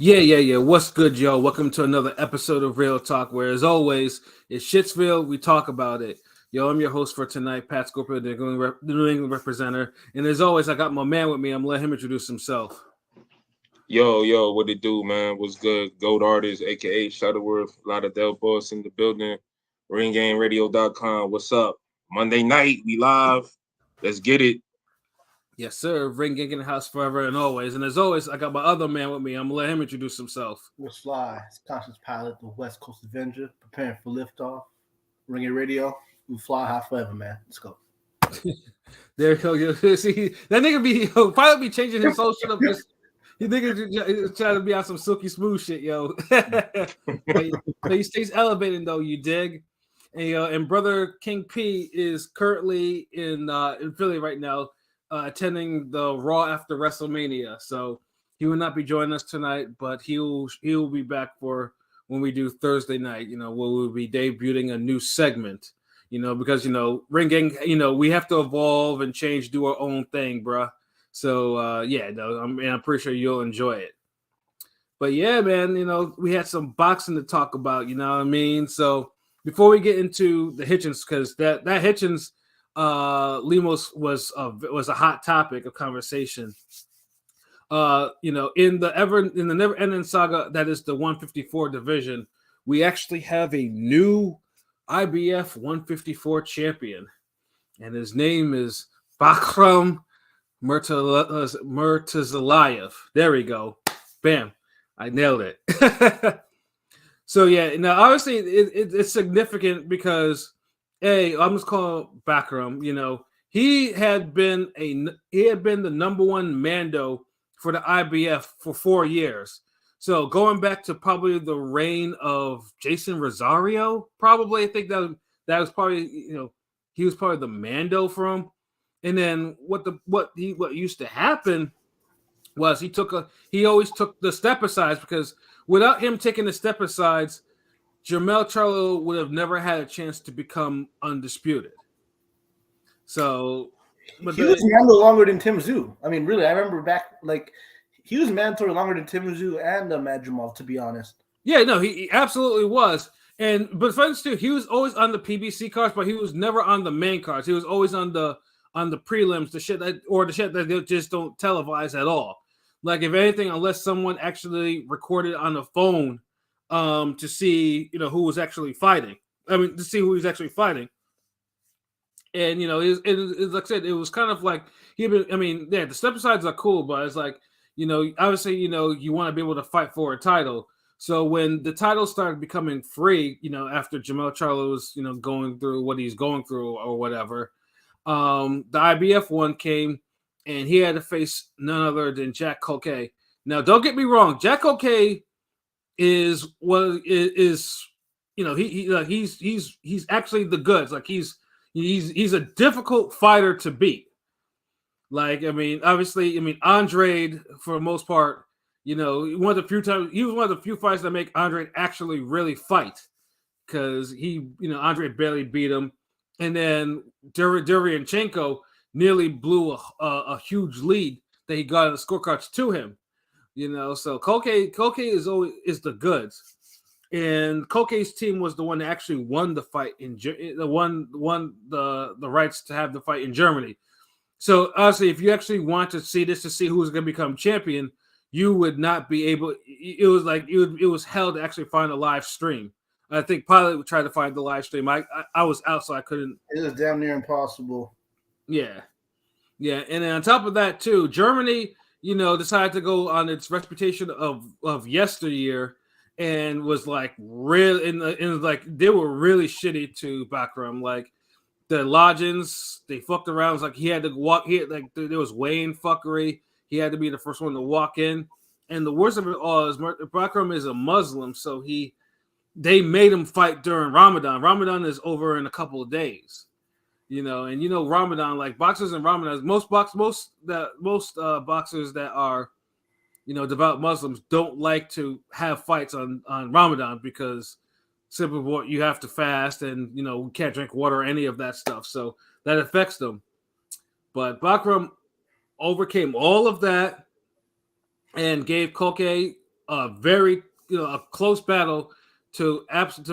Yeah. What's good, yo? Welcome to another episode of Real Talk, where, as always, it's Shitsville. We talk about it. Yo, I'm your host for tonight, Pat Scorpio, the New England representative. And as always, I got my man with me. I'm gonna let him introduce himself. Yo, what it do, man? What's good? Gold artist, aka Shuttleworth, Lauderdale Boss in the building, ringgameradio.com. What's up? Monday night, we live. Let's get it. Yes, sir. Ring Gang in the house forever and always. And as always, I got my other man with me. I'm gonna let him introduce himself. What's fly? It's Conscious Pilot, the West Coast Avenger, preparing for liftoff. Ring it radio. We fly high forever, man. Let's go. There you go. See, that nigga probably be changing his whole shit up. He nigga trying to be on some silky smooth shit, yo. but he stays elevating though. You dig? And brother King P is currently in Philly right now, attending the Raw after WrestleMania. So he will not be joining us tonight, but he'll be back for when we do Thursday night. Where we'll be debuting a new segment. Because Ring Gang, we have to evolve and change, do our own thing, bruh. So I'm pretty sure you'll enjoy it. But yeah, man, we had some boxing to talk about. You know what I mean? So before we get into the Hitchens, because that Hitchens Lemos was a hot topic of conversation. In the never ending saga that is the 154 division, we actually have a new IBF 154 champion, and his name is Bakram Murtazalayev. There we go. Bam. I nailed it. So yeah, now obviously it's significant because I'm just calling Bakram. He had been the number one Mando for the IBF for 4 years. So going back to probably the reign of Jason Rosario, probably I think that was probably he was probably the Mando for him. And then what used to happen was he always took the step asides, because without him taking the step asides, Jermell Charlo would have never had a chance to become undisputed. So, but he was Mando longer than Tim Tszyu. I mean, really, I remember back he was mandatory longer than Tim Tszyu and Madrimov, to be honest. Yeah, no, he absolutely was. But for instance, too, he was always on the PBC cards, but he was never on the main cards. He was always on the prelims, the shit that they just don't televise at all. Like, if anything, unless someone actually recorded on the phone to see, who was actually fighting. I mean, to see who he's actually fighting. And, like I said, it was kind of like the step asides are cool, but it's like, obviously, you want to be able to fight for a title. So when the title started becoming free, after Jermell Charlo was, going through what he's going through or whatever, the IBF one came, and he had to face none other than Jack Culcay. Now, don't get me wrong, Jack Culcay is he's actually the goods. Like he's a difficult fighter to beat. Like, obviously, Andrade, for the most part, he was one of the few fights that make Andrade actually really fight, because Andrade barely beat him. And then Derevyanchenko nearly blew a huge lead that he got in the scorecards to him. So Culcay is the goods. And Culcay's team was the one that actually won the fight won the rights to have the fight in Germany. So honestly, if you actually want to see this to see who's going to become champion, you would not be able. It was hell to actually find a live stream. I think Pilot would try to find the live stream. I was out, so I couldn't. It was damn near impossible. Yeah. And then on top of that too, Germany, decided to go on its reputation of yesteryear, and was like real and like they were really shitty to Bakram. Like, the Lodgins, they fucked around. It was like he had to walk. There was weighing fuckery. He had to be the first one to walk in. And the worst of it all is Bakram is a Muslim, so they made him fight during Ramadan. Ramadan is over in a couple of days, and Ramadan, like boxers in Ramadan, most boxers that are, devout Muslims don't like to have fights on Ramadan, because simply what you have to fast, and can't drink water or any of that stuff, so that affects them. But Bakram overcame all of that and gave Culcay a very a close battle to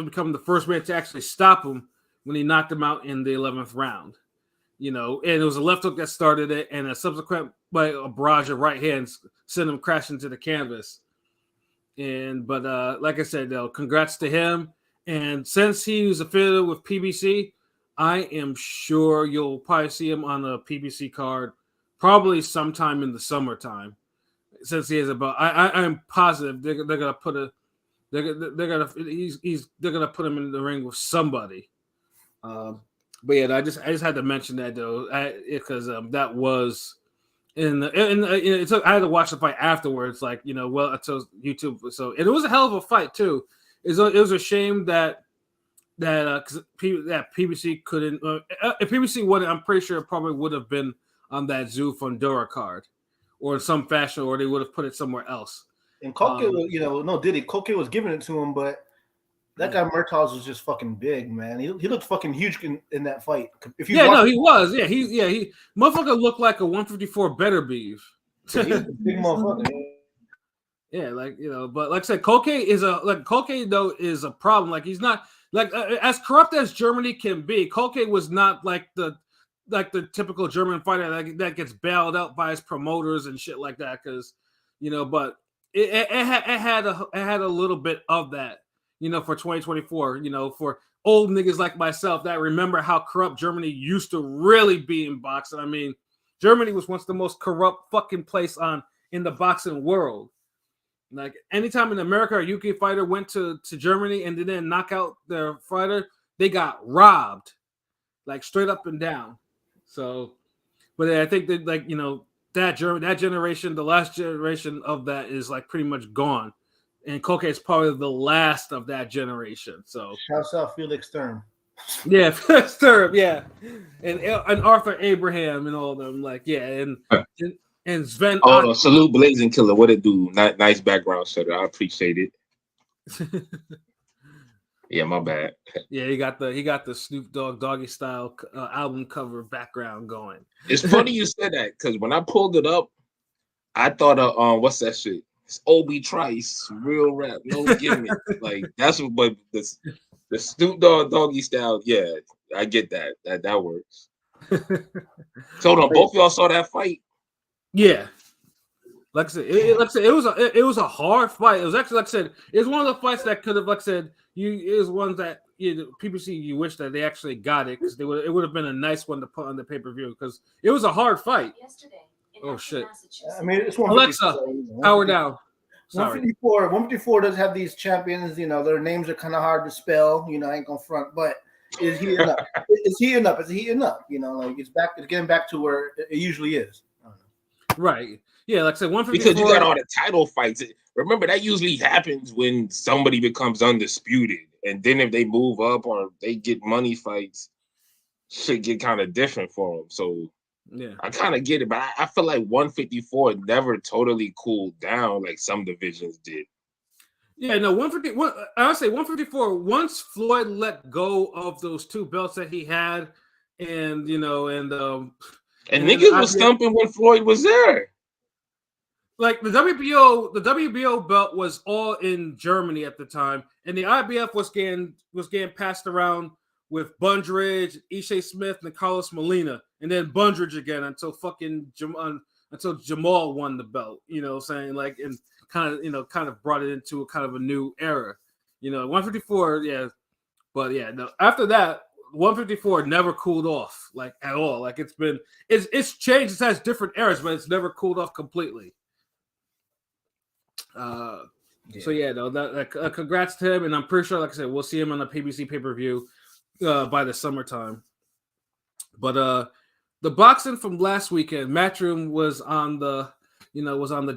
become the first man to actually stop him when he knocked him out in the 11th round. And it was a left hook that started it, and a subsequent a barrage of right hands sent him crashing to the canvas. But like I said, congrats to him. And since he was affiliated with PBC, I am sure you'll probably see him on a PBC card probably sometime in the summertime. Since he is I'm positive they're gonna put him in the ring with somebody. But yeah, I just had to mention that though, because that was I had to watch the fight afterwards, until YouTube. So it was a hell of a fight too. It was a shame that PBC couldn't. If PBC won it, I'm pretty sure it probably would have been on that Zoo Fundora card, or in some fashion, or they would have put it somewhere else. And Koke, Koke was giving it to him, but that guy Murtaugh was just fucking big, man. He looked fucking huge in that fight. He was. Yeah, he motherfucker looked like a 154 better beef. He's a big motherfucker. Yeah, but like I said, Koke is a problem. Like he's not as corrupt as Germany can be. Koke was not like the typical German fighter that gets bailed out by his promoters and shit like that. Because but it had a little bit of that. For 2024, for old niggas like myself that remember how corrupt Germany used to really be in boxing. I mean, Germany was once the most corrupt fucking place in the boxing world. Like anytime an America or UK fighter went to Germany and didn't knock out their fighter, they got robbed, like straight up and down. So, but I think that that generation, the last generation of that is like pretty much gone. And Koke is probably the last of that generation. So shouts out Felix Sturm. Yeah, Felix Sturm, yeah. And Arthur Abraham and all of them. And Sven. Oh, salute Blazing Killer. What it do? Nice background shutter. I appreciate it. Yeah, my bad. Yeah, he got the Snoop Dogg Doggy Style album cover background going. It's funny you said that because when I pulled it up, I thought of what's that shit? It's Obi Trice, real rap, no gimmick. Like that's what, but the Snoop Dogg Doggy Style. Yeah, I get that. That works. So hold on, both of y'all saw that fight? Yeah. Like I said, it was a hard fight. It was actually, like I said, it was one of the fights that could have, like I said, it was ones that PBC you wish that they actually got it because it would have been a nice one to put on the pay-per-view because it was a hard fight. Oh shit! I mean, it's Alexa, power down. 154 does have these champions. Their names are kind of hard to spell. I ain't gonna front, but is he enough? Is he enough? It's getting back to where it usually is. Right. Yeah, like I said, 154. Because you got all the title fights. Remember, that usually happens when somebody becomes undisputed. And then if they move up or they get money fights, shit get kind of different for them. So yeah, I kind of get it. But I feel like 154 never totally cooled down like some divisions did. Yeah, no, 151. I would say 154. Once Floyd let go of those two belts that he had, and niggas was stumping when Floyd was there. Like the WBO belt was all in Germany at the time, and the IBF was getting passed around with Bundridge, Ishe Smith, and Carlos Molina, and then Bundridge again until Jamal won the belt. Saying like and kind of brought it into a kind of a new era. 154, yeah, but yeah, no. After that, 154 never cooled off like at all. Like it's changed. It has different eras, but it's never cooled off completely. So yeah, no, congrats to him, and I'm pretty sure, like I said, we'll see him on the PBC pay-per-view by the summertime. But the boxing from last weekend, Matchroom was on the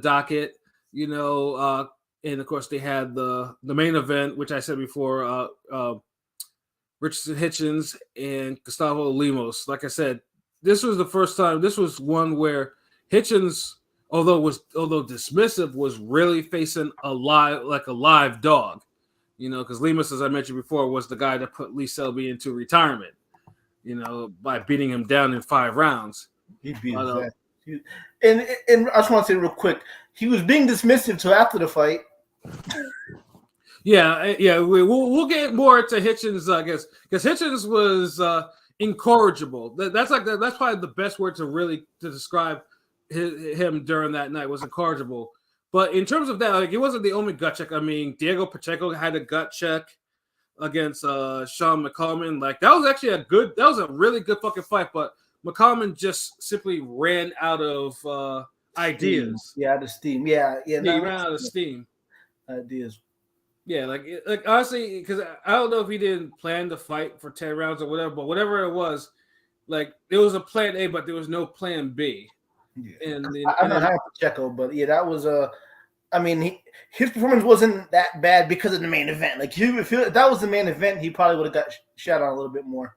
docket, and of course they had the main event, which I said before, Richardson Hitchens and Gustavo Lemos. Like I said, this was the first time. This was one where Hitchens, although dismissive, was really facing a live dog, because Lemos, as I mentioned before, was the guy that put Lee Selby into retirement, by beating him down in 5 rounds. He beat him. And I just want to say real quick, he was being dismissive till after the fight, Yeah. We'll get more into Hitchens, I guess, because Hitchens was incorrigible. That's probably the best word to describe him during that night was incorrigible. But in terms of that, like, it wasn't the only gut check. I mean, Diego Pacheco had a gut check against Sean McCollum. Like, that was a really good fucking fight. But McCollum just simply ran out of ideas. Yeah, out of steam. Yeah. He ran out of steam. Ideas. Yeah, like honestly, because I don't know if he didn't plan the fight for 10 rounds or whatever, but whatever it was, like, there was a plan A, but there was no plan B. Yeah. I'm not high on Pacheco, but yeah, that was I mean, his performance wasn't that bad because of the main event. Like, if that was the main event, he probably would have got shot on a little bit more.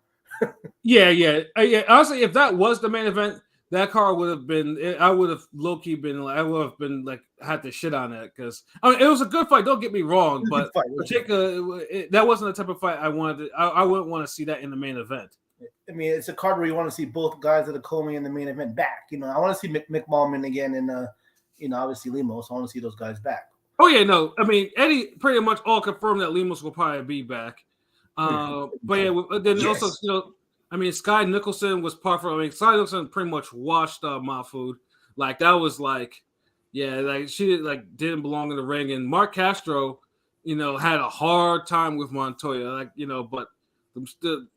Yeah. Honestly, if that was the main event, that card would have been. I would have low key been like, I would have been like had to shit on it because I mean, it was a good fight. Don't get me wrong, but Pacheco, that wasn't the type of fight I wanted. I wouldn't want to see that in the main event. I mean, it's a card where you want to see both guys that are co-main in the main event back. You know, I want to see McMullen again and obviously Lemos. I want to see those guys back. Oh yeah, no. I mean, Eddie pretty much all confirmed that Lemos will probably be back. But yeah, then also, I mean, Sky Nicholson was part for. I mean, Sky Nicholson pretty much washed Mahfoud. Like, that was like, yeah, like she didn't belong in the ring. And Mark Castro, had a hard time with Montoya. Like, but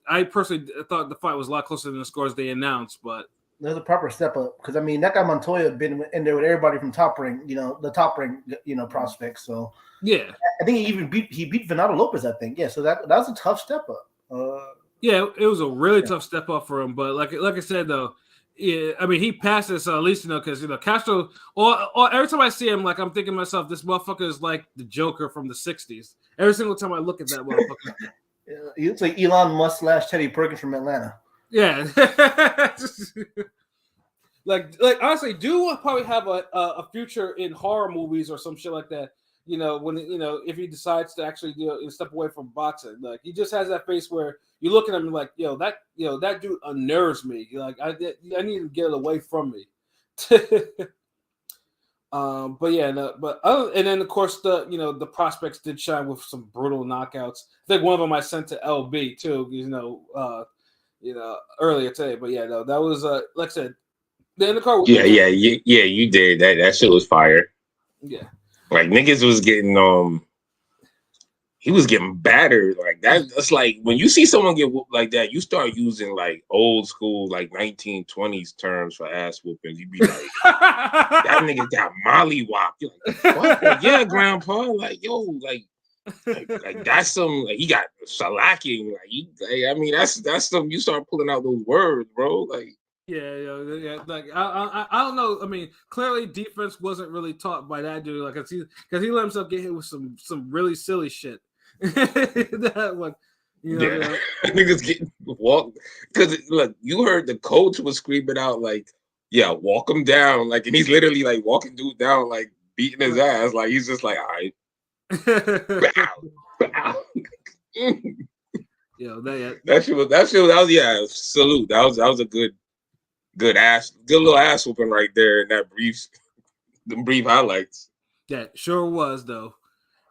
I personally thought the fight was a lot closer than the scores they announced. But there's a proper step up because I mean, that guy Montoya been in there with everybody from Top Ring, the Top Ring, prospects. So yeah, I think he beat Fernando Lopez. I think so. That was a tough step up. Yeah, it was a really tough step up for him. But like I said, though, yeah, I mean, he passed this at least, because Castro. Or every time I see him, like, I'm thinking to myself, this motherfucker is like the Joker from the '60s. Every single time I look at that motherfucker, he looks like Elon Musk / Teddy Perkins from Atlanta. Yeah, like honestly, do probably have a future in horror movies or some shit like that. When if he decides to actually step away from boxing, like, he just has that face where you look at him and like, that dude unnerves me. Like, I need to get it away from me. But yeah, no, but and then of course the prospects did shine with some brutal knockouts. I think one of them I sent to LB too, earlier today. But yeah, no, that was like I said, the undercard was you did that shit was fire. Yeah. Like, niggas was getting he was getting battered like that. That's like when you see someone get whooped like that, you start using like old school like 1920s terms for ass whooping. You be like, that nigga got mollywopped. You're like, what? Like, yeah, grandpa. Like, yo, like that's some. Like, he got shellacking. I mean, that's some. You start pulling out those words, bro. Like. Yeah. Like, I don't know. I mean, clearly defense wasn't really taught by that dude. Like, because he let himself get hit with some really silly shit. That one, niggas getting walked because look, you heard the coach was screaming out like, "Yeah, walk him down!" Like, and he's literally like walking dude down, like beating his ass. Like, he's just like, "All right." That shit was salute. That was a good little ass whooping right there in that brief highlights. That sure was, though.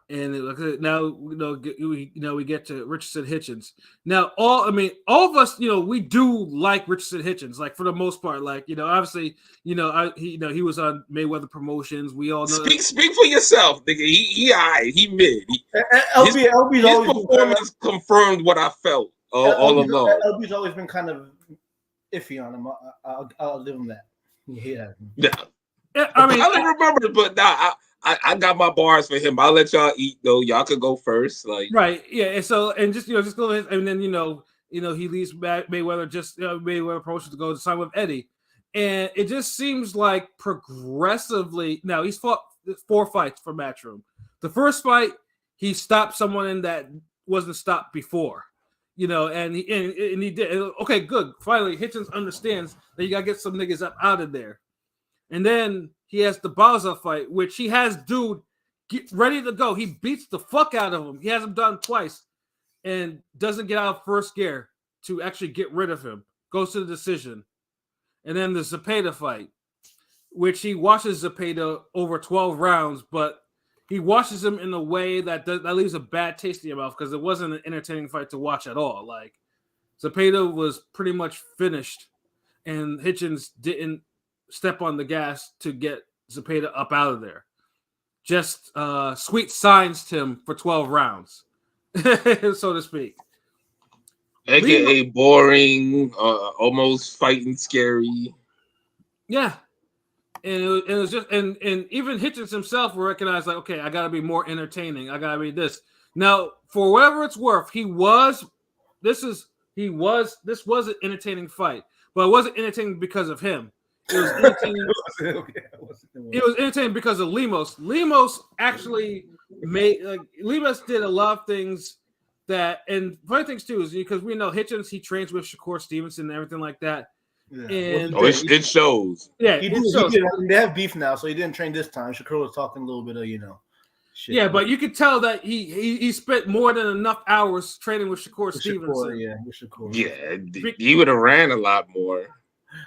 And now we get to Richardson Hitchens. Now all of us, we do like Richardson Hitchens, like, for the most part. Like, obviously, he was on Mayweather Promotions. We all know. Speak for yourself, nigga. He mid. His performance confirmed what I felt all along. LB's always been kind of iffy on him. I'll give him that. Yeah. I mean, I remember, but now I got my bars for him. I'll let y'all eat though. Y'all could go first, like, right? Yeah. And so, and just go ahead, and then he leaves Mayweather Mayweather Promotions to go to sign with Eddie, and it just seems like progressively now he's fought 4 fights for Matchroom. The first fight he stopped someone in that wasn't stopped before. And he did. Okay, good. Finally, Hitchens understands that you gotta get some niggas up out of there. And then he has the Baza fight, which he has dude get ready to go. He beats the fuck out of him. He has him done twice and doesn't get out of first gear to actually get rid of him. Goes to the decision. And then the Zepeda fight, which he watches Zepeda over 12 rounds, but he washes him in a way that leaves a bad taste in your mouth because it wasn't an entertaining fight to watch at all. Like Zepeda was pretty much finished, and Hitchens didn't step on the gas to get Zepeda up out of there. Just sweet signs him for 12 rounds, so to speak. AKA boring, almost fighting scary. Yeah. And it was just and even Hitchens himself will recognize, like, okay, I gotta be more entertaining. I gotta be this. Now, for whatever it's worth, this was an entertaining fight, but it wasn't entertaining because of him. It was entertaining. It was entertaining because of Lemos. Lemos actually Lemos did a lot of things that, and funny things too is because we know Hitchens, he trains with Shakur Stevenson and everything like that. Yeah. And it shows. Yeah, he did. They have beef now, so he didn't train this time. Shakur was talking a little bit of shit. Yeah, but you could tell that he spent more than enough hours training with Shakur Stevenson. With Shakur. Yeah, he would have ran a lot more.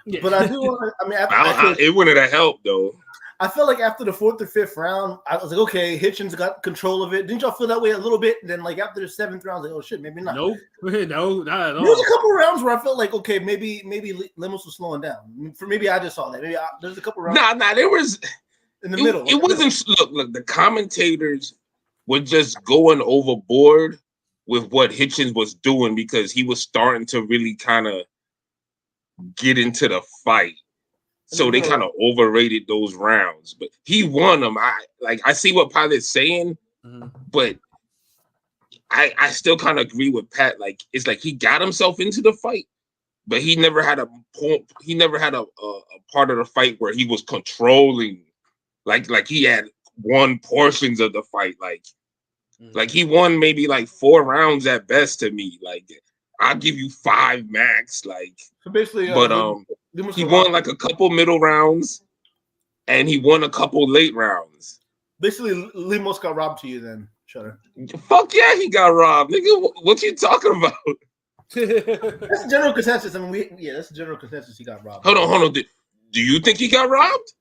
Yeah. But I do want to. I mean, it wouldn't have helped though. I felt like after the 4th or 5th round, I was like, okay, Hitchens got control of it. Didn't y'all feel that way a little bit? And then, like, after the 7th round, I was like, oh shit, maybe not. No, not at all. There was a couple rounds where I felt like, okay, maybe Lemos was slowing down. For maybe I just saw that. There's a couple rounds. Nah, there was in the middle. It wasn't. Look, the commentators were just going overboard with what Hitchens was doing because he was starting to really kind of get into the fight. So they kind of overrated those rounds, but he won them. I see what Pilot's saying, but I still kind of agree with Pat. Like, it's like he got himself into the fight, but he never had a part of the fight where he was controlling, like he had won portions of the fight. Like he won maybe like 4 rounds at best to me. Like, I'll give you 5 max. Like, so basically, but he won like a couple middle rounds, and he won a couple late rounds. Basically, Lemos got robbed to you then, Shutter. Fuck yeah, he got robbed, nigga. What you talking about? That's the general consensus. I mean, that's the general consensus. He got robbed. Hold on. Do you think he got robbed?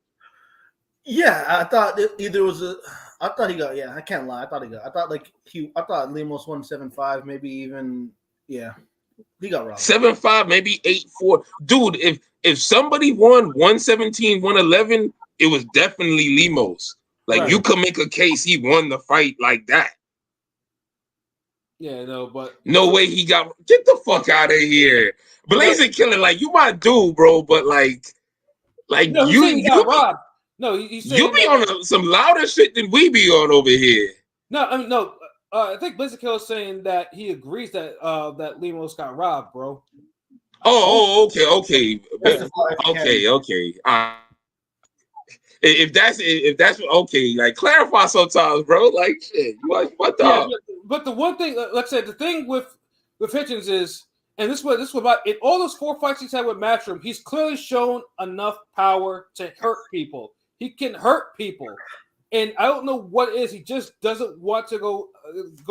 Yeah, I thought either was a. I thought he got. Yeah, I can't lie. I thought I thought Lemos won 7-5, maybe even. Yeah, he got robbed. 7-5, maybe 8-4. Dude, if somebody won 117, 111, it was definitely Lemos. Like, right. You could make a case he won the fight like that. Yeah, no, but no way he got. Get the fuck out of here, Blazing Killer. Like, you my dude, bro, but like no, you got robbed. No, you be on some louder shit than we be on over here. No, I mean, no. I think Blazing Killer is saying that he agrees that that Lemos got robbed, bro. Okay. If that's okay, like, clarify sometimes, bro. Like, shit, what the? Yeah, but the one thing, like I said, the thing with Hitchens is, and this was about in all those 4 fights he's had with Matchroom, he's clearly shown enough power to hurt people. He can hurt people, and I don't know what it is. He just doesn't want to go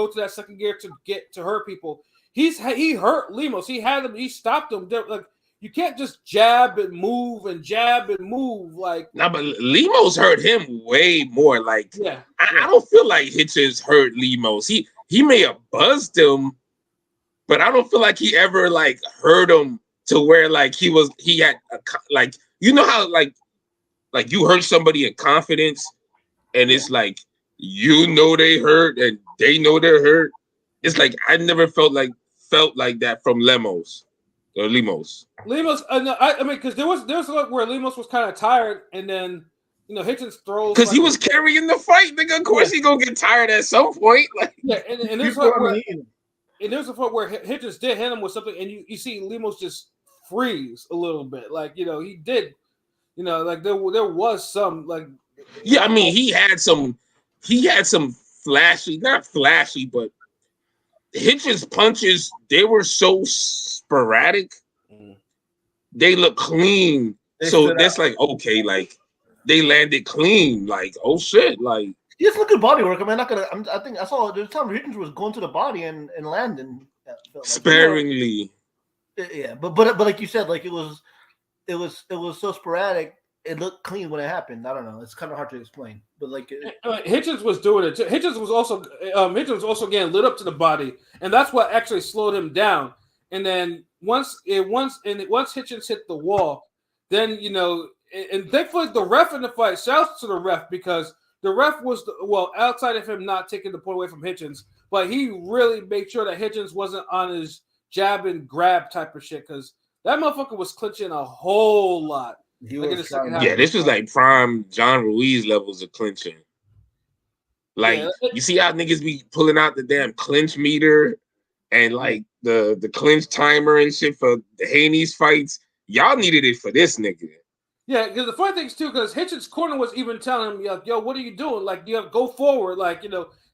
to that second gear to get to hurt people. He hurt Lemos. He had him. He stopped him. Like, you can't just jab and move. Like, nah, but Lemos hurt him way more. Like, yeah. I don't feel like Hitchens hurt Lemos. He may have buzzed him, but I don't feel like he ever like hurt him to where like he had like, you know how like you hurt somebody in confidence, and it's like, you know, they hurt and they know they're hurt. It's like I never felt like that from Lemos. Lemos, I mean, because there was a look where Lemos was kind of tired, and then Hitchens throws because he was carrying the fight. Nigga, of course he gonna get tired at some point. Like, yeah, and there's a point where Hitchens did hit him with something, and you see Lemos just freeze a little bit, like he did, like there was some like. Yeah, I mean he had some flashy, not flashy, but Hitchens' punches, they were so sporadic. They look clean. So that's like, okay, like they landed clean. Like, oh shit, like he has look good body work. I mean, I think I saw there's time Hitchens was going to the body and landing sparingly. Yeah, but like you said, like it was so sporadic. it looked clean when it happened. I don't know. It's kind of hard to explain, but like Hitchens was doing it. Hitchens was also getting lit up to the body, and that's what actually slowed him down. And then once Hitchens hit the wall, then and thankfully the ref in the fight. Shouts to the ref because the ref was outside of him not taking the point away from Hitchens, but he really made sure that Hitchens wasn't on his jab and grab type of shit because that motherfucker was clinching a whole lot. This was like prime John Ruiz levels of clinching. Like you see how niggas be pulling out the damn clinch meter and like the clinch timer and shit for the Haney's fights. Y'all needed it for this nigga. Yeah, because the funny thing is too, because Hitchens' corner was even telling him, like, "Yo, what are you doing? Like, you have to go forward." Like,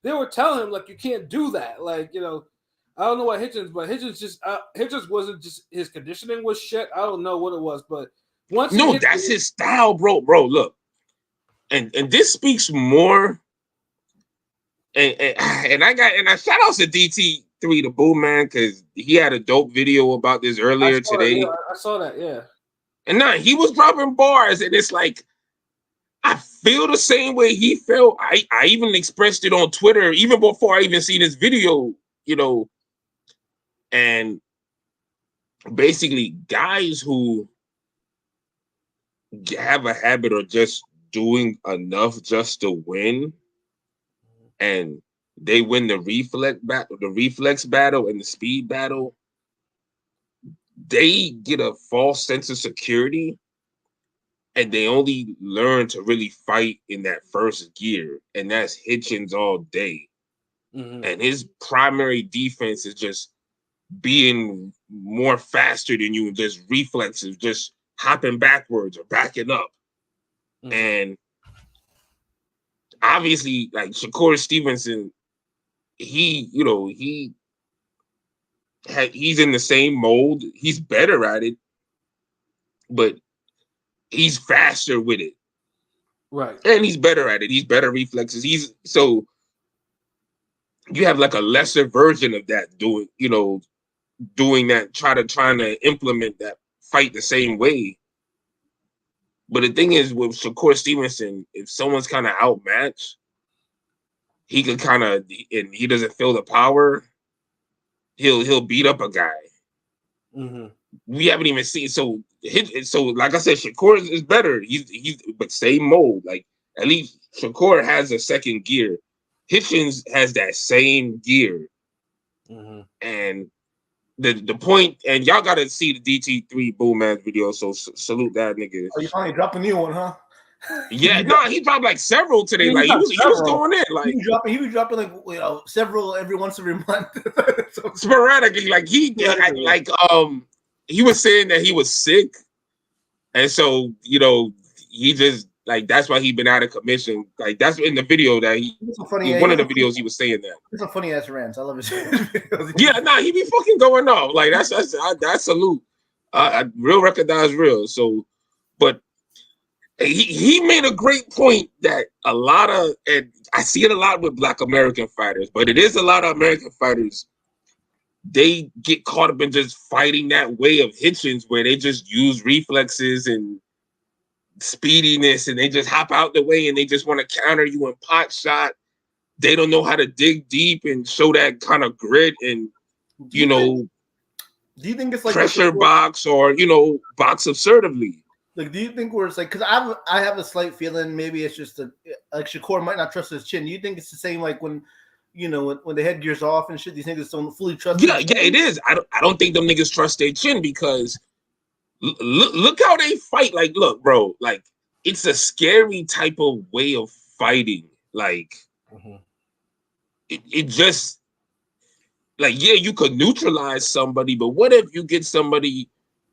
they were telling him, like, you can't do that. Like, I don't know what Hitchens, but Hitchens wasn't just his conditioning was shit. I don't know what it was, but that's his style, bro. Bro, look, and this speaks more. And I shout out to DT3 the Boom Man because he had a dope video about this earlier today. I saw that, yeah. And he was dropping bars, and it's like I feel the same way he felt. I even expressed it on Twitter even before I even seen this video, and basically guys who have a habit of just doing enough just to win, and they win the reflex battle and the speed battle. They get a false sense of security and they only learn to really fight in that first gear. And that's Hitchens all day. Mm-hmm. And his primary defense is just being more faster than you and just reflexes, just hopping backwards or backing up. Mm-hmm. And obviously, like Shakur Stevenson, he's in the same mold. He's better at it, but he's faster with it. Right. And he's better at it. He's better reflexes. So you have like a lesser version of that doing that, trying to implement that fight the same way. But the thing is with Shakur Stevenson, if someone's kind of outmatched, he could and he doesn't feel the power, he'll beat up a guy. Mm-hmm. We haven't even seen so like I said, Shakur is better. He's but same mold. Like at least Shakur has a second gear. Hitchens has that same gear. Mm-hmm. And the point, and y'all gotta see the DT3 Boom Man video. So salute that nigga. Oh, you finally dropped a new one, huh? Yeah, he dropped like several today. Like he was going in. Like he was dropping like several every month. Sporadically. Like he was saying that he was sick, and so he just like that's why he been out of commission. Like that's in the video that one of the videos he was saying that. It's a funny ass rant. I love his videos. Yeah, he be fucking going off. Like that's salute. Real recognize real. So, but. He made a great point that and I see it a lot with Black American fighters, but it is a lot of American fighters. They get caught up in just fighting that way of Hitchens where they just use reflexes and speediness and they just hop out the way and they just want to counter you in pot shot. They don't know how to dig deep and show that kind of grit and, do you think it's like pressure box or, box assertively? Like, do you think where it's like, because I have a slight feeling maybe it's just like Shakur might not trust his chin. Do you think it's the same like when the headgear's off and shit? These niggas don't fully trust. Yeah, it is. I don't think them niggas trust their chin because look how they fight. Like, look, bro, like it's a scary type of way of fighting. Like, mm-hmm. it just like you could neutralize somebody, but what if you get somebody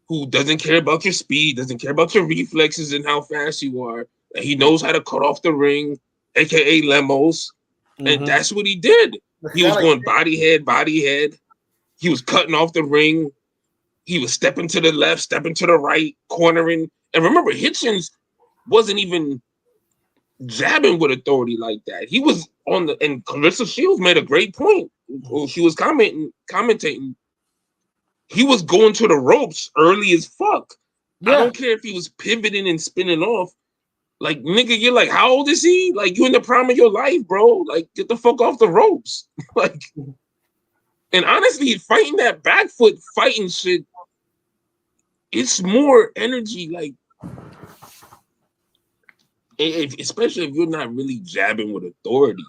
who doesn't care about your speed, doesn't care about your reflexes and how fast you are. And he knows how to cut off the ring, aka Lemos. Mm-hmm. And that's what he did. He was going body head. He was cutting off the ring. He was stepping to the left, stepping to the right, cornering. And remember, Hitchens wasn't even jabbing with authority like that. He was and Clarissa Shields made a great point. She was commentating. He was going to the ropes early as fuck. I don't care if he was pivoting and spinning off. Like, nigga, you're like, how old is he? Like, you in the prime of your life, bro. Like, get the fuck off the ropes. Like, and honestly, fighting that back foot fighting shit, it's more energy. Like, especially if you're not really jabbing with authority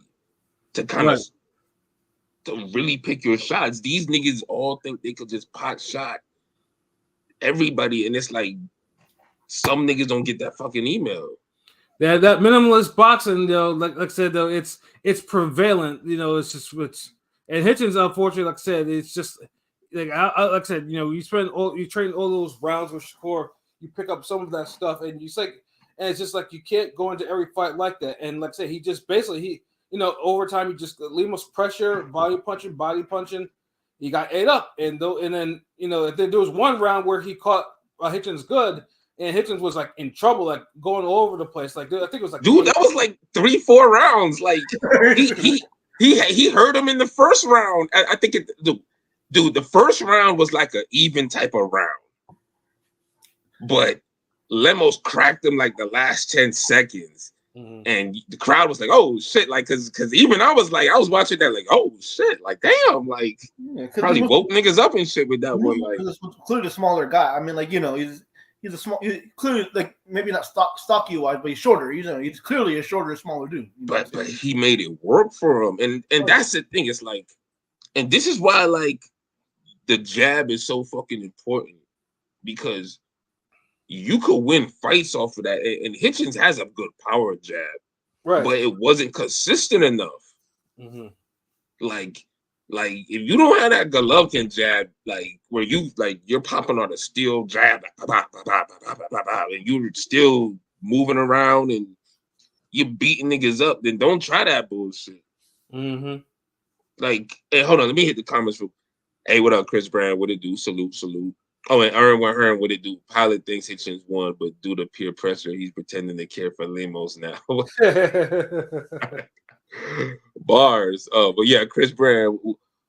to kind of to really pick your shots. These niggas all think they could just pot shot everybody, and it's like some niggas don't get that fucking email. Yeah, that minimalist boxing, though, like I said, though, it's prevalent. You know, it's just and Hitchens, unfortunately, like I said, it's just like like I said, you know, you train all those rounds with Shakur, you pick up some of that stuff, and it's just like you can't go into every fight like that. And like I said, he just basically over time he just Lemos pressure, body punching, he got ate up, and then there was one round where he caught Hitchens good. And Hitchens was like in trouble, like going all over the place. Like I think it was like, dude, that was like 3-4 rounds. Like he hurt him in the first round. I think the first round was like an even type of round, but Lemos cracked him like the last 10 seconds, and the crowd was like, "Oh shit!" Like, cause even I was watching that like, "Oh shit!" Like, damn, like probably woke niggas up and shit with that one. Like, clearly a smaller guy. I mean, like he's a small, clearly like maybe not stocky wise, but he's shorter. He's clearly a shorter, smaller dude. But he made it work for him, and that's the thing. It's like, and this is why like the jab is so fucking important, because you could win fights off of that. And Hitchens has a good power jab, right? But it wasn't consistent enough. Mm-hmm. Like if you don't have that Golovkin jab, like where you're popping on a steel jab, and you're still moving around and you're beating niggas up, then don't try that bullshit. Mm-hmm. Like, hey, hold on, let me hit the comments. Hey, what up, Chris Brown? What it do? Salute. Oh, and Aaron, what it do? Pilot thinks Hitchens won, but due to peer pressure, he's pretending to care for Lemos now. Bars. But yeah, Chris Brown,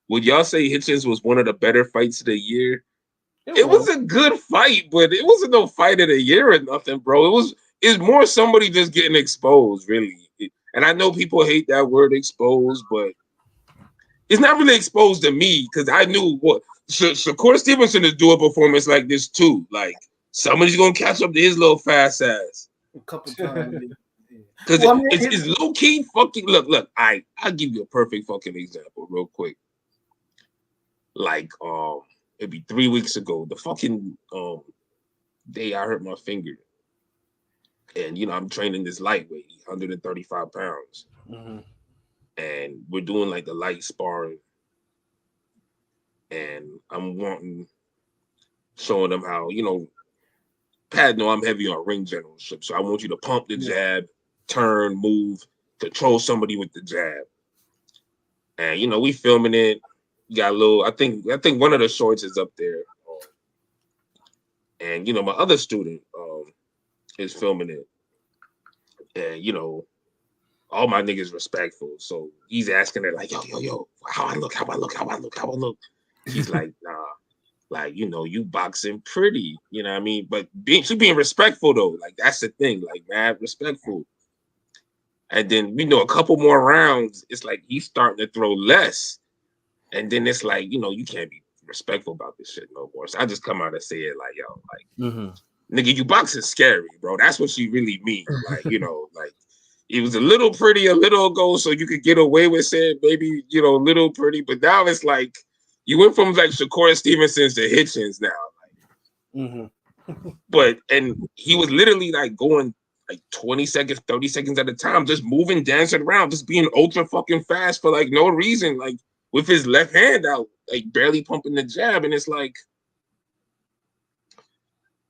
would y'all say Hitchens was one of the better fights of the year? It was a good fight, but it wasn't no fight of the year or nothing, bro. It's more somebody just getting exposed, really. And I know people hate that word exposed, but it's not really exposed to me, because I knew what Shakur Stevenson is doing a performance like this too. Like, somebody's gonna catch up to his little fast ass a couple times. Because it's low key fucking look. I'll give you a perfect fucking example real quick. Like it'd be 3 weeks ago, the fucking day I hurt my finger, and I'm training this lightweight, 135 pounds, and we're doing like the light sparring, and I'm showing them how Pat know I'm heavy on ring generalship, so I want you to pump the jab, turn, move, control somebody with the jab. And we filming it. You got a little, I think one of the shorts is up there. And my other student is filming it. And all my niggas respectful. So he's asking her like, yo, how I look. He's like, nah. Like, you boxing pretty, you know what I mean? But she being respectful though, like that's the thing, like mad respectful. And then a couple more rounds, it's like he's starting to throw less. And then it's like, you can't be respectful about this shit no more. So I just come out and say it like, yo, like, nigga, you boxing scary, bro. That's what she really mean. Like, like it was a little pretty a little ago, so you could get away with saying maybe, little pretty, but now it's like, you went from like Shakur Stevenson's to Hitchens now. Like, and he was literally like going like 20 seconds, 30 seconds at a time, just moving, dancing around, just being ultra fucking fast for like no reason, like with his left hand out, like barely pumping the jab. And it's like,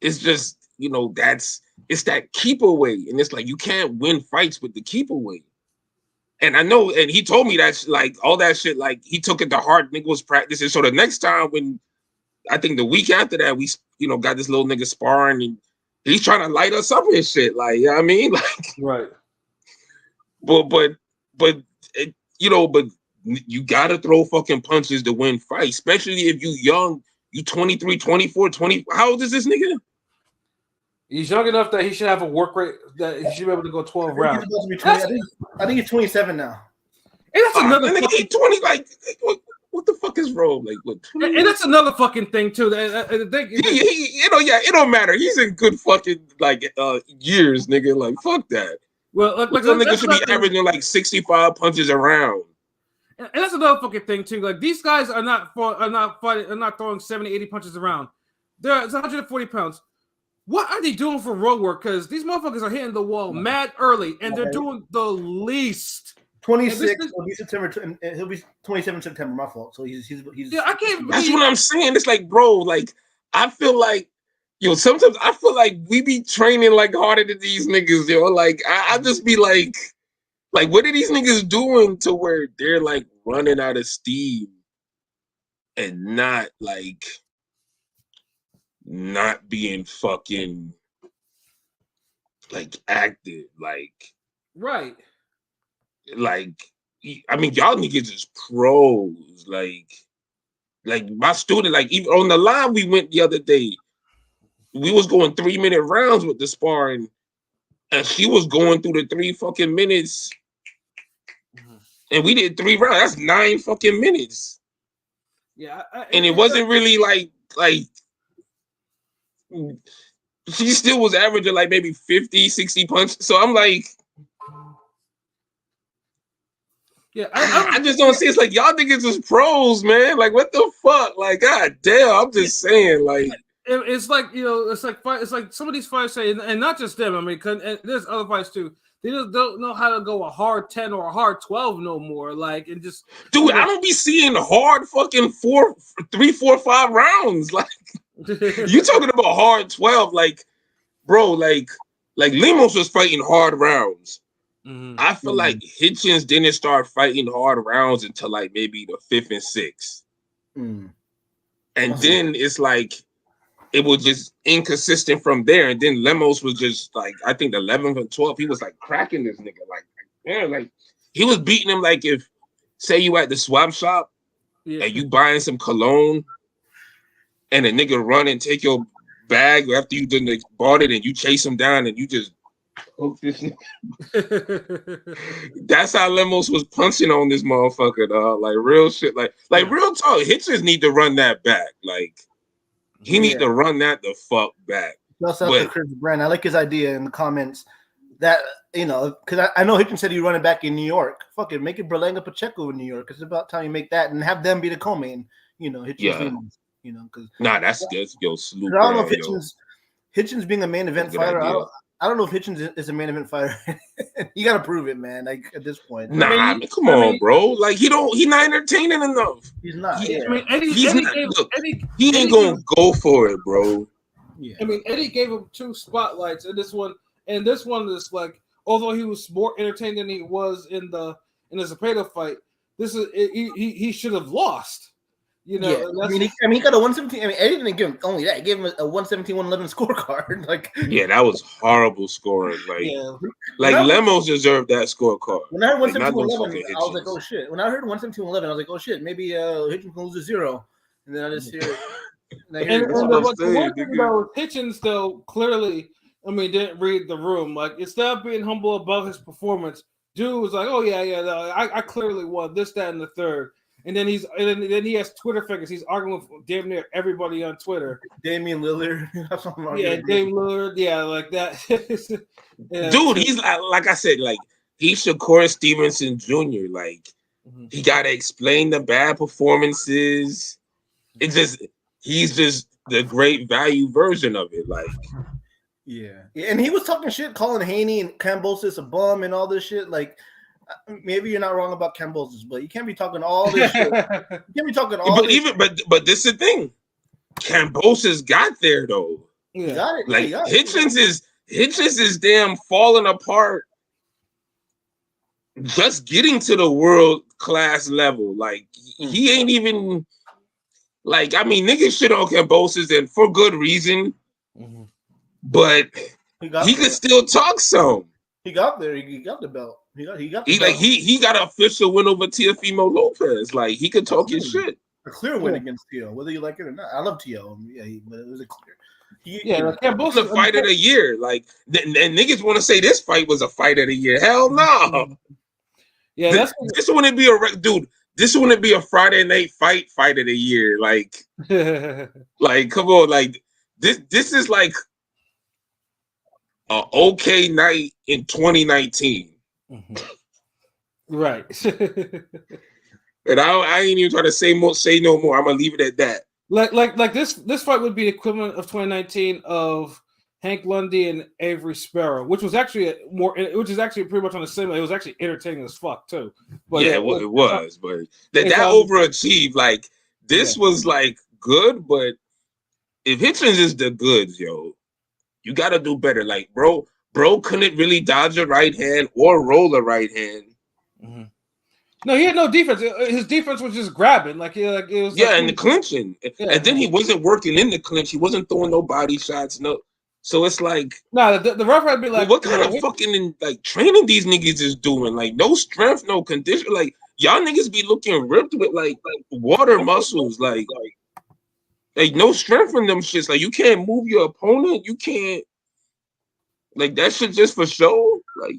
it's just, it's that keep away. And it's like, you can't win fights with the keep away. And I know, and he told me that, like, all that shit, like, he took it to heart, nigga was practicing. So the next time when, I think the week after that, we, got this little nigga sparring, and he's trying to light us up and shit. Like, you know what I mean? Like, right. But you got to throw fucking punches to win fights, especially if you young, you 23, 24, 20. How old is this nigga? He's young enough that he should have a work rate that he should be able to go 12 rounds. He's supposed to be 20. I think he's 27 now. And that's another nigga, fucking, he 20. Like, what the fuck is wrong? Like, what? and that's another fucking thing too. It don't matter. He's in good fucking like years, nigga. Like, fuck that. Well, like Some nigga should be averaging like 65 punches a round. And that's another fucking thing too. Like these guys are not throwing 70, 80 punches around. It's 140 pounds. What are they doing for road work? Because these motherfuckers are hitting the wall mad early, and they're doing the least. 26. He'll be September. He'll be 27 September. My fault. So he's. Yeah, I can't. That's what I'm saying. It's like, bro, like I feel like, yo, sometimes I feel like we be training like harder than these niggas, yo. Like I just be like, what are these niggas doing to where they're like running out of steam and not being fucking like active, Right. Like, I mean, y'all niggas is pros. Like my student, like even on the line we went the other day, we was going 3-minute rounds with the sparring, and she was going through the 3 fucking minutes, and we did 3 rounds. That's 9 fucking minutes. Yeah, and it wasn't really like she still was averaging like maybe 50, 60 punches. So I'm like, yeah, I just don't see. It's like y'all niggas is pros, man. Like what the fuck? Like god damn. I'm just saying, like it's like it's like some of these fighters say, and not just them. I mean, and there's other fights too. They just don't know how to go a hard 10 or a hard 12 no more. Like and just dude, I don't be seeing hard fucking 3, 4, 5 rounds. Like you talking about hard 12? Like bro, like Lemos was fighting hard rounds. Mm-hmm. I feel like Hitchens didn't start fighting hard rounds until like maybe the 5th and 6th. And then it's like it was just inconsistent from there. And then Lemos was just like, I think the 11th and 12th, he was like cracking this nigga. Like he was beating him like if, say you at the swap shop and you buying some cologne and a nigga run and take your bag after you done bought it and you chase him down and you just hook this nigga. That's how Lemos was punching on this motherfucker, dog. Like real shit. Like real talk. Hitchens need to run that back. Like he need to run that the fuck back. Shout out to Chris Brand. I like his idea in the comments that because I know Hitchens said he'd run it back in New York. Fuck it, make it Berlanga Pacheco in New York. It's about time you make that and have them be the co-main. Hitchens. Because that's yo salute. I don't know if Hitchens being a main event fighter. I don't know if Hitchens is a main event fighter. You got to prove it, man. Like at this point. Nah, come on, bro. Like he's not entertaining enough. He's not. He ain't gonna go for it, bro. Yeah. I mean, Eddie gave him 2 spotlights, and this one is like, although he was more entertaining than he was in the Zepeda fight, this is he should have lost. I mean, he got a 117. I mean, Eddie didn't give him only that. He gave him a 117, 111 scorecard. That was horrible scoring. Lemos deserved that scorecard. When I heard 117, 111, I was like, oh shit. When I heard 117, 111, I was like, oh shit, maybe Hitchens can lose a 0. And then I just hear it. Hitchens though clearly, I mean, didn't read the room. Like instead of being humble about his performance, dude was like, oh yeah, I clearly won this, that, and the third. And then then he has Twitter figures. He's arguing with damn near everybody on Twitter. Damian Lillard. Damian Lillard. Yeah, like that. Dude, he's like I said, like he's Shakur Stevenson Jr. Like he got to explain the bad performances. He's just the great value version of it. Like, yeah, and he was talking shit, calling Haney and Kambosos a bum and all this shit. Like. Maybe you're not wrong about Kambosos, but you can't be talking all this shit. You can't be talking all but this is the thing. Kambosos got there though. Yeah. Got it. Like Hitchens is damn falling apart just getting to the world class level. Like he ain't even like, I mean, niggas shit on Kambosos and for good reason. But he could still talk some. He got there. He got the belt. He got an official win over Teofimo Lopez. Like he could talk his shit. A clear win against Tio, whether you like it or not. I love Tio. Yeah, but it was a clear. Yeah, like the fight of the year. Like, and niggas want to say this fight was a fight of the year. Hell no. Yeah, this wouldn't be dude. This wouldn't be a Friday night fight of the year. Like, like come on, like this is like an okay night in 2019. Right. And I ain't even trying to say no more. I'm gonna leave it at that. Like this fight would be the equivalent of 2019 of Hank Lundy and Avery Sparrow, which is actually pretty much on the same. It was actually entertaining as fuck too. But yeah, it was. But that overachieved. Like this was like good, but if Hitchens is the goods, yo, you got to do better. Like bro couldn't really dodge a right hand or roll a right hand. Mm-hmm. No, he had no defense. His defense was just grabbing, it was. Yeah, and the clinching, and then he wasn't working in the clinch. He wasn't throwing no body shots. No, so it's like, the ref had to be like, what kind of fucking like training these niggas is doing? Like no strength, no condition. Like y'all niggas be looking ripped with like water muscles. Like no strength in them shits. Like you can't move your opponent. You can't. Like that shit just for show. Like.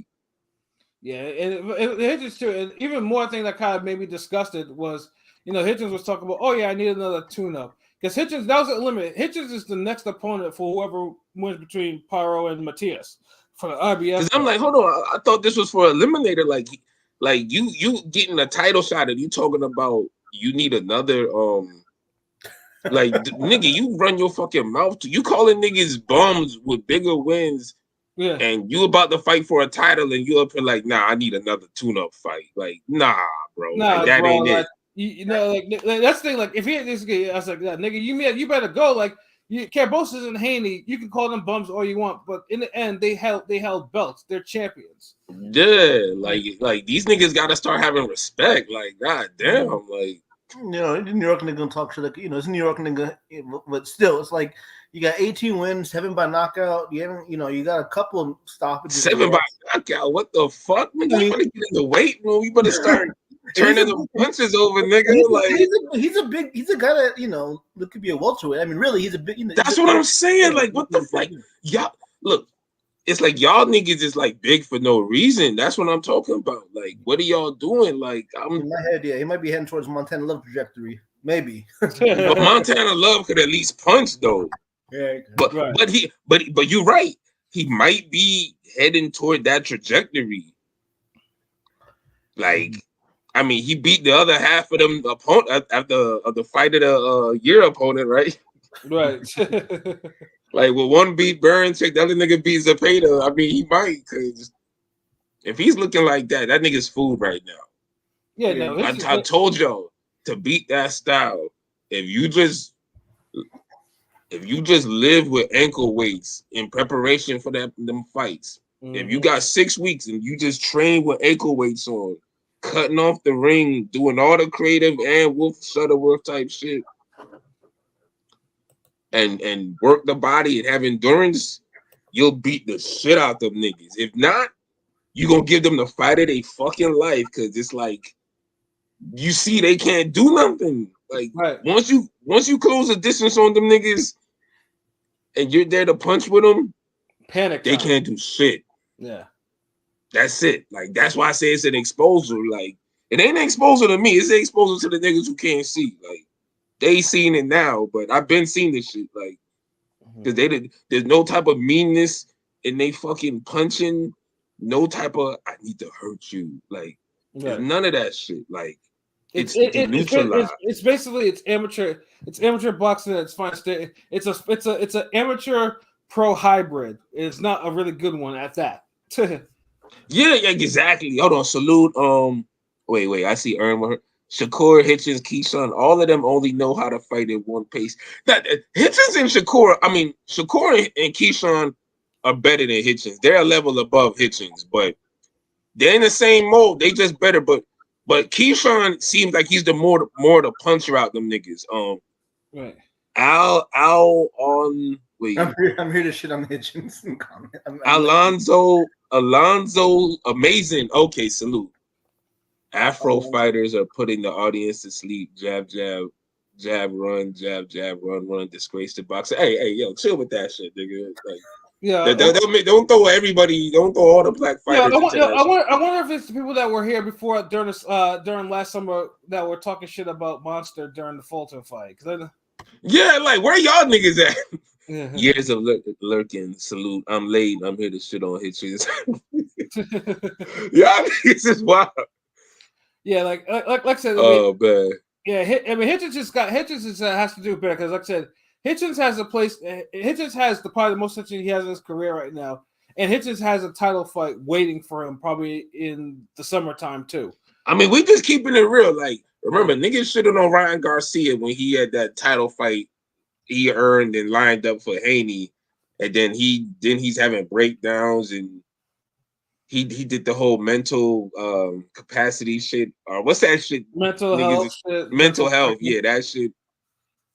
Yeah, and Hitchens too. And even more thing that kind of made me disgusted was, Hitchens was talking about, oh yeah, I need another tune-up. Because Hitchens, that was a limit. Hitchens is the next opponent for whoever wins between Pyro and Matias for the RBF. Because I'm like, hold on, I thought this was for Eliminator. Like you getting a title shot and you talking about you need another like nigga, you run your fucking mouth to you calling niggas bums with bigger wins. Yeah, and you about to fight for a title, and you up here like, nah, I need another tune-up fight. Like, nah, bro, like, that ain't it. That's the thing. Like, if he had this guy, I was like, nigga, you better go. Like, Kambosos and Haney, you can call them bums all you want, but in the end, they held belts. They're champions. Yeah, like these niggas got to start having respect. Like, god damn, like. New York nigga gonna talk shit like it's New York nigga, but still, it's like you got 18 wins, 7 by knockout. You haven't, you got a couple stoppages. 7 by knockout. What the fuck, nigga? You better get in the weight room. You better start turning the punches over, nigga. He's a guy that that could be a welterweight. I mean, really, he's a big. That's what I'm saying. Like, what the fuck, y'all? Look. It's like y'all niggas is like big for no reason. That's what I'm talking about. Like, what are y'all doing? Like, I'm in my head, yeah, he might be heading towards Montana Love trajectory, maybe. But Montana Love could at least punch though. Yeah, but you're right. He might be heading toward that trajectory. Like, I mean, he beat the other half of them opponent after the fight of the year opponent, right? Right. Like, with one beat Burns, the other nigga beat Zepeda. I mean, he might, because if he's looking like that, that nigga's food right now. Yeah, no. I told y'all to beat that style. If you just live with ankle weights in preparation for them fights, if you got 6 weeks and you just train with ankle weights on, cutting off the ring, doing all the creative and Wolf Shuttleworth type shit, and work the body and have endurance, you'll beat the shit out them niggas. If not, you gonna give them the fight of their fucking life, because it's like you see they can't do nothing. Like, once you close the distance on them niggas and you're there to punch with them, panic. They can't do shit. Yeah, that's it. Like, that's why I say it's an exposure. Like, it ain't an exposure to me. It's an exposure to the niggas who can't see. Like, they seen it now, but I've been seeing this shit. Like, because there's no type of meanness in they fucking punching. No type of I need to hurt you. Like, there's none of that shit. Like, it's neutralized. It's basically amateur boxing at its finest. It's an amateur pro hybrid. It's not a really good one at that. yeah, exactly. Hold on, salute. Wait. I see Irma. Shakur, Hitchens, Keyshawn, all of them only know how to fight at one pace. That Hitchens and Shakur, Shakur and Keyshawn are better than Hitchens. They're a level above Hitchens, but they're in the same mode. They just better. But Keyshawn seems like he's the more the puncher out them niggas. Right. Al on wait. I'm here to shit on Hitchens and comment. Alonzo, amazing. Okay, salute. Afro fighters are putting the audience to sleep. Jab, jab. jab, run, jab, run, disgrace the boxer. Hey, yo, chill with that shit, nigga. Like, Yeah, don't throw everybody, don't throw all the black yeah. fighters into that shit. I wonder if it's the people that were here before during this during last summer that were talking shit about Monster during the Fulton fight. Yeah, like where y'all niggas at? Yeah. Years of lurking, salute. I'm late. I'm here to shit on Hitchens. Y'all niggas is wild. Yeah, like I said. Oh man. Yeah, Hitchens has to do better because, like I said, Hitchens has a place. Hitchens has probably the most attention he has in his career right now, and Hitchens has a title fight waiting for him probably in the summertime too. I mean, we just keeping it real. Like, remember, niggas shitted on Ryan Garcia when he had that title fight he earned and lined up for Haney, and then he's having breakdowns and he did the whole mental capacity shit. Or what's that shit? Mental health shit. Mental health, yeah, that shit.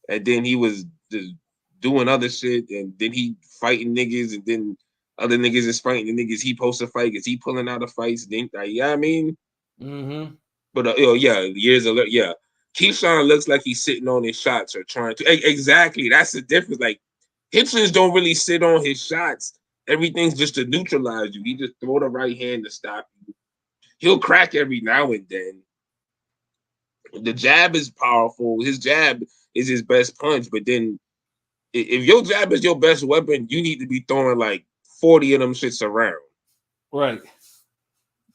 And then he was just doing other shit, and then he fighting niggas, and then other niggas is fighting the niggas he supposed to fight because he pulling out of fights. Then, yeah, I mean. Mm-hmm. But years of Keyshawn looks like he's sitting on his shots or trying to. Exactly, that's the difference. Like Hitchens don't really sit on his shots. Everything's just to neutralize you. He just throw the right hand to stop you. He'll crack every now and then. The jab is powerful. His jab is his best punch. But then, if your jab is your best weapon, you need to be throwing like 40 of them shits around. Right.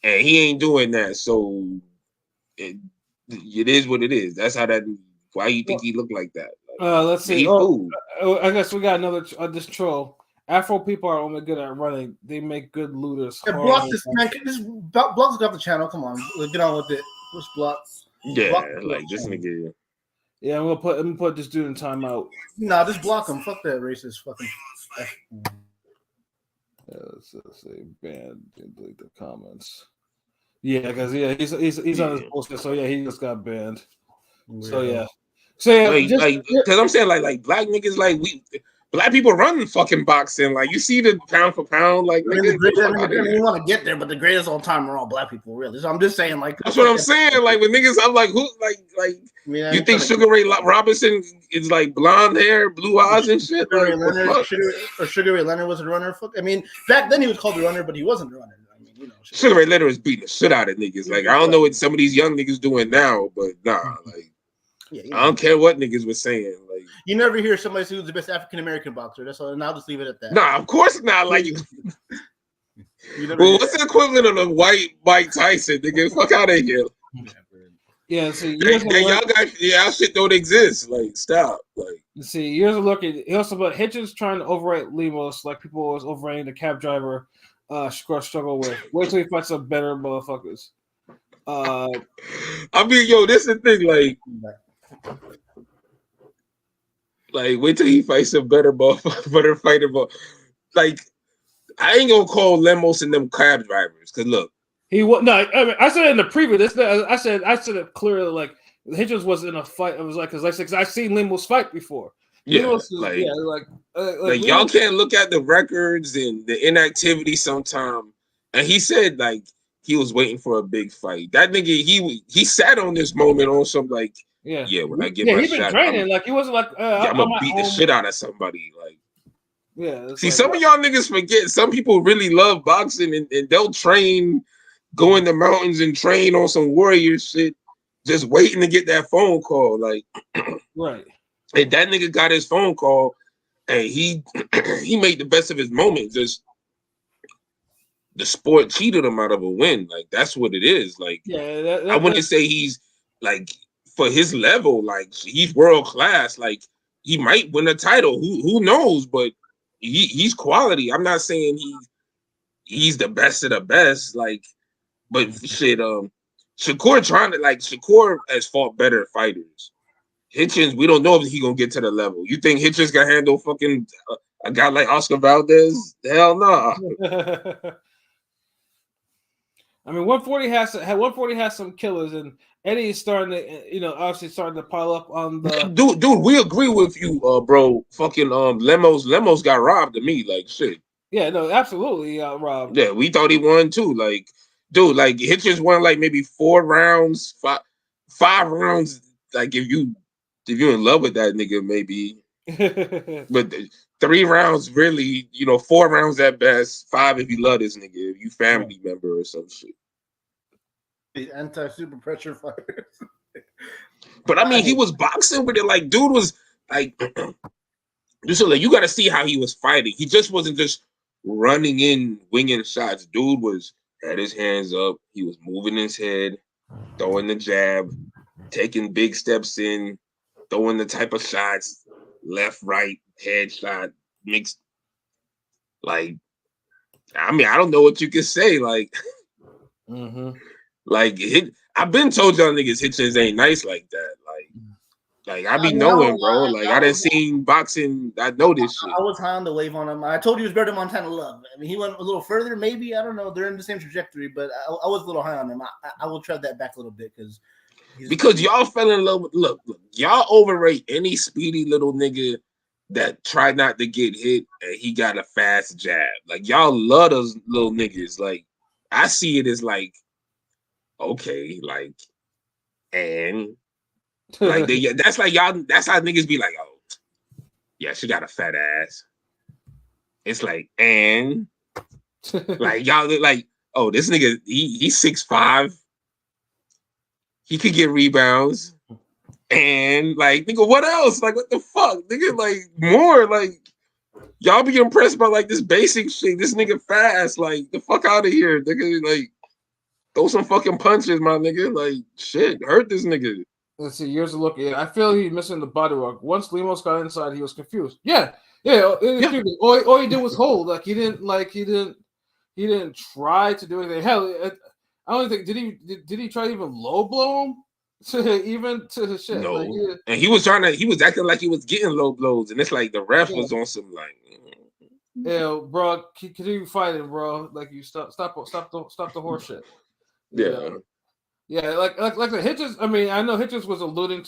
And he ain't doing that. So it is what it is. That's how that. Why you think he looked like that? Like, let's see. I guess we got another this troll. Afro people are only good at running. They make good looters. Yeah, Block this man. Block's got the channel. Come on, let's get on with it. What's Blocks? Yeah, like this nigga. Yeah, I'm gonna put this dude in timeout. Nah, just block him. Fuck that racist fucking. Let's say ban and delete the comments. Yeah, because he's on his bullshit. So yeah, he just got banned. So yeah, because I'm saying like black niggas black people run fucking boxing. Like you see the pound for pound, like I don't want to get there, but the greatest all time are all black people, really. So I'm just saying, like that's what I'm saying. Like with niggas, I'm like, who, like you think Sugar Ray Robinson is like blonde hair, blue eyes, and shit? Sugar Ray Leonard was a runner. I mean, back then he was called a runner, but he wasn't a runner. I mean, Sugar Ray Leonard was beating the shit out of niggas. Like I don't know what some of these young niggas doing now, but nah, like. I don't care what niggas was saying. Like you never hear somebody say who's the best African American boxer. That's all, and I'll just leave it at that. Nah, of course not. Like well, what's the equivalent of a white Mike Tyson? Nigga, fuck out of here. Yeah, see, y'all shit don't exist. Like, stop. Like, see, here's a look at. He also about Hitchens trying to overrate Lemos, like people always overrating the cab driver. Struggle with. Wait till he fights some better motherfuckers. I mean, yo, this is the thing. Like, wait till he fights a better fighter. Like, I ain't gonna call Lemos and them cab drivers. Cause look, he was no. I mean, I said it in the preview. I said it clearly. Like Hitchens was in a fight. It was like because I've seen Lemos fight before. Yeah, like y'all can't look at the records and the inactivity sometime. And he said like he was waiting for a big fight. That nigga, he sat on this moment on some like. Yeah. When I get my shot, training like he wasn't like. I'm gonna beat the shit out of somebody. Like, yeah. See, some of y'all niggas forget. Some people really love boxing and they'll train, go in the mountains and train on some warrior shit, just waiting to get that phone call. Like, right. And that nigga got his phone call, and he made the best of his moment. Just the sport cheated him out of a win. Like that's what it is. Like, I wouldn't say he's like. For his level, like he's world class. Like he might win a title. Who knows? But he's quality. I'm not saying he's the best of the best. Like, but shit, Shakur has fought better fighters. Hitchens, we don't know if he gonna get to the level. You think Hitchens can handle fucking a guy like Oscar Valdez? Hell no. I mean, 140 has some killers, and Eddie is starting to, obviously starting to pile up on the dude. We agree with you, bro. Fucking Lemos got robbed to me, like shit. Yeah, no, absolutely, robbed. Yeah, we thought he won too. Like, dude, like Hitchens won like maybe 4 rounds, five rounds. Like if you If you're in love with that nigga, maybe. But 3 rounds, really, 4 rounds at best. 5 if you love this nigga, if you family member or some shit. The anti-super pressure fighters. But I mean, he was boxing with it. Like, dude was like, you got to see how he was fighting. He just wasn't just running in, winging shots. Dude had his hands up. He was moving his head, throwing the jab, taking big steps in, throwing the type of shots, left, right, head shot, mixed. Like, I mean, I don't know what you can say. Like, like I've been told y'all niggas Hitchens ain't nice like that. Like I be knowing, bro. Like I done seen boxing. I know this shit. I was high on the wave on him. I told you he was better than Montana Love. I mean, he went a little further, maybe. I don't know. They're in the same trajectory, but I was a little high on him. I will tread that back a little bit because y'all fell in love with. Look, y'all overrate any speedy little nigga that tried not to get hit and he got a fast jab. Like y'all love those little niggas. Like I see it as like, okay, like, and. Like that's like y'all. That's how niggas be like, oh, yeah, she got a fat ass. It's like, and like y'all like, oh, this nigga, he's 6'5". He could get rebounds, and like, nigga, what else? Like, what the fuck, nigga? Like more, like y'all be impressed by like this basic shit. This nigga fast, like the fuck out of here, nigga. Like throw some fucking punches, my nigga. Like shit, hurt this nigga. Let's see. Years of looking. I feel he's missing the body work. Once Lemos got inside, he was confused. Yeah. All he did was hold. Like he didn't try to do anything. Hell, I don't think did he try to even low blow him to shit. No, like, and he was acting like he was getting low blows, and it's like the ref was on some like. Yeah, bro, continue fighting, bro. Like you stop the horse shit. Yeah. Yeah, like the Hitchens. I mean, I know Hitchens was alluding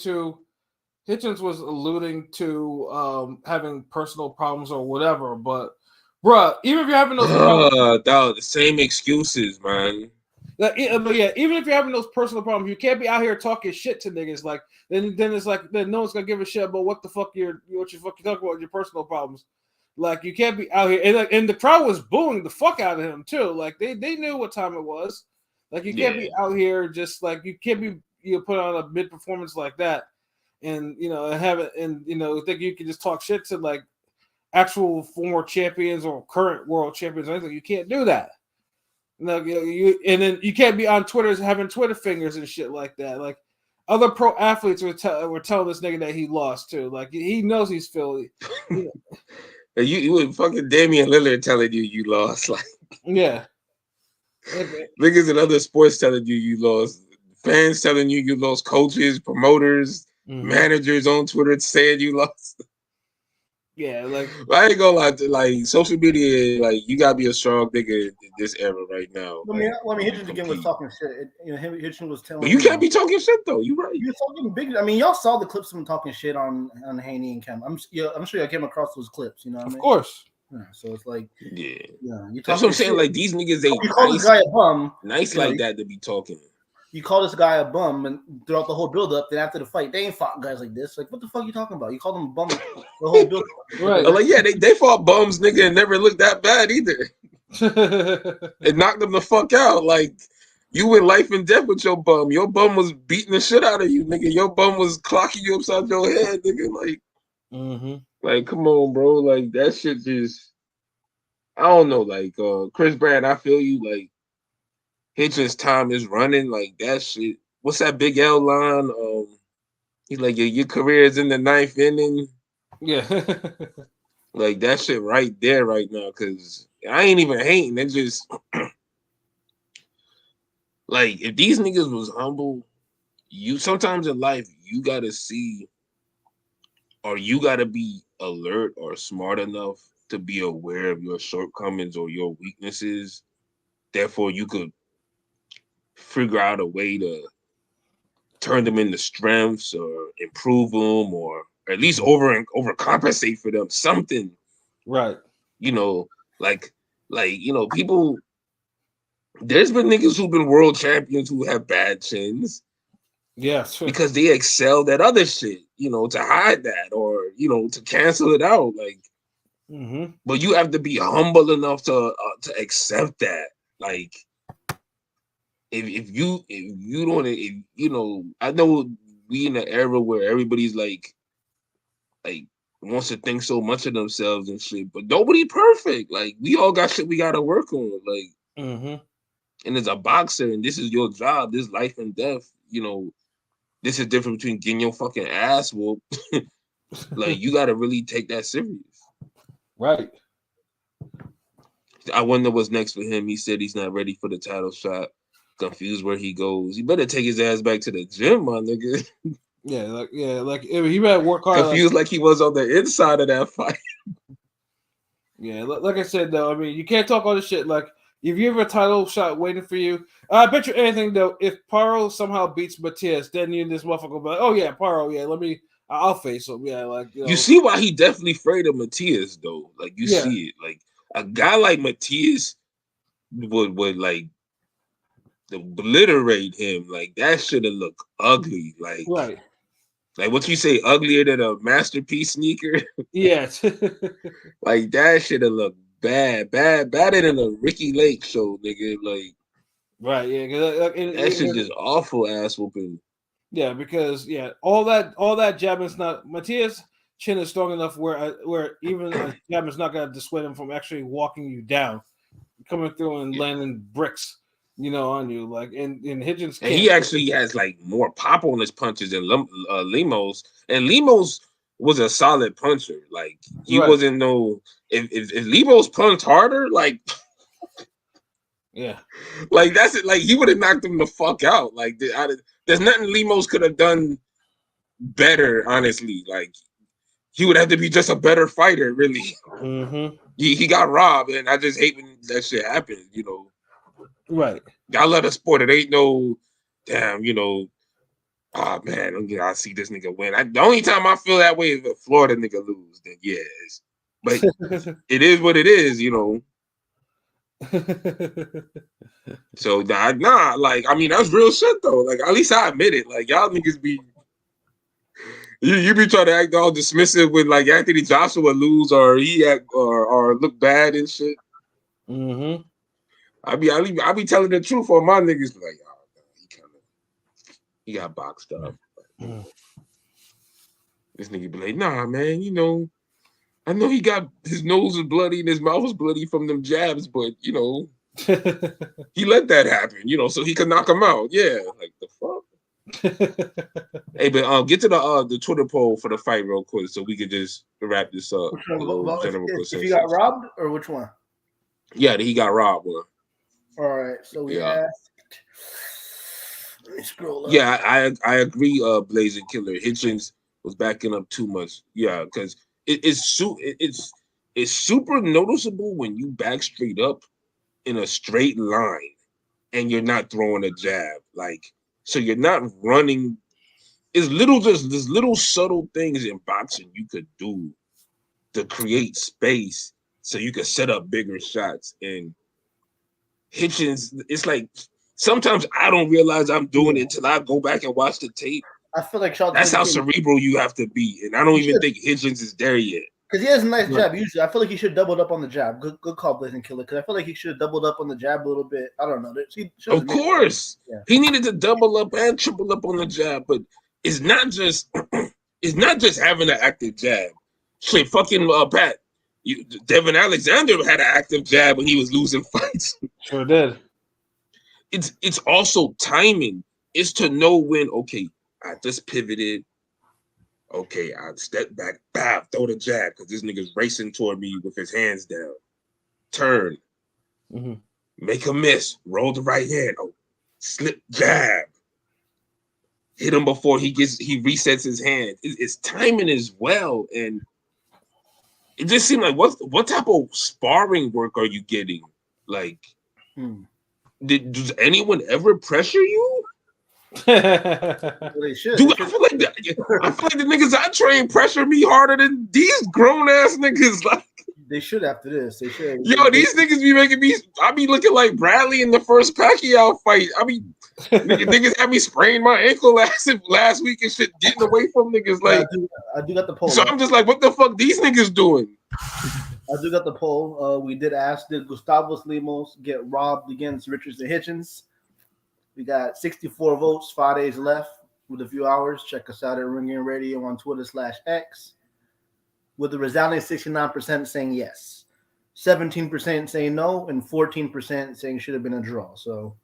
to having personal problems or whatever, but bruh, even if you're having those problems, the same excuses, man. Like, yeah, even if you're having those personal problems, you can't be out here talking shit to niggas. Like then it's like then no one's gonna give a shit about what you talking about your personal problems. Like you can't be out here and the crowd was booing the fuck out of him too. Like they knew what time it was. Like you can't be out here just like you can't be put on a mid performance like that, and have it and think you can just talk shit to like actual former champions or current world champions. I think you can't do that. No, and then you can't be on Twitter having Twitter fingers and shit like that. Like other pro athletes were telling this nigga that he lost too. Like he knows he's Philly. You would fucking Damian Lillard telling you lost. Like yeah. Niggas in other sports telling you lost. Fans telling you lost. Coaches, promoters, managers on Twitter saying you lost. Yeah, like I ain't gonna lie. Like social media, like you gotta be a strong nigga in this era right now. I mean, Hitchens again was talking shit. Hitchens was telling. But you can't be talking shit though. You right. You're talking big. I mean, y'all saw the clips of him talking shit on Haney and Cam. I'm sure y'all came across those clips. You know what I mean? Of course. Yeah, so it's like, that's what I'm saying. Like these niggas ain't you call this guy a bum, nice like that to be talking. You call this guy a bum, and throughout the whole build-up, then after the fight, they ain't fought guys like this. Like, what the fuck are you talking about? You called them a bum the whole build-up. Right? Like, yeah, they fought bums, nigga, and never looked that bad either. It knocked them the fuck out. Like, you in life and death with your bum. Your bum was beating the shit out of you, nigga. Your bum was clocking you upside your head, nigga. Like. Like, come on, bro. Like, that shit just, I don't know. Like, Chris Brand, I feel you. Like, Hitchens' time is running. Like, that shit. What's that Big L line? He's like, your career is in the 9th inning. Yeah. Like, that shit right there right now. Because I ain't even hating. It just, like, if these niggas was humble, sometimes in life, you got to see, or you got to be alert or smart enough to be aware of your shortcomings or your weaknesses. Therefore, you could figure out a way to turn them into strengths or improve them or at least overcompensate for them. Something. Right. People, there's been niggas who've been world champions who have bad chins. Yeah, sure. Because they excelled at other shit. to hide that or to cancel it out. Like, but you have to be humble enough to accept that. Like, if you don't, I know we in an era where everybody's like wants to think so much of themselves and shit, but nobody perfect. Like, we all got shit we gotta work on. Like, and as a boxer, and this is your job, this life and death. This is different between getting your fucking ass whooped. Like, you gotta really take that serious. Right. I wonder what's next for him. He said he's not ready for the title shot. Confused where he goes. He better take his ass back to the gym, my nigga. Like he better work hard. Confused like he was on the inside of that fight. Yeah, like I said though, I mean, you can't talk all this shit. Like, if you have a title shot waiting for you, I bet you anything though, if Paro somehow beats Matias, then you and this motherfucker will be like, oh yeah, Paro, yeah, I'll face him. Yeah, like you see why he definitely afraid of Matias though. Like, you see it. Like, a guy like Matias would like obliterate him. Like, that should have looked ugly. Like, right. Like, what you say, uglier than a masterpiece sneaker? Yeah. Like, that should have looked badder than a Ricky Lake show, nigga. Like, right, yeah. That shit just awful ass whooping. Yeah, because all that jabbing's not Matias' chin is strong enough where even a jab is not gonna dissuade him from actually walking you down, coming through and landing bricks. On you, like in Hitchens. And he actually has like more pop on his punches than Lemos. And Lemos was a solid puncher. Like, he wasn't no. If Lemos punched harder, like, yeah, like that's it. Like, he would have knocked him the fuck out. Like, there's nothing Lemos could have done better. Honestly, like, he would have to be just a better fighter. Really, he got robbed, and I just hate when that shit happens. Right. I love the sport. It ain't no damn, oh man, I see this nigga win. The only time I feel that way is if a Florida nigga lose, then yes. But it is what it is, So nah, like, I mean, that's real shit though. Like, at least I admit it. Like, y'all niggas be you be trying to act all dismissive when like Anthony Joshua lose or he act or look bad and shit. I be telling the truth on my niggas, like, he got boxed up. This nigga be like, nah, man, I know he got his nose was bloody and his mouth was bloody from them jabs, but he let that happen, so he could knock him out. Yeah, like, the fuck. Hey, but get to the Twitter poll for the fight real quick, so we could just wrap this up. If he got robbed, or which one? Yeah, he got robbed. Bro. All right, so we asked. Let me scroll up. Yeah, I agree. Blazing Killer Hitchens was backing up too much. Yeah, because it's super noticeable when you back straight up in a straight line and you're not throwing a jab. Like, so you're not running. There's little subtle things in boxing you could do to create space so you could set up bigger shots. And Hitchens, it's like sometimes I don't realize I'm doing it until I go back and watch the tape. I feel like that's how cerebral you have to be, and I don't even think Hitchens is there yet. Because he has a nice jab. Usually, I feel like he should have doubled up on the jab. Good call, Blazing Killer. Because I feel like he should have doubled up on the jab a little bit. I don't know. Of course, he needed to double up and triple up on the jab, but it's not just having an active jab. Shit, fucking Pat. Devin Alexander had an active jab when he was losing fights. Sure did. It's also timing. It's to know when, okay, I just pivoted. Okay, I step back, throw the jab because this nigga's racing toward me with his hands down. Turn. Make a miss. Roll the right hand. Oh, slip jab. Hit him before he resets his hand. It's timing as well. And it just seemed like what type of sparring work are you getting? Like, does anyone ever pressure you? They should. Dude, I feel like the niggas I train pressure me harder than these grown ass niggas. Like, They should after this. They should. Yo, these niggas be making me. I be looking like Bradley in the first Pacquiao fight. I mean, niggas had me sprain my ankle last week and shit, getting away from niggas. Like, I do got the poll. So I'm just like, what the fuck these niggas doing? I do got the poll. We did ask, did Gustavus Lemos get robbed against Richardson Hitchens? We got 64 votes, 5 days left with a few hours. Check us out at Ring In Radio on Twitter/X. With a resounding 69% saying yes, 17% saying no, and 14% saying should have been a draw. So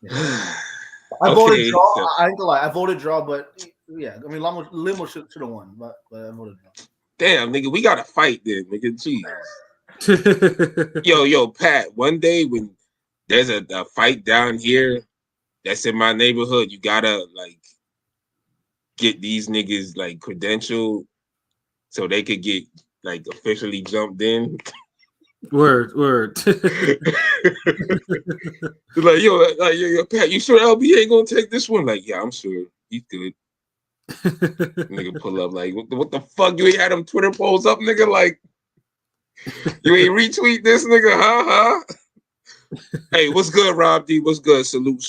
yeah. I voted draw. I ain't gonna lie, I voted draw, but yeah, I mean Limo should have won, but I voted draw. Damn, nigga, we got to fight then, nigga. Jeez. yo, Pat. One day when there's a fight down here that's in my neighborhood, you gotta like get these niggas like credentialed so they could get like officially jumped in. Word. Like, yo, Pat, you sure LB ain't gonna take this one? Like, yeah, I'm sure he's good. Nigga pull up like, what the fuck? You ain't had them Twitter polls up, nigga? Like, you ain't retweet this nigga, huh? Hey, what's good, Rob D? What's good? Salute,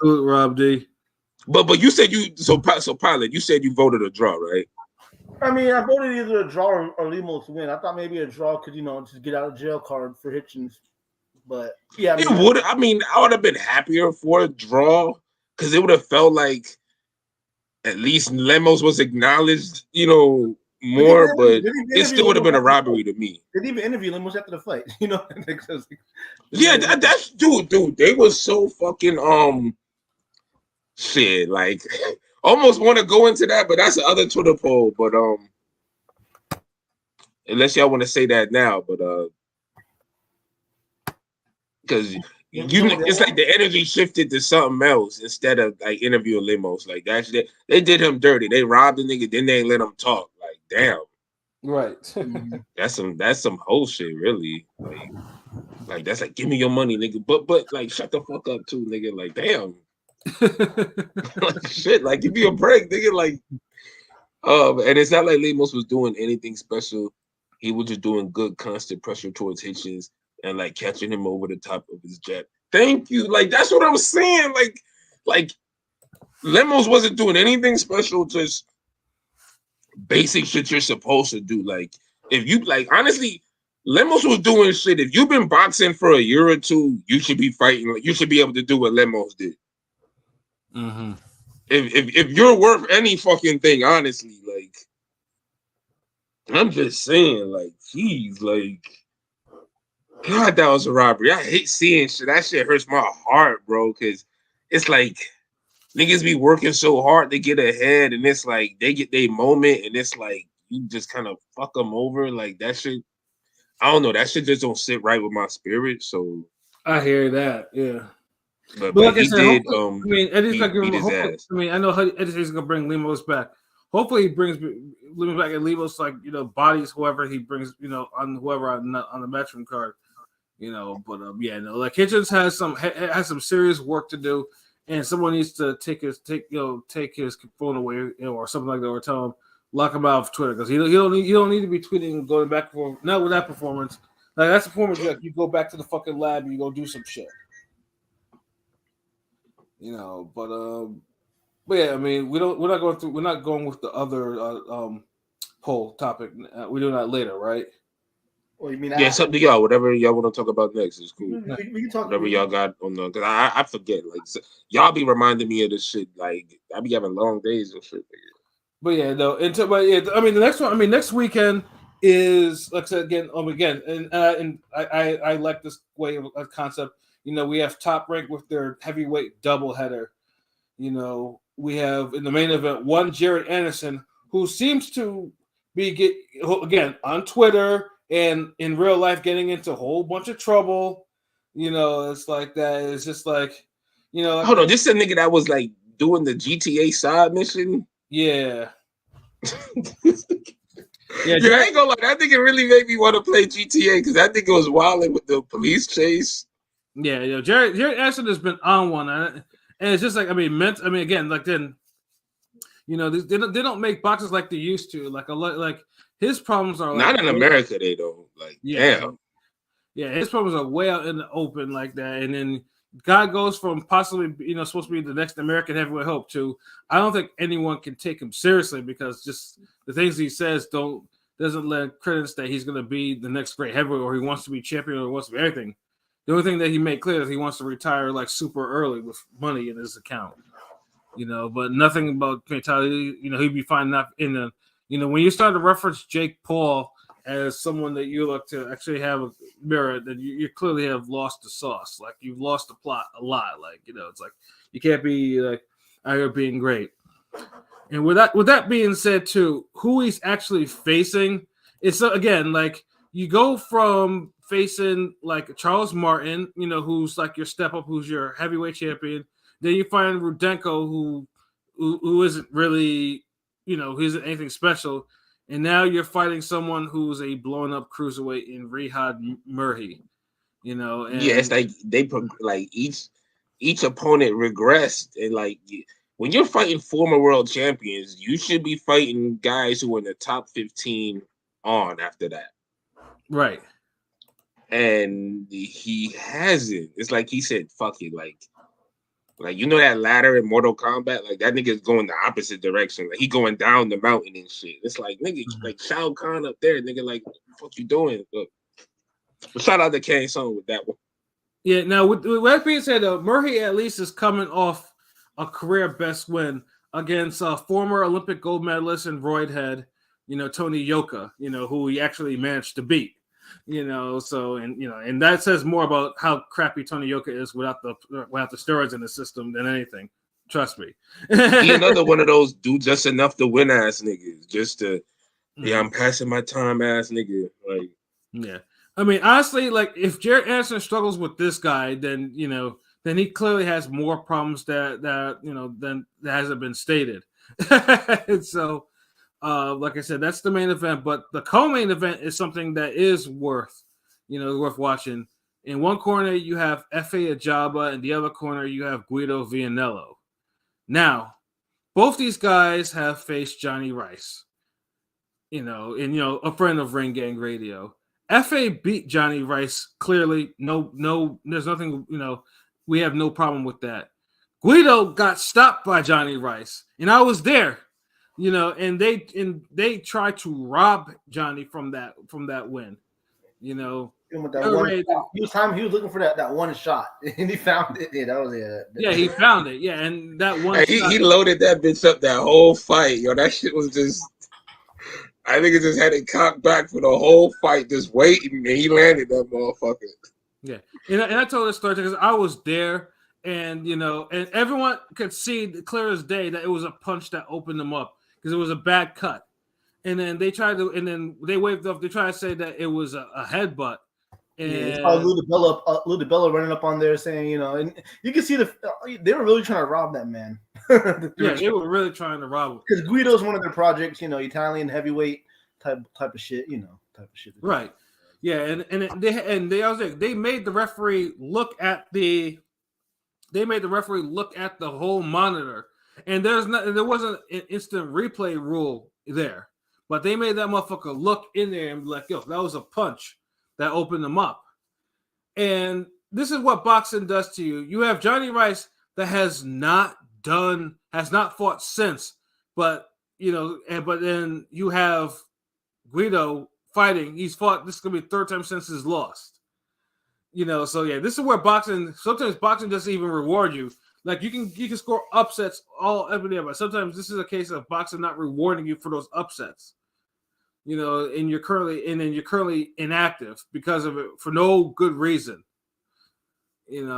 Rob D. But you said so Pilot, you said you voted a draw, right? I mean, I voted either a draw or Lemos to win. I thought maybe a draw could, just get out of jail card for Hitchens. But yeah, I would have been happier for a draw because it would have felt like at least Lemos was acknowledged, more, but it still would have been a robbery to me. They didn't even interview Lemos after the fight, Yeah, that's dude. They was so fucking shit. Like, almost want to go into that, but that's the other Twitter poll. But unless y'all want to say that now, but because it's like the energy shifted to something else instead of like interviewing Lemos. Like they did him dirty. They robbed the nigga, then they ain't let him talk. Like, damn. Right. That's some whole shit, really. Like that's like, give me your money, nigga. But like, shut the fuck up too, nigga. Like, damn. Like, shit, like, give me a break, nigga. Like, and it's not like Lemos was doing anything special. He was just doing good, constant pressure towards Hitchens and like catching him over the top of his jet. Thank you. Like, that's what I was saying. Like Lemos wasn't doing anything special, just basic shit you're supposed to do. Like, if you honestly, Lemos was doing shit. If you've been boxing for a year or two, you should be fighting. Like, you should be able to do what Lemos did. Mm-hmm. If you're worth any fucking thing, honestly, like, I'm just saying, like, geez, like, God, that was a robbery. I hate seeing shit. That shit hurts my heart, bro, because it's like niggas be working so hard to get ahead, and it's like they get their moment, and it's like you just kind of fuck them over. Like, that shit, I don't know. That shit just don't sit right with my spirit. So I hear that, yeah. But like he did. Eddie's not giving his ass. I know Eddie's gonna bring Lemos back. Hopefully, he brings Lemos back, and Lemos bodies whoever he brings, on whoever on the Matchroom card, But like Hitchens has some serious work to do, and someone needs to take his phone away, or something like that, or tell him lock him out of Twitter because you don't need to be tweeting and going back and forth. Not with that performance. Like, that's a performance like you go back to the fucking lab and you go do some shit. But yeah, I mean, we're not going with the other poll topic. We're doing that later, right? Well, you mean it's up to y'all. Whatever y'all want to talk about next is cool. We can talk whatever y'all got on the, because I forget. Like, y'all be reminding me of this shit. Like, I be having long days and shit. But yeah, no. I mean, the next one. I mean, next weekend is, like I said again, and I like this way of concept. We have Top Rank with their heavyweight doubleheader. We have in the main event one Jared Anderson, who seems to be again on Twitter and in real life getting into a whole bunch of trouble. It's like that. It's just like, Hold on, this is a nigga that was like doing the GTA side mission. Yeah. Yeah, I ain't gonna lie. That nigga really made me want to play GTA because I think it was wilding with the police chase. Yeah, Jared Anderson has been on one, and it's just like, again, like then, they don't make boxes like they used to. Like his problems are not in America. They don't like. Yeah, damn. Yeah, his problems are way out in the open like that, and then guy goes from possibly supposed to be the next American heavyweight hope to I don't think anyone can take him seriously because just the things he says doesn't lend credence that he's going to be the next great heavyweight or he wants to be champion or wants to be anything. The only thing that he made clear is he wants to retire like super early with money in his account, but nothing about mentality. He'd be fine enough in the, when you start to reference Jake Paul as someone that you look to actually have a mirror, then you clearly have lost the sauce. Like you've lost the plot a lot. Like, it's like you can't be like out here being great. And with that being said, too, who he's actually facing is again like you go from facing like Charles Martin, who's like your step up, who's your heavyweight champion. Then you find Rudenko, who isn't really, who isn't anything special. And now you're fighting someone who's a blown up cruiserweight in Riyad Murhi, And yeah, it's like they like each opponent regressed, and like when you're fighting former world champions, you should be fighting guys who are in the top 15 on after that. Right. And he hasn't. It's like he said, fuck it. Like that ladder in Mortal Kombat, like that nigga's going the opposite direction. Like he going down the mountain and shit. It's like nigga, like Shao Kahn up there, nigga, like what the fuck you doing? But shout out to Kang Song with that one. Yeah, now with that being said, though, Murray at least is coming off a career best win against former Olympic gold medalist and roidhead, Tony Yoka, who he actually managed to beat. And that says more about how crappy Tony Yoka is without the steroids in the system than anything. Trust me. He another one of those do just enough to win ass niggas, just to I'm passing my time ass nigga. Like yeah, I mean honestly, like if Jared Anderson struggles with this guy, then then he clearly has more problems that than that hasn't been stated. And so. Like I said, that's the main event, but the co-main event is something that is worth watching. In one corner, you have Efe Ajagba, and the other corner, you have Guido Vianello. Now, both these guys have faced Johnny Rice, a friend of Ring Gang Radio. Efe beat Johnny Rice clearly. No, there's nothing, we have no problem with that. Guido got stopped by Johnny Rice, and I was there. And they tried to rob Johnny from that win. With that he was looking for that one shot, and he found it. Yeah, that was it. Yeah, he found it. Yeah, and that one. He loaded that bitch up that whole fight. Yo, that shit was just. I think it just had it cocked back for the whole fight, just waiting, and he landed that motherfucker. Yeah, and I told this story because I was there. And and everyone could see clear as day that it was a punch that opened them up because it was a bad cut. And then they waved off. They tried to say that it was a headbutt. And Lou DiBella running up on there saying, and you can see they were really trying to rob that man. Yeah, they were really trying to rob him because Guido's one of their projects. Italian heavyweight type of shit. Type of shit. Right. Yeah, and they made the referee look at the. They made the referee look at the whole monitor, and there wasn't an instant replay rule there, but they made that motherfucker look in there and be like, "Yo, that was a punch that opened them up." And this is what boxing does to you. You have Johnny Rice that has not fought since, but then you have Guido fighting. He's fought. This is gonna be the third time since he's lost. So yeah, this is where sometimes boxing doesn't even reward you. Like you can score upsets every day, but sometimes this is a case of boxing not rewarding you for those upsets. And you're currently inactive because of it for no good reason. And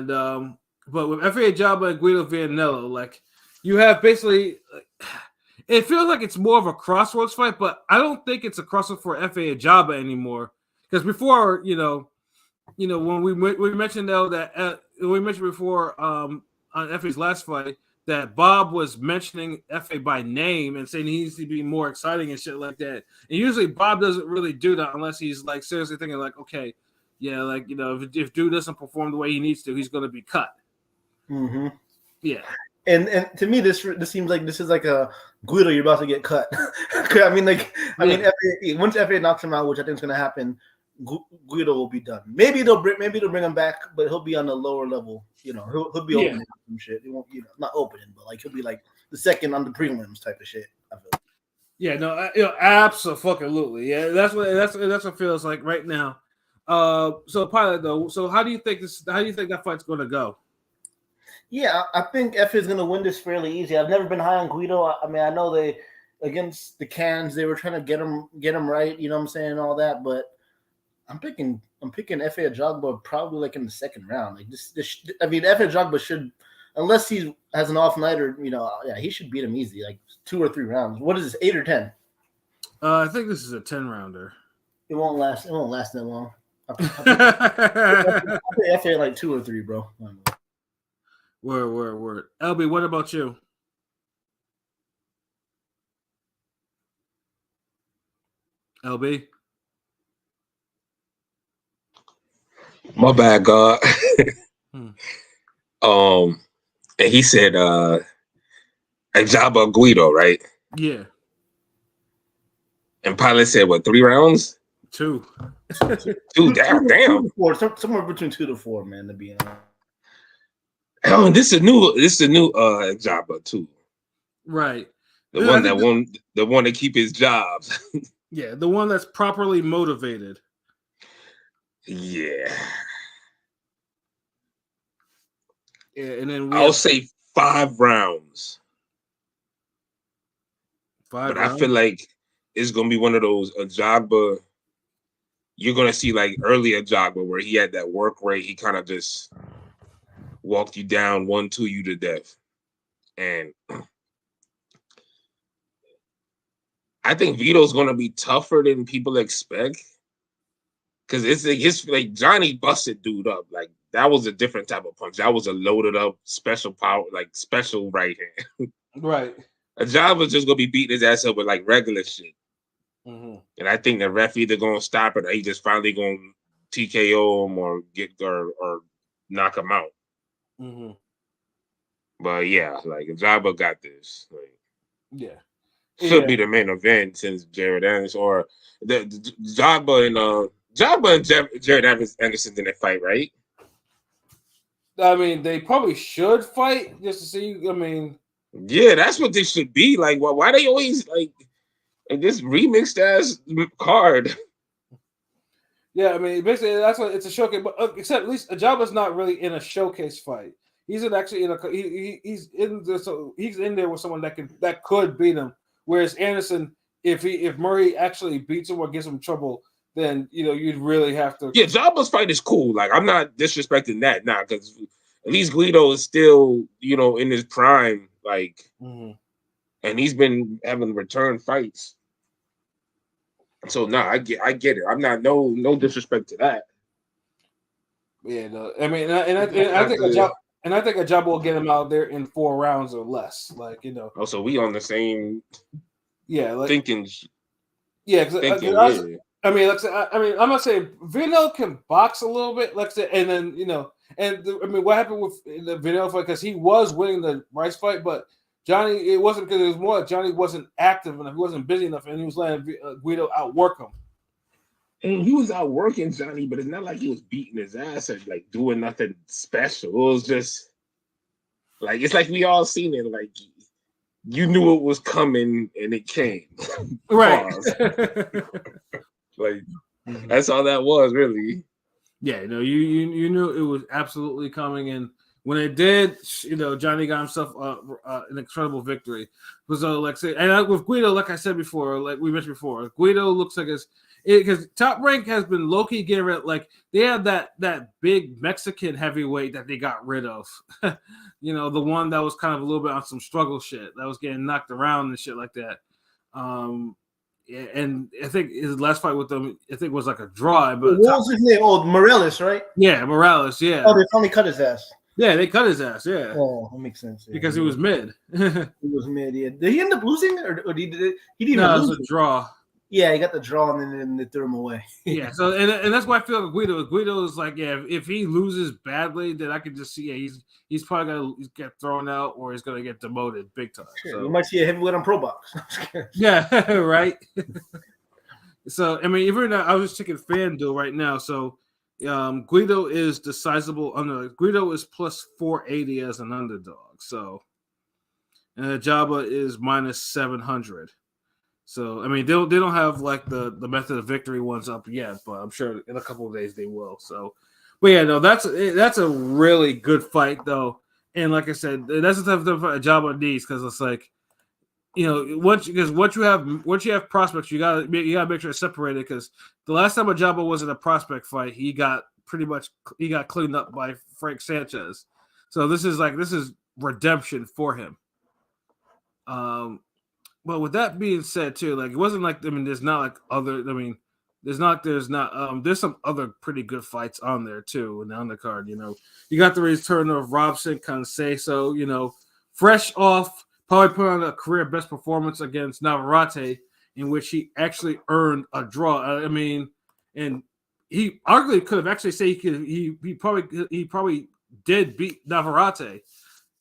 but with Efe Ajagba and Guido Vianello, like you have basically it feels like it's more of a crossroads fight, but I don't think it's a crossroads for Efe Ajagba anymore. Because before, when we mentioned though that we mentioned before on Effe's last fight that Bob was mentioning Efe by name and saying he needs to be more exciting and shit like that. And usually Bob doesn't really do that unless he's like seriously thinking like, okay, yeah, like if dude doesn't perform the way he needs to, he's going to be cut. Mm-hmm. Yeah. And to me, this seems like this is like a Guido. You're about to get cut. I mean, once FA knocks him out, which I think is going to happen, Guido will be done. Maybe they'll bring him back, but he'll be on a lower level. You know, he'll be opening some shit. He won't, not opening, but like he'll be like the second on the prelims type of shit. I feel. Yeah, no, absolutely. Yeah, that's what it feels like right now. So Pilot though. So how do you think that fight's going to go? Yeah, I think F is going to win this fairly easy. I've never been high on Guido. I mean, I know they against the Cans they were trying to get him right. You know what I'm saying, all that. But I'm picking F.A. Ajagba probably like in the second round. Like I mean, F.A. Ajagba should, unless he has an off night or he should beat him easy, like 2 or 3 rounds. What is this, 8 or 10? I think this is a 10-rounder. It won't last that long. I'll pay F.A. like 2 or 3, bro. Word. LB, what about you? LB? My bad, God. And he said Ajagba Guido, right? Yeah. And Pilot said what, 3 rounds? 2. 2, damn. 2 to 4, somewhere between 2 to 4, man, to be honest. Oh, this is a new Ajagba too. Right. The one that keep his jobs. Yeah, the one that's properly motivated. Yeah. Yeah, and then I'll say 5 rounds. 5 but rounds? I feel like it's gonna be one of those Ajagba. You're gonna see like early Ajagba where he had that work rate. He kind of just walked you down, 1-2 you to death. And I think Vito's gonna be tougher than people expect. Cause it's like Johnny busted dude up. Like that was a different type of punch. That was a loaded up special power, like special right hand. Right. Ajagba's just gonna be beating his ass up with like regular shit. Mm-hmm. And I think the ref either gonna stop it or he just finally gonna TKO him or or knock him out. Mm-hmm. But yeah, like Ajagba got this. Like, yeah, should be the main event since Jared Anderson or the Ajagba and Jared Anderson in that fight, right? I mean, they probably should fight just to see. I mean, yeah, that's what they should be. Like, why they always like this remixed ass card? Yeah, I mean, basically that's what it's a showcase. But except at least Ajagba's not really in a showcase fight. He's actually in a he's in there with someone that could beat him. Whereas Anderson, if Murray actually beats him or gives him trouble, then you'd really have to. Yeah, Ajagba's fight is cool. Like I'm not disrespecting that now because at least Guido is still in his prime. Like, and he's been having return fights. So I get it. I'm not no disrespect to that. Yeah, no, I mean, and I think Ajagba will get him out there in 4 rounds or less. Like Oh, so we on the same. Yeah, like thinking. Yeah, I mean, I'm not saying Vino can box a little bit, like I said, and then I mean, what happened with the Vino fight? Because he was winning the Rice fight, but Johnny, it wasn't because it was more Johnny wasn't active enough, he wasn't busy enough, and he was letting Guido outwork him. And he was outworking Johnny, but it's not like he was beating his ass or like doing nothing special. It was just like it's like we all seen it. Like you knew it was coming and it came. Right. Like that's all that was really. Yeah, you knew it was absolutely coming, and when it did, Johnny got himself an incredible victory. So, and with Guido, like I said before, like we mentioned before, Guido looks like because Top Rank has been low-key getting rid. Like they have that big Mexican heavyweight that they got rid of. The one that was kind of a little bit on some struggle shit that was getting knocked around and shit like that. And I think his last fight with them, was like a draw. But what was his name? Oh, Morales, right? Yeah, Morales. Yeah. Oh, they finally cut his ass. Yeah, they cut his ass. Yeah. Oh, that makes sense. Yeah. Because he was mid. He was mid. Yeah. Did he end up losing, or he didn't? No, it was a draw. Yeah, he got the draw and then they threw him away. Yeah, so and that's why I feel like Guido is like, yeah, if he loses badly, then I can just see, yeah, he's probably gonna get thrown out or he's gonna get demoted big time. Sure, So you might see a heavyweight on Pro Box. yeah, right. So I mean, even I was just checking FanDuel right now. So Guido is the sizable under. Guido is plus 480 as an underdog. So and Jabba is minus 700. So I mean, they don't have like the method of victory ones up yet, but I'm sure in a couple of days they will. So, but yeah, no, that's a really good fight though, and like I said, that's the type of fight Jabba needs because it's like, you know, once you have prospects, you gotta make sure it's separated because the last time a Jabba was in a prospect fight, he got cleaned up by Frank Sanchez. So this is redemption for him. But with that being said, too, like it wasn't like, I mean, there's not like other, I mean, there's some other pretty good fights on there too in the undercard. You know, you got the return of Robson Canseco, you know, fresh off, probably put on a career best performance against Navarrete, in which he actually earned a draw. I mean, and he arguably could have actually said he probably did beat Navarrete.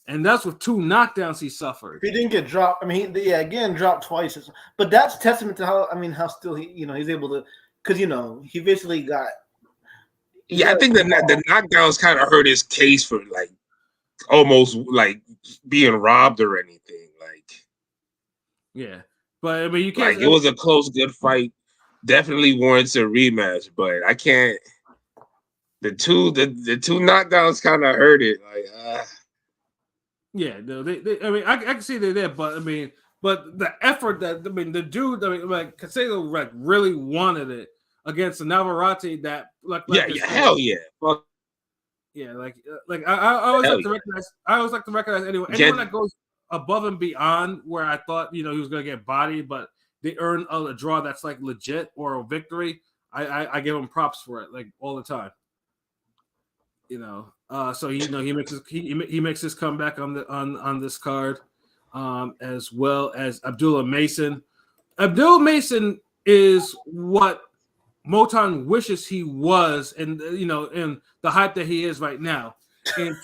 And that's with 2 knockdowns he suffered. He didn't get dropped. I mean, again, dropped twice. But that's testament to how still he's able to, because he basically got. Yeah, I think the knockdowns kind of hurt his case for like almost like being robbed or anything. Like, yeah, but I mean, you can't. Like, it was a close, good fight. Definitely warrants a rematch, but I can't. The two knockdowns kind of hurt it. Like, Yeah, no, I mean, I can see they're there, but I mean, but the effort that the dude, like Canseco, like really wanted it against the Navarrete that, hell yeah, fuck. Yeah, like I always like to recognize. I always like to recognize anyone that goes above and beyond where I thought he was gonna get bodied, but they earn a draw that's like legit or a victory. I give them props for it, like all the time. So he makes his comeback on this card, as well as Abdullah Mason. Abdullah Mason is what Moton wishes he was, and in the hype that he is right now. And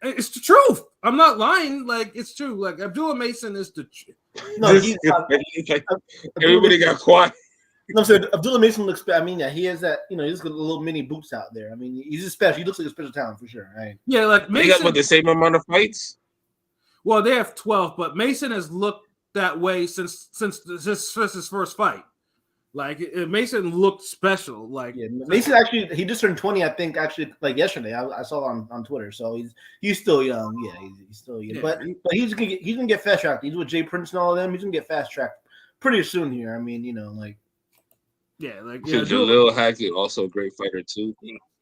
it's the truth. I'm not lying. Like, it's true. Like, Abdullah Mason is the. Everybody got quiet. No, so Abdullah Mason looks. I mean, yeah, he has that. He's got little mini boots out there. I mean, he's a special. He looks like a special talent for sure, right? Yeah, like Mason. They got the same amount of fights. Well, they have 12, but Mason has looked that way since his first fight. Like, Mason looked special. Like, yeah, Mason actually, he just turned 20. I think actually, like yesterday, I saw on Twitter. So he's still young. Yeah, he's still young. Yeah, but he's gonna get fast tracked. He's with Jay Prince and all of them. He's gonna get fast tracked pretty soon here. I mean, like. Yeah, like Jalil Hackett, also a great fighter too.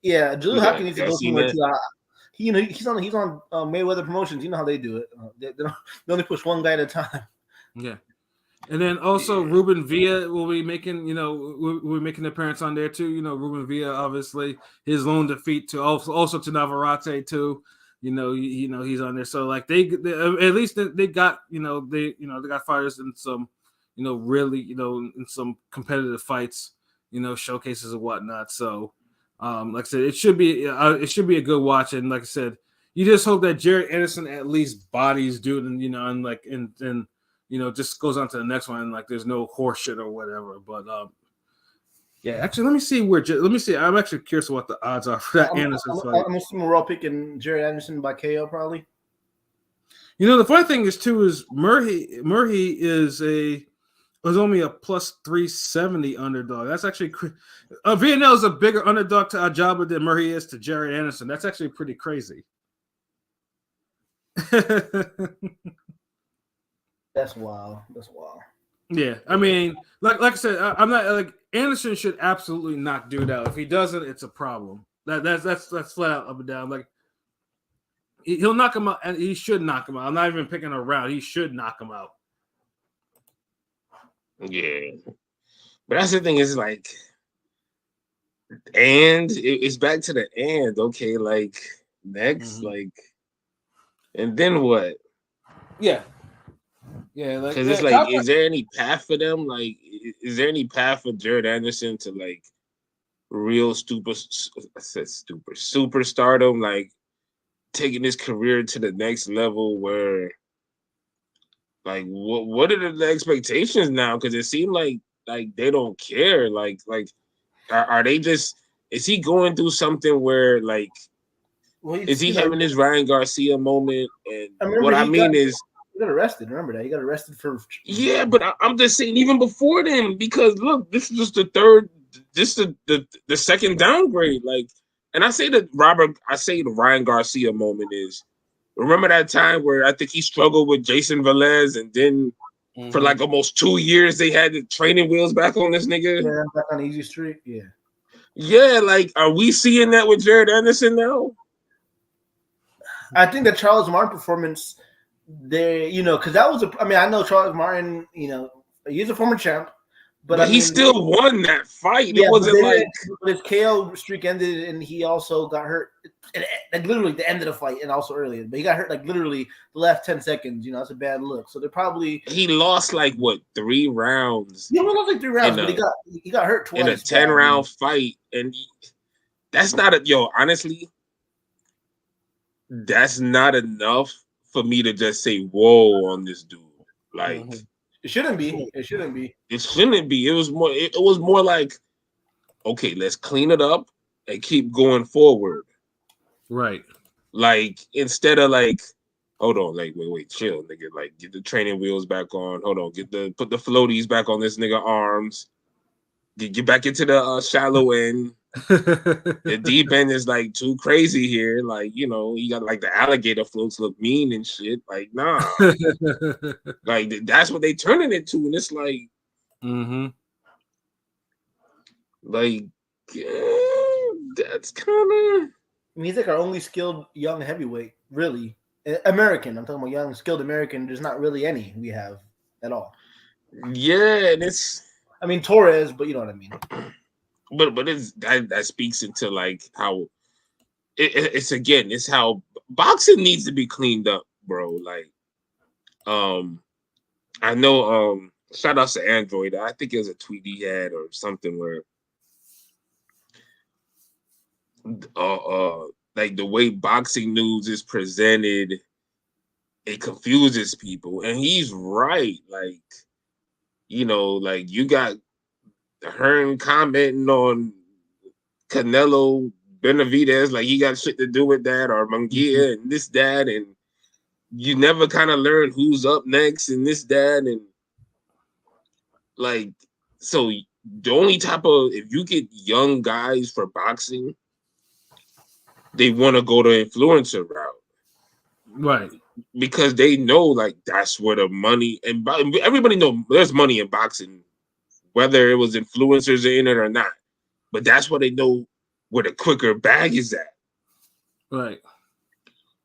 Yeah, Jalil Hackett needs to go somewhere too. He's on Mayweather Promotions. You know how they do it. They only push one guy at a time. Yeah, and then also Ruben Villa will be making we're making an appearance on there too. Ruben Villa, obviously his lone defeat to also to Navarrete too. He's on there. So like they at least they got they got fighters in some. Really, in some competitive fights, showcases and whatnot. So, like I said, it should be a good watch. And like I said, you just hope that Jared Anderson at least bodies dude, and just goes on to the next one. And like, there's no horse shit or whatever. But yeah, actually, let me see. I'm actually curious what the odds are for that Anderson fight. I'm assuming we're all picking Jared Anderson by KO, probably. The funny thing is too is Murray was only a plus 370 underdog. That's actually Villanelle is a bigger underdog to Ajaba than Murray is to Jared Anderson. That's actually pretty crazy. That's wild. Yeah, I mean, like I said, I'm not like Anderson should absolutely knock dude out. If he doesn't, it's a problem. That's flat out up and down. Like he'll knock him out, and he should knock him out. I'm not even picking a round. He should knock him out. Yeah, but that's the thing is like, and it's back to the end. Okay, like next, like, and then what? Yeah, like because it's like, is there any path for them? Like, is there any path for Jared Anderson to like real superstardom, like taking his career to the next level? Where like what are the expectations now? Because it seemed like they don't care. Like are they just? Is he going through something where like? Well, Is he having his Ryan Garcia moment? And he got arrested. Remember that he got arrested for. Yeah, but I'm just saying, even before then, because look, this is just the third. This is the second downgrade. Like, and I say the Ryan Garcia moment is. Remember that time where I think he struggled with Jason Velez, and then for like almost 2 years they had the training wheels back on this nigga. Yeah, back on Easy Street. Yeah. Yeah, like, are we seeing that with Jared Anderson now? I think the Charles Martin performance, because that was I know Charles Martin, he's a former champ, but he still won that fight. Yeah, it wasn't like his KO streak ended, and he also got hurt. Like literally the end of the fight, and also earlier, but he got hurt like literally the last 10 seconds. That's a bad look. So they're probably he lost like what 3 rounds. Yeah, he lost like 3 rounds, but he got hurt twice in a 10-round fight, and that's not honestly. That's not enough for me to just say whoa on this dude. Like it shouldn't be. It shouldn't be. It shouldn't be. It was more. It was more like, okay, let's clean it up and keep going forward. Right. Like instead of like, hold on, like wait, chill, nigga. Like get the training wheels back on. Hold on, put the floaties back on this nigga arms. Get back into the shallow end. The deep end is like too crazy here. Like, you got like the alligator floats look mean and shit. Like, nah. Like that's what they turning it to. And it's like, like, that's kind of. He's like our only skilled young heavyweight, really. American. I'm talking about young, skilled American. There's not really any we have at all. Yeah, and it's. Torres, but you know what I mean. But it's that speaks into like how it's how boxing needs to be cleaned up, bro. Like, I know, shout out to Android. I think it was a tweet he had or something where, like the way boxing news is presented, it confuses people, and he's right. Like, like you got Hearn commenting on Canelo Benavidez, like he got shit to do with that, or Munguia and this, that, and you never kind of learn who's up next and this, that, and like, so the only type of, if you get young guys for boxing, they want to go the influencer route. Right. Because they know like that's where the money, and everybody know there's money in boxing, whether it was influencers in it or not. But that's what they know where the quicker bag is at. Right.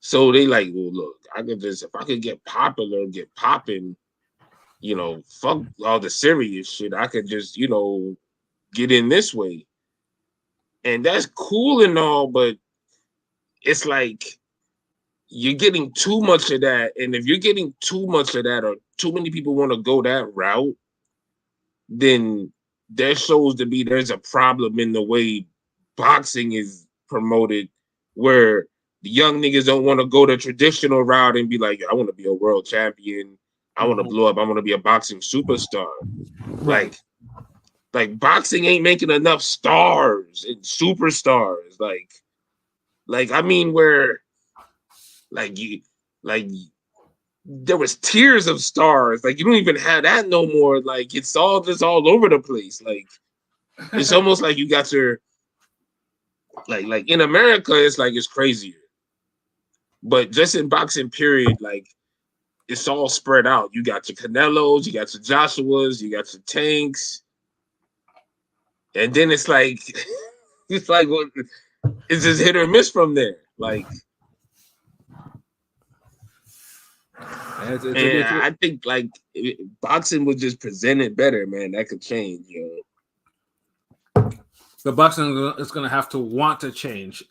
So they like, well, look, if I could get popular, get popping, fuck all the serious shit. I could just, get in this way. And that's cool and all, but it's like you're getting too much of that. And if you're getting too much of that, or too many people want to go that route, then there shows to be there's a problem in the way boxing is promoted, where the young niggas don't want to go the traditional route and be like, I want to be a world champion. I want to blow up. I want to be a boxing superstar. Like boxing ain't making enough stars and superstars. Where there was tiers of stars. Like you don't even have that no more. Like it's all just all over the place. Like it's almost like you got your like in America, it's like it's crazier. But just in boxing period, like it's all spread out. You got your Canelos, you got your Joshuas, you got your Tanks, and then it's like it's just hit or miss from there. Like. I think like boxing was just presented better, man. That could change, The boxing is gonna have to want to change.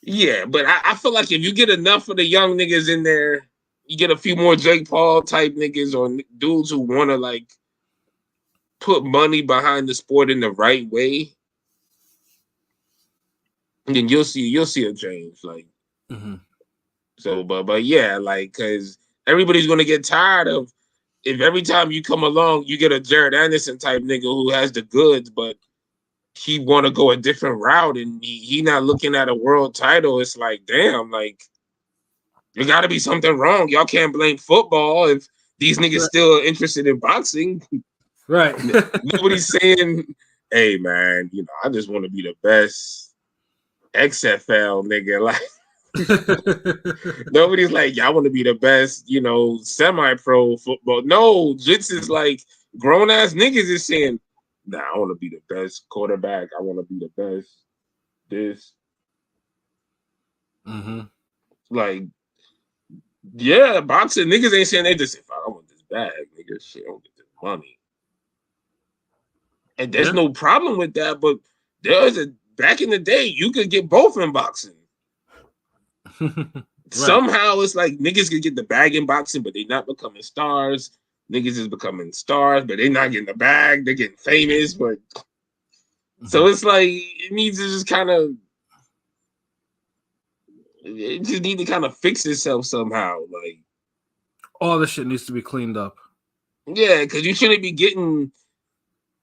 Yeah, but I feel like if you get enough of the young niggas in there, you get a few more Jake Paul type niggas or dudes who want to like put money behind the sport in the right way, and then you'll see a change. Like, so, but yeah, like, because everybody's gonna get tired of if every time you come along, you get a Jared Anderson type nigga who has the goods, but he want to go a different route, and he not looking at a world title. It's like, damn, like, there got to be something wrong. Y'all can't blame football if these niggas still interested in boxing. Right. Nobody's saying, hey, man, you know, I just want to be the best XFL nigga. Like, nobody's like, y'all want to be the best, you know, semi-pro football. No, Jits is like, grown-ass niggas is saying, nah, I want to be the best quarterback. I want to be the best this. Like, yeah, boxing niggas ain't saying they just if I want this bag, nigga, shit, I don't get this money. And there's no problem with that, but there's back in the day, you could get both in boxing. Right. Somehow it's like niggas could get the bag in boxing, but they're not becoming stars. Niggas is becoming stars, but they're not getting the bag. They're getting famous, but so it's like it needs to just kind of it just need to kind of fix itself somehow. Like all this shit needs to be cleaned up. Yeah, because you shouldn't be getting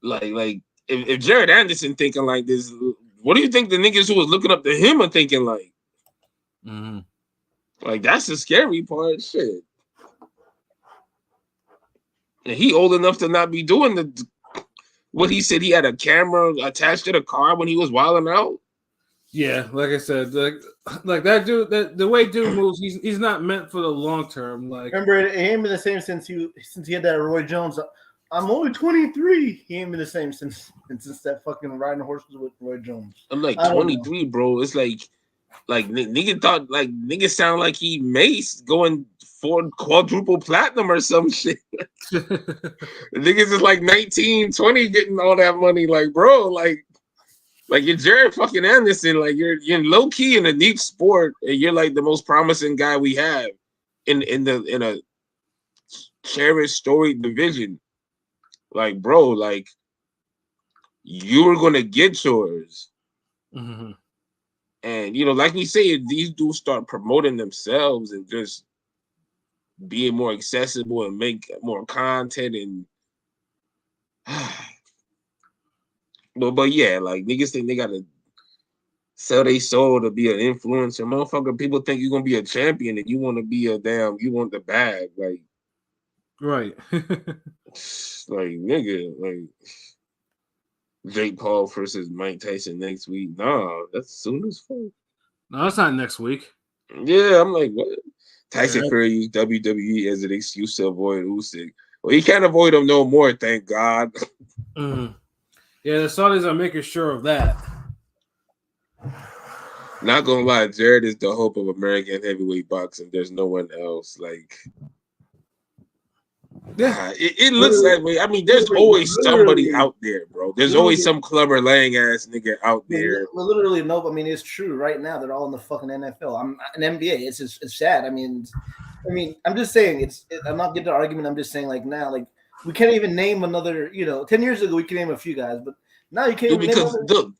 like if Jared Anderson thinking like this, what do you think the niggas who was looking up to him are thinking like? Like that's the scary part. Shit. And he old enough to not be doing what he said. He had a camera attached to the car when he was wilding out. Yeah, like I said, like that dude, the way dude moves, he's not meant for the long term. Like, remember, it ain't been the same since he had that Roy Jones. I'm only 23. He ain't been the same since that fucking riding horses with Roy Jones. I'm like 23, bro. It's like nigga thought like nigga sound like he Mace going for quadruple platinum or some shit. Niggas is like 19, 20 getting all that money. Like, bro, like you're Jared fucking Anderson. Like you're low key in a deep sport, and you're like the most promising guy we have in a cherished storied division. Like, bro, like you were gonna get yours. And you know, like we say, if these dudes start promoting themselves and just being more accessible and make more content and but yeah, like niggas think they gotta sell their soul to be an influencer. Motherfucker, people think you're gonna be a champion and you want to be you want the bag, like right. Like nigga, like Jake Paul versus Mike Tyson next week. Nah, that's soon as fuck. No, that's not next week. Yeah, I'm like, what? Tyson Fury used WWE as an excuse to avoid Usyk. Well, he can't avoid him no more, thank God. Yeah, the Saudis are making sure of that. Not gonna lie, Jared is the hope of American heavyweight boxing. There's no one else. Like, yeah, it looks that way. I mean, there's always somebody out there, bro. There's always some Clubber Lang ass nigga out there. Literally, no. I mean, it's true. Right now, they're all in the fucking NFL. I'm an NBA. It's sad. I mean, I'm just saying. I'm not getting the argument. I'm just saying, like now, like we can't even name another. 10 years ago we could name a few guys, but now you can't. Because look,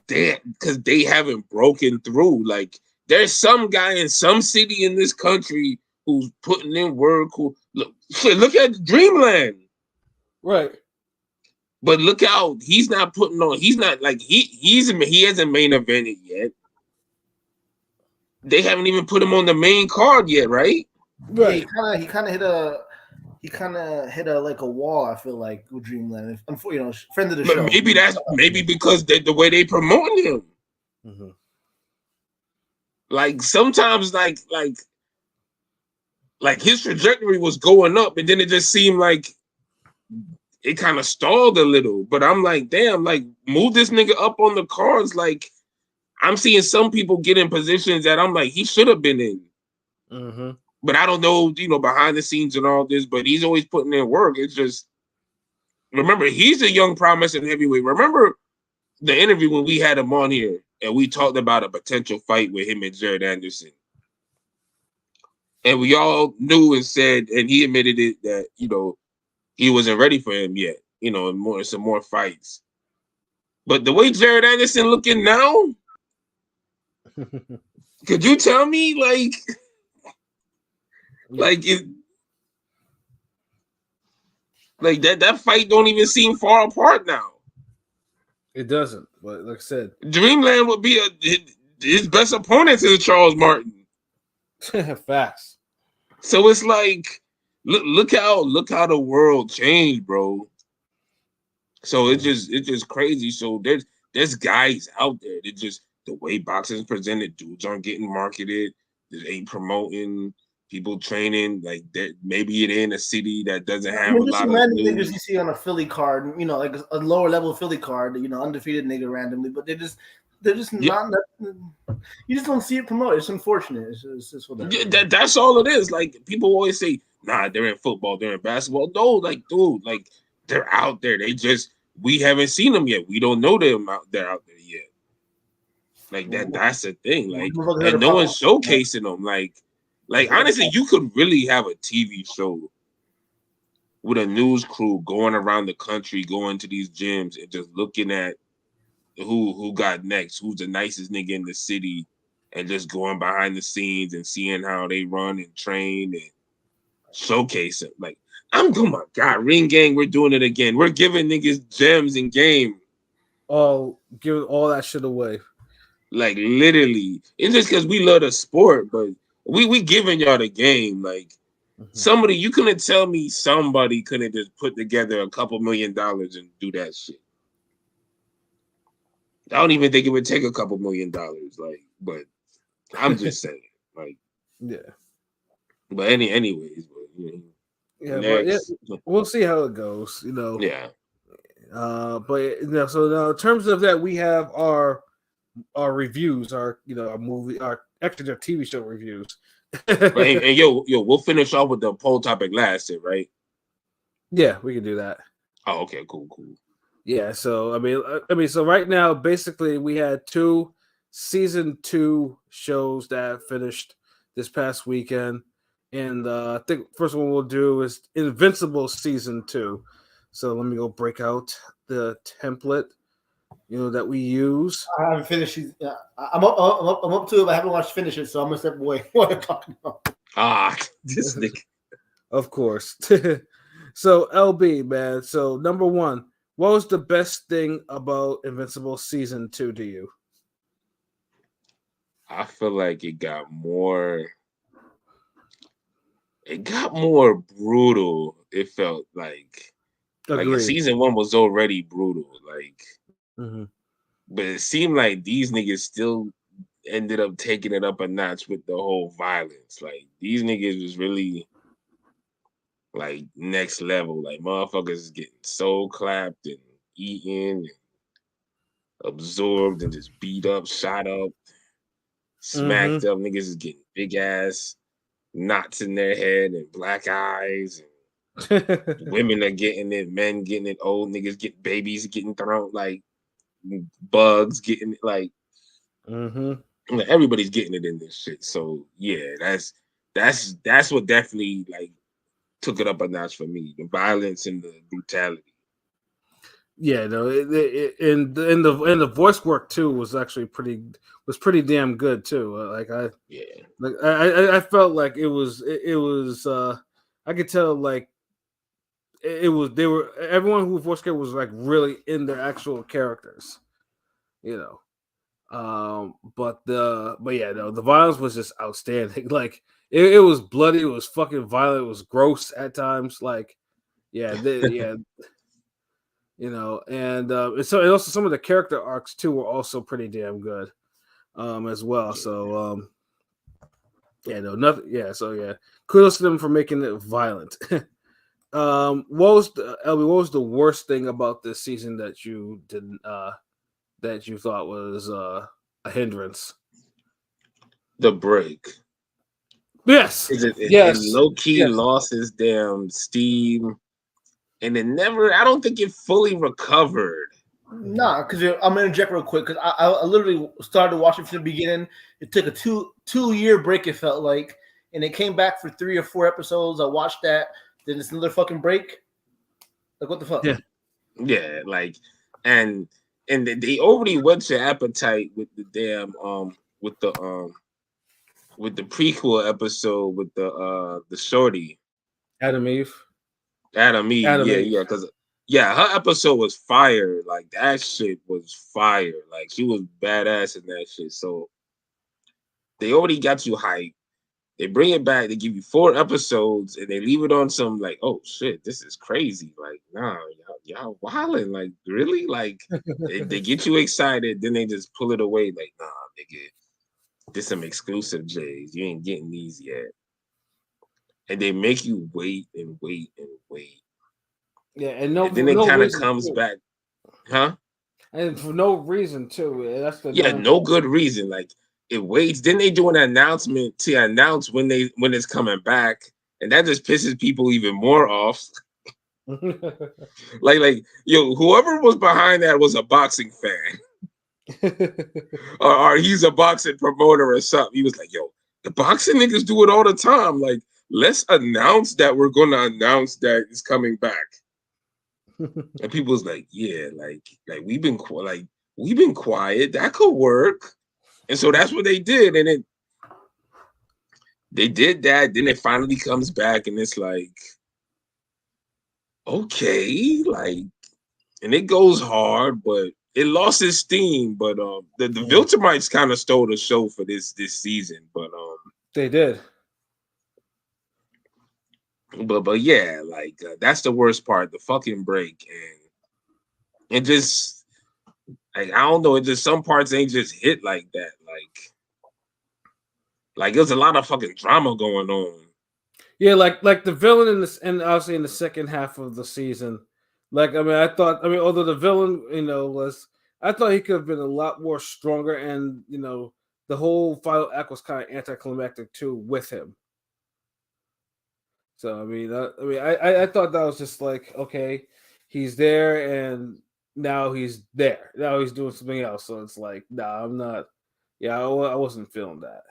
they haven't broken through. Like, there's some guy in some city in this country who's putting in work. Who look at Dreamland, right? But look out, he's not putting on. He's not like he hasn't main evented yet. They haven't even put him on the main card yet, right? Right. Yeah, he kind of hit a like a wall. I feel like with Dreamland, friend of the show. Maybe because the way they promote him. Like sometimes, like his trajectory was going up, and then it just seemed like it kind of stalled a little. But I'm like, damn, like move this nigga up on the cards. Like I'm seeing some people get in positions that I'm like, he should have been in. But I don't know, behind the scenes and all this, but he's always putting in work. It's just, remember, he's a young promising heavyweight. Remember the interview when we had him on here and we talked about a potential fight with him and Jared Anderson. And we all knew and said, and he admitted it, that, he wasn't ready for him yet. some more fights. But the way Jared Anderson looking now, could you tell me that fight don't even seem far apart now? It doesn't, but like I said, Dreamland would be his best opponent is Charles Martin. facts. So it's like, look how the world changed, bro. So it's just crazy. So there's guys out there that just the way boxing is presented, dudes aren't getting marketed. They ain't promoting. People training like that. Maybe it in a city that doesn't have a lot of random niggas you see on a Philly card, like a lower level Philly card, undefeated nigga randomly, but they're just not. You just don't see it promoted. It's unfortunate. It's just whatever. That's all it is. Like people always say, nah, they're in football, they're in basketball. No, dude, they're out there. We haven't seen them yet. We don't know them they're out there yet. That's the thing. And no one's showcasing them. Like honestly, you could really have a TV show with a news crew going around the country, going to these gyms and just looking at who got next, who's the nicest nigga in the city, and just going behind the scenes and seeing how they run and train and showcase it. Oh my God, Ring Gang, we're doing it again. We're giving niggas gems in game. Oh, giving all that shit away. Literally. It's just because we love the sport, but we giving y'all the game. Somebody, you couldn't tell me somebody couldn't just put together a couple $1 million and do that shit. I don't even think it would take a couple $1 million. But I'm just saying. Yeah. But anyways, we'll see how it goes, Yeah. But so now in terms of that, we have our reviews, our movie, our extra TV show reviews. and yo, we'll finish off with the poll topic last, right? Yeah, we can do that. Oh, okay, cool. Yeah, so I mean, so right now, basically, we had 2 season 2 shows that finished this past weekend, and I think first one we'll do is Invincible season 2. So let me go break out the template, that we use. I haven't finished. I'm up to it, but I haven't watched finish it, so I'm gonna step away. What I'm talking about? This nigga. Of course. So LB, man. So number 1, what was the best thing about Invincible season 2 to you? I feel like it got more brutal. It felt like season 1 was already brutal. But it seemed like these niggas still ended up taking it up a notch with the whole violence. These niggas was really next level. Motherfuckers is getting soul clapped and eaten and absorbed and just beat up, shot up, smacked up. Niggas is getting big ass knots in their head and black eyes. And women are getting it, men getting it, old niggas get babies getting thrown, bugs getting it, everybody's getting it in this shit. So yeah, that's what definitely took it up a notch for me. The violence and the brutality. Yeah, no, and the voice work too was actually pretty damn good too. I felt like it was I could tell everyone who voiced it was really in their actual characters, but the violence was just outstanding. It was bloody, it was fucking violent, it was gross at times. And also some of the character arcs too were also pretty damn good, as well. So kudos to them for making it violent. What was the worst thing about this season that you didn't that you thought was a hindrance? The break. Yes. It low-key lost his damn steam, and it never, I don't think it fully recovered. Nah, because I'm gonna interject real quick, because I literally started watching from the beginning. It took a two-year break, it felt like, and it came back for 3 or 4 episodes. I watched that, then it's another fucking break. What the fuck? Yeah. Yeah, like, and they already whet your appetite with the damn with the prequel episode with the shorty Adam Eve. Adam Eve. Adam Yeah, Eve. yeah, because her episode was fire. Like that shit was fire. Like she was badass in that shit. So they already got you hyped. They bring it back. They give you 4 episodes, and they leave it on some like, oh shit, this is crazy. Like, nah, y'all wilding. Like, really? Like, they get you excited, then they just pull it away. Like, nah, nigga, this some exclusive J's. You ain't getting these yet. And they make you wait and wait and wait. Yeah, and then it kind of comes back, huh? And for no reason too. That's the no good reason. Like it waits. Then they do an announcement to announce when it's coming back, and that just pisses people even more off. like yo, whoever was behind that was a boxing fan, or he's a boxing promoter or something. He was like, yo, the boxing niggas do it all the time. Like, let's announce that we're gonna announce that it's coming back. And people was like, yeah, like we've been quiet. That could work. And so that's what they did. And they did that. Then it finally comes back, and it's like, okay, like, and it goes hard, but it lost its steam. But the Viltrumites kind of stole the show for this season. But they did. But yeah, like that's the worst part, the fucking break, and it just like I don't know, it just some parts ain't just hit like that, like there's a lot of fucking drama going on. Yeah, like the villain in this, and obviously in the second half of the season, like although the villain, I thought he could have been a lot more stronger, and the whole final act was kind of anticlimactic too with him. So I thought that was just like, okay, he's there and now he's there. Now he's doing something else. So it's like, nah, I'm not. Yeah, I wasn't feeling that.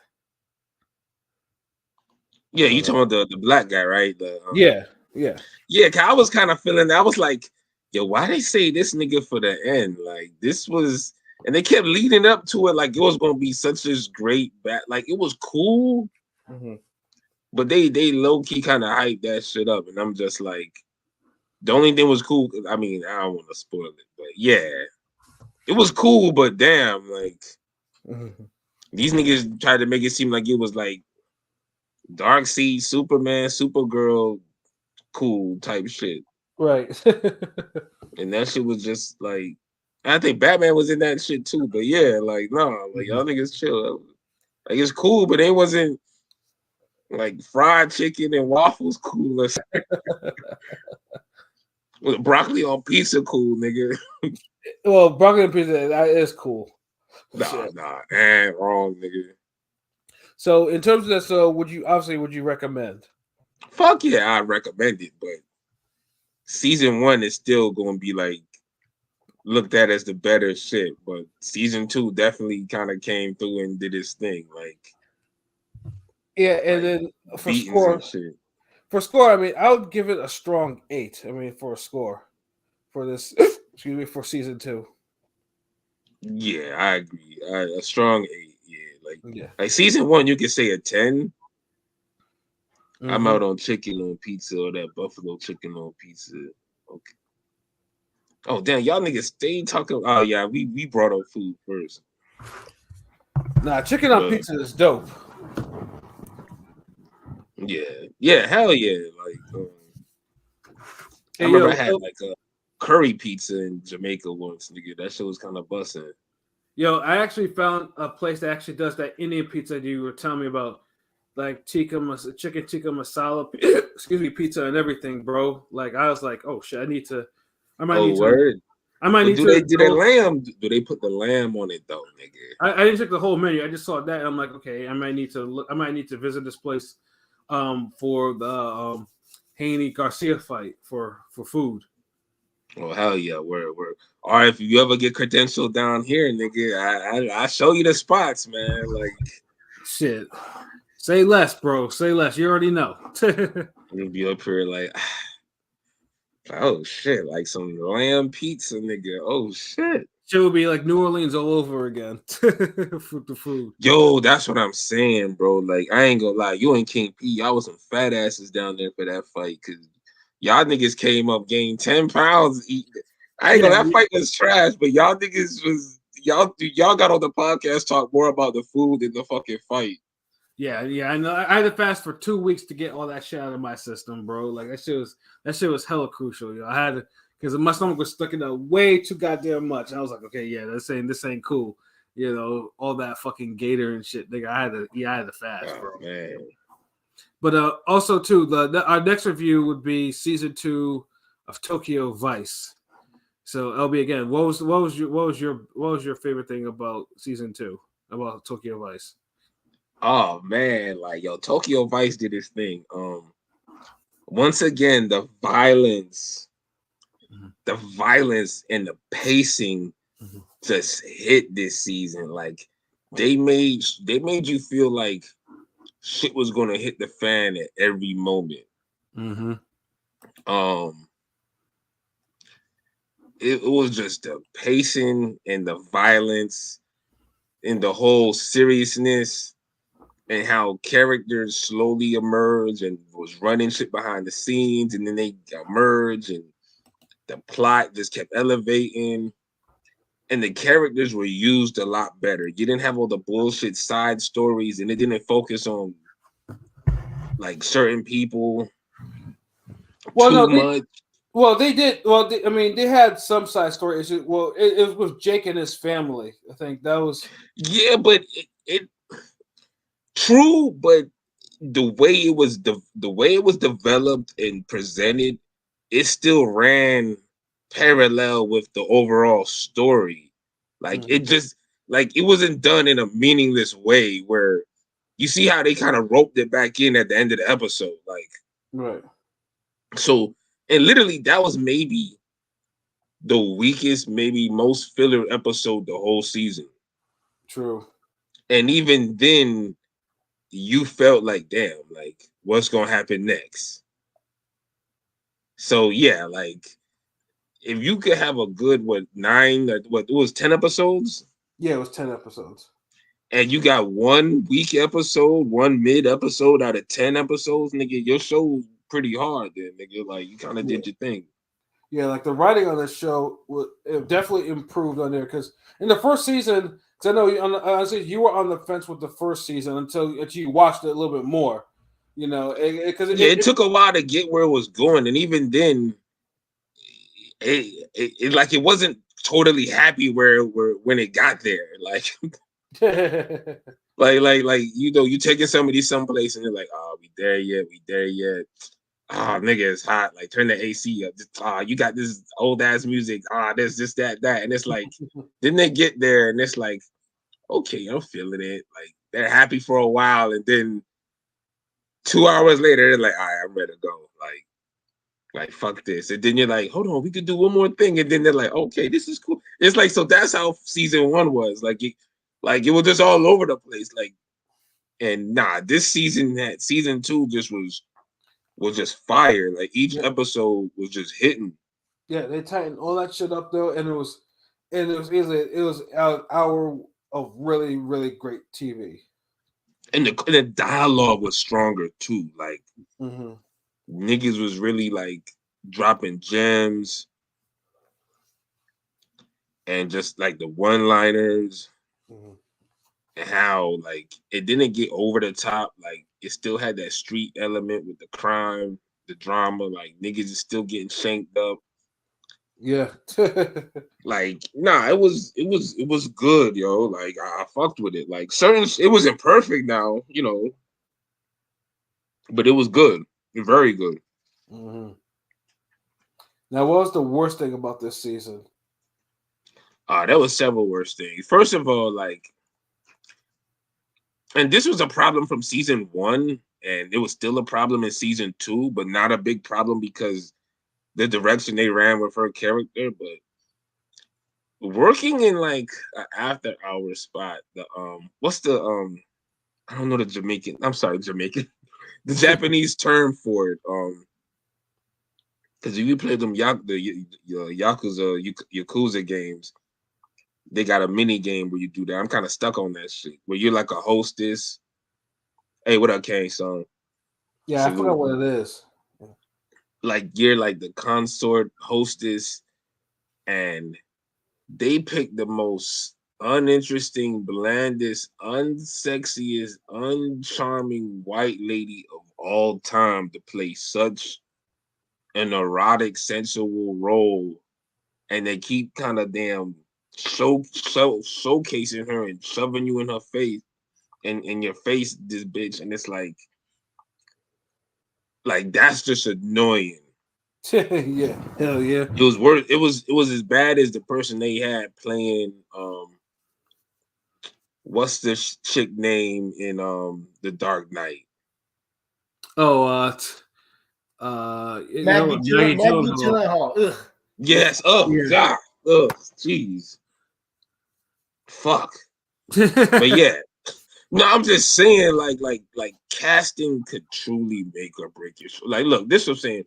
Yeah, you talking about the black guy, right? Yeah. Cause I was kind of feeling that. I was like, yo, why they say this nigga for the end? Like this was, and they kept leading up to it like it was gonna be such this great like it was cool. Mm-hmm. But they low key kind of hyped that shit up, and I'm just like, the only thing was cool. I mean, I don't want to spoil it, but yeah, it was cool. But damn, like these niggas tried to make it seem like it was like Darkseid, Superman, Supergirl, cool type shit, right? And that shit was just like, I think Batman was in that shit too. But yeah, like like y'all niggas chill. Like it's cool, but it wasn't. Like fried chicken and waffles cool. With broccoli on pizza cool, nigga. Well, broccoli on pizza that is cool. Nah, wrong, nigga. So in terms of that, so would you recommend? Fuck yeah, I recommend it, but season 1 is still gonna be like looked at as the better shit. But season 2 definitely kind of came through and did its thing, like. Yeah, and then for score, I mean, I would give it a strong 8. I mean, for a score for this, for season 2. Yeah, I agree. A strong 8. Yeah, like season 1, you could say a 10. Mm-hmm. I'm out on chicken on pizza or that buffalo chicken on pizza. Okay. Oh damn, y'all niggas stay talking. Oh yeah, we brought up food first. Nah, chicken on pizza is dope. Yeah, hell yeah! Like, I remember I had like a curry pizza in Jamaica once, nigga. That shit was kind of busting. Yo, I actually found a place that actually does that Indian pizza that you were telling me about, like chicken tikka masala, pizza and everything, bro. Like I was like, oh shit, I might need to. Do they lamb? Do they put the lamb on it though, nigga? I didn't check the whole menu. I just saw that. And I'm like, okay, I might need to visit this place. For the Haney Garcia fight for food. Oh hell yeah, we're all right. If you ever get credentialed down here, nigga, I show you the spots, man. Like shit. Say less, bro. Say less. You already know. You'll be up here like Oh shit, like some lamb pizza, nigga. Oh shit. Shit would be like New Orleans all over again. For the food. Yo, that's what I'm saying, bro. Like, I ain't gonna lie, you and King P, y'all was some fat asses down there for that fight, cause y'all niggas came up, gained 10 pounds. I ain't gonna. That fight was trash, but y'all niggas was y'all got on the podcast talk more about the food than the fucking fight. Yeah, I know. I had to fast for 2 weeks to get all that shit out of my system, bro. Like that shit was hella crucial. Yo. I had to because my stomach was stuck in there way too goddamn much. And I was like, okay, yeah, this ain't cool. You know, all that fucking gator and shit, nigga. I had to fast, bro. Man. But also too, our next review would be season 2 of Tokyo Vice. So LB again, what was your favorite thing about season 2 about Tokyo Vice? Oh man, like yo, Tokyo Vice did his thing. Once again, the violence and the pacing just hit this season. Like they made you feel like shit was gonna hit the fan at every moment. It was just the pacing and the violence and the whole seriousness and how characters slowly emerge and was running shit behind the scenes, and then they emerge and the plot just kept elevating and the characters were used a lot better. You didn't have all the bullshit side stories and it didn't focus on like certain people too much. Well, they did. Well, they had some side story issues. Well, it was Jake and his family. I think that was. Yeah, but it true, but the way it was developed and presented, it still ran parallel with the overall story. Like it just like it wasn't done in a meaningless way where you see how they kind of roped it back in at the end of the episode. Like right. So and literally that was maybe the weakest, maybe most filler episode the whole season. True. And even then you felt like, damn, like what's gonna happen next? So yeah, like if you could have a good 9, it was 10 episodes? Yeah, it was 10 episodes. And you got 1 weak episode, 1 mid episode out of 10 episodes, nigga, your show's pretty hard then, nigga. Like you kind of did your thing. Yeah, like the writing on this show it definitely improved on there because in the first season, because I know honestly you were on the fence with the first season until you watched it a little bit more. You know, it took a while to get where it was going, and even then, it wasn't totally happy when it got there. Like, like you know, you taking somebody someplace and they're like, oh, we there yet? Oh, nigga, it's hot. Like, turn the AC up. You got this old ass music. There's this, that, and it's like, then they get there and it's like, okay, I'm feeling it. Like, they're happy for a while, and then 2 hours later, they're like, all right, I'm ready to go. Like, fuck this. And then you're like, hold on, we could do one more thing. And then they're like, okay, this is cool. It's like, so that's how season 1 was. Like it was just all over the place. Like, and this season, season 2 just was just fire. Like each episode was just hitting. Yeah, they tightened all that shit up though, and it was an hour of really, really great TV. And the dialogue was stronger too. Like niggas was really like dropping gems and just like the one-liners and how like it didn't get over the top. Like it still had that street element with the crime, the drama. Like niggas is still getting shanked up. Yeah. Like, it was good, yo. Like I fucked with it. Like it wasn't perfect now, you know, but it was good. Very good. Now, what was the worst thing about this season? There was several worse things. First of all, like, and this was a problem from season 1, and it was still a problem in season 2, but not a big problem because the direction they ran with her character. But working in like an after hour spot, the what's the I don't know the Jamaican. I'm sorry, Jamaican. The Japanese term for it. Because if you play them Yakuza games, they got a mini game where you do that. I'm kind of stuck on that shit. Where you're like a hostess. Hey, what up, Kane, son? Yeah, I forgot what it is. Like you're like the consort hostess, and they pick the most uninteresting, blandest, unsexiest, uncharming white lady of all time to play such an erotic, sensual role, and they keep kind of damn showcasing her and shoving you in her face, and in your face, this bitch, and it's like that's just annoying. Yeah, hell yeah. It was worse. It was as bad as the person they had playing. What's this chick name in The Dark Knight? Oh, Maggie Gyllenhaal. Ugh. Yes. Oh Yeah. God. Oh jeez. Fuck. But yeah. No, I'm just saying, like casting could truly make or break your show. Like, look, this is what I'm saying.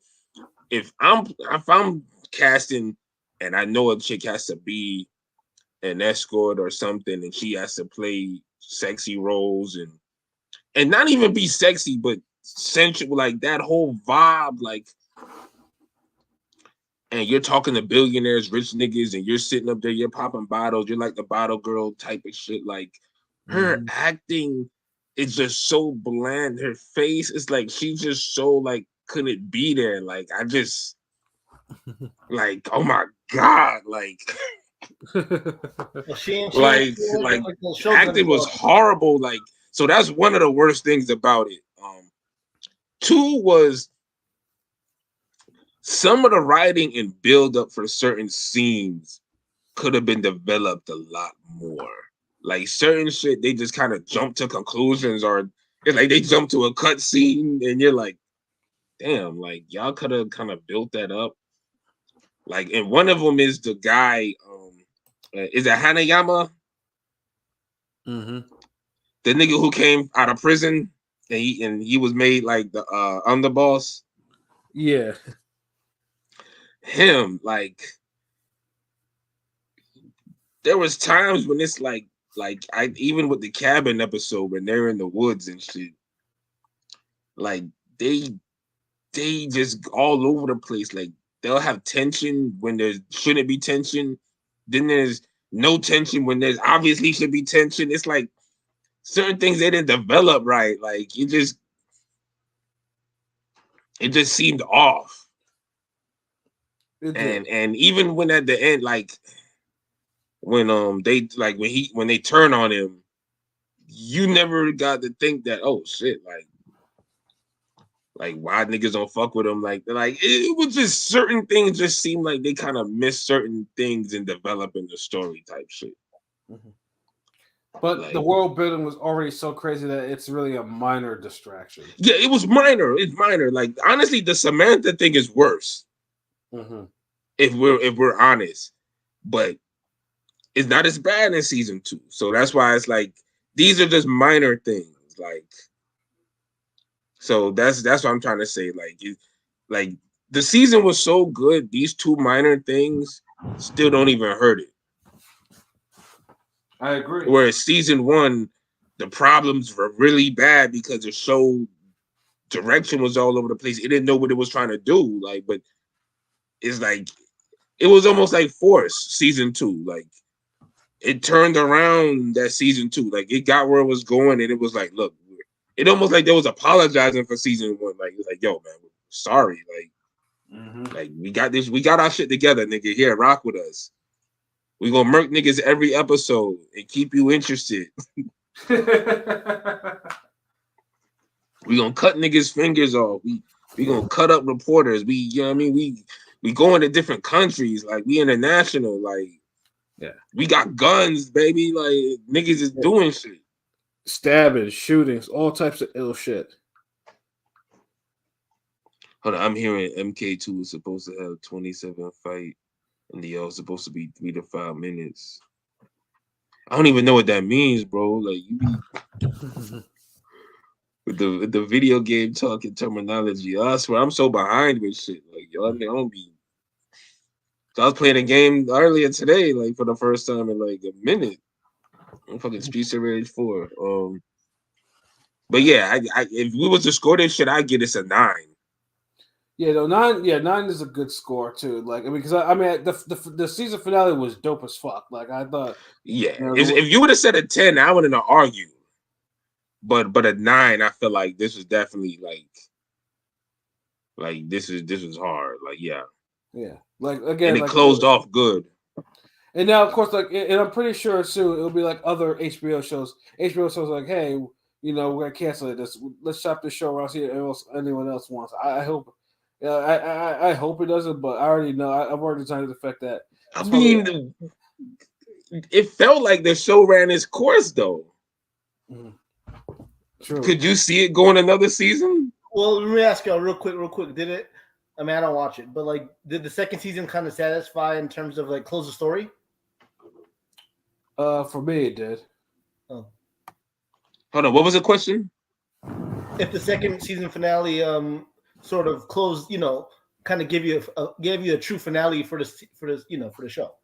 If I'm casting and I know a chick has to be an escort or something, and she has to play sexy roles and not even be sexy, but sensual, like that whole vibe, like, and you're talking to billionaires, rich niggas, and you're sitting up there, you're popping bottles, you're like the bottle girl type of shit. Like her acting is just so bland. Her face is like she's just so like couldn't be there. Like I just like, oh my God, like acting was horrible. Like, so that's one of the worst things about it. Two was some of the writing and build up for certain scenes could have been developed a lot more. Like certain shit, they just kind of jump to conclusions, or it's like they jump to a cut scene, and you're like, damn, like y'all could have kind of built that up. Like, and one of them is the guy, is it Hanayama? Mm-hmm. The nigga who came out of prison and he was made like the underboss. Yeah. Him, like there was times when it's like I even with the cabin episode when they're in the woods and shit, like they just all over the place. Like they'll have tension when there shouldn't be tension. Then there's no tension when there's obviously should be tension. It's like certain things they didn't develop right. Like it just seemed off. And even when at the end, like when when they turn on him, you never got to think that, oh shit, like why niggas don't fuck with him. Like it was just certain things just seemed like they kind of missed certain things in developing the story type shit. Mm-hmm. But like, the world building was already so crazy that it's really a minor distraction. Yeah, it was minor. It's minor. Like honestly, the Samantha thing is worse. Mm-hmm. If we're honest, but it's not as bad in season 2. So that's why it's like these are just minor things. Like, so that's what I'm trying to say. Like the season was so good. These 2 minor things still don't even hurt it. I agree. Whereas season 1, the problems were really bad because the show direction was all over the place. It didn't know what it was trying to do. Like, but it's like it was almost like forced. Season 2, like it turned around that season 2. Like it got where it was going, and it was like, look, it almost like they was apologizing for season 1. Like it's like, yo, man, we're sorry. Like, like we got this, we got our shit together, nigga. Here, rock with us. We gonna murk niggas every episode and keep you interested. We gonna cut niggas' fingers off. We gonna cut up reporters. We, you know what I mean? We going to different countries. Like we international. Like, yeah, we got guns, baby. Like niggas is doing shit. Stabbing, shootings, all types of ill shit. Hold on, I'm hearing MK2 is supposed to have 27 fight, and the L's supposed to be 3 to 5 minutes. I don't even know what that means, bro. Like you be with the video game talking terminology. I swear I'm so behind with shit. Like yo, I don't be. So I was playing a game earlier today, like for the first time in like a minute. I'm fucking Streets of Rage 4. But yeah, I if we was to score this shit, I'd get this a 9. Yeah, no, 9. Yeah, 9 is a good score too. Like, I mean, because I mean, the season finale was dope as fuck. Like, I thought. Yeah, You know, if you would have said a 10, I wouldn't have argued. But a 9, I feel like this was definitely like this was hard. Like yeah, like again, and it like, closed off good. And now, of course, like, and I'm pretty sure soon it'll be like other HBO shows. HBO shows like, hey, you know, we're gonna cancel it. Let's shop this show around, see if anyone else wants. I hope. I hope it doesn't, but I already know. I've already decided the fact that. I mean, it felt like the show ran its course, though. Mm-hmm. True. Could you see it going another season? Well, let me ask y'all real quick. Did it? I mean, I don't watch it, but like, did the second season kind of satisfy in terms of like close the story? For me, it did. Oh. Hold on. What was the question? If the second season finale, sort of closed, you know, kind of gave you a true finale for the show.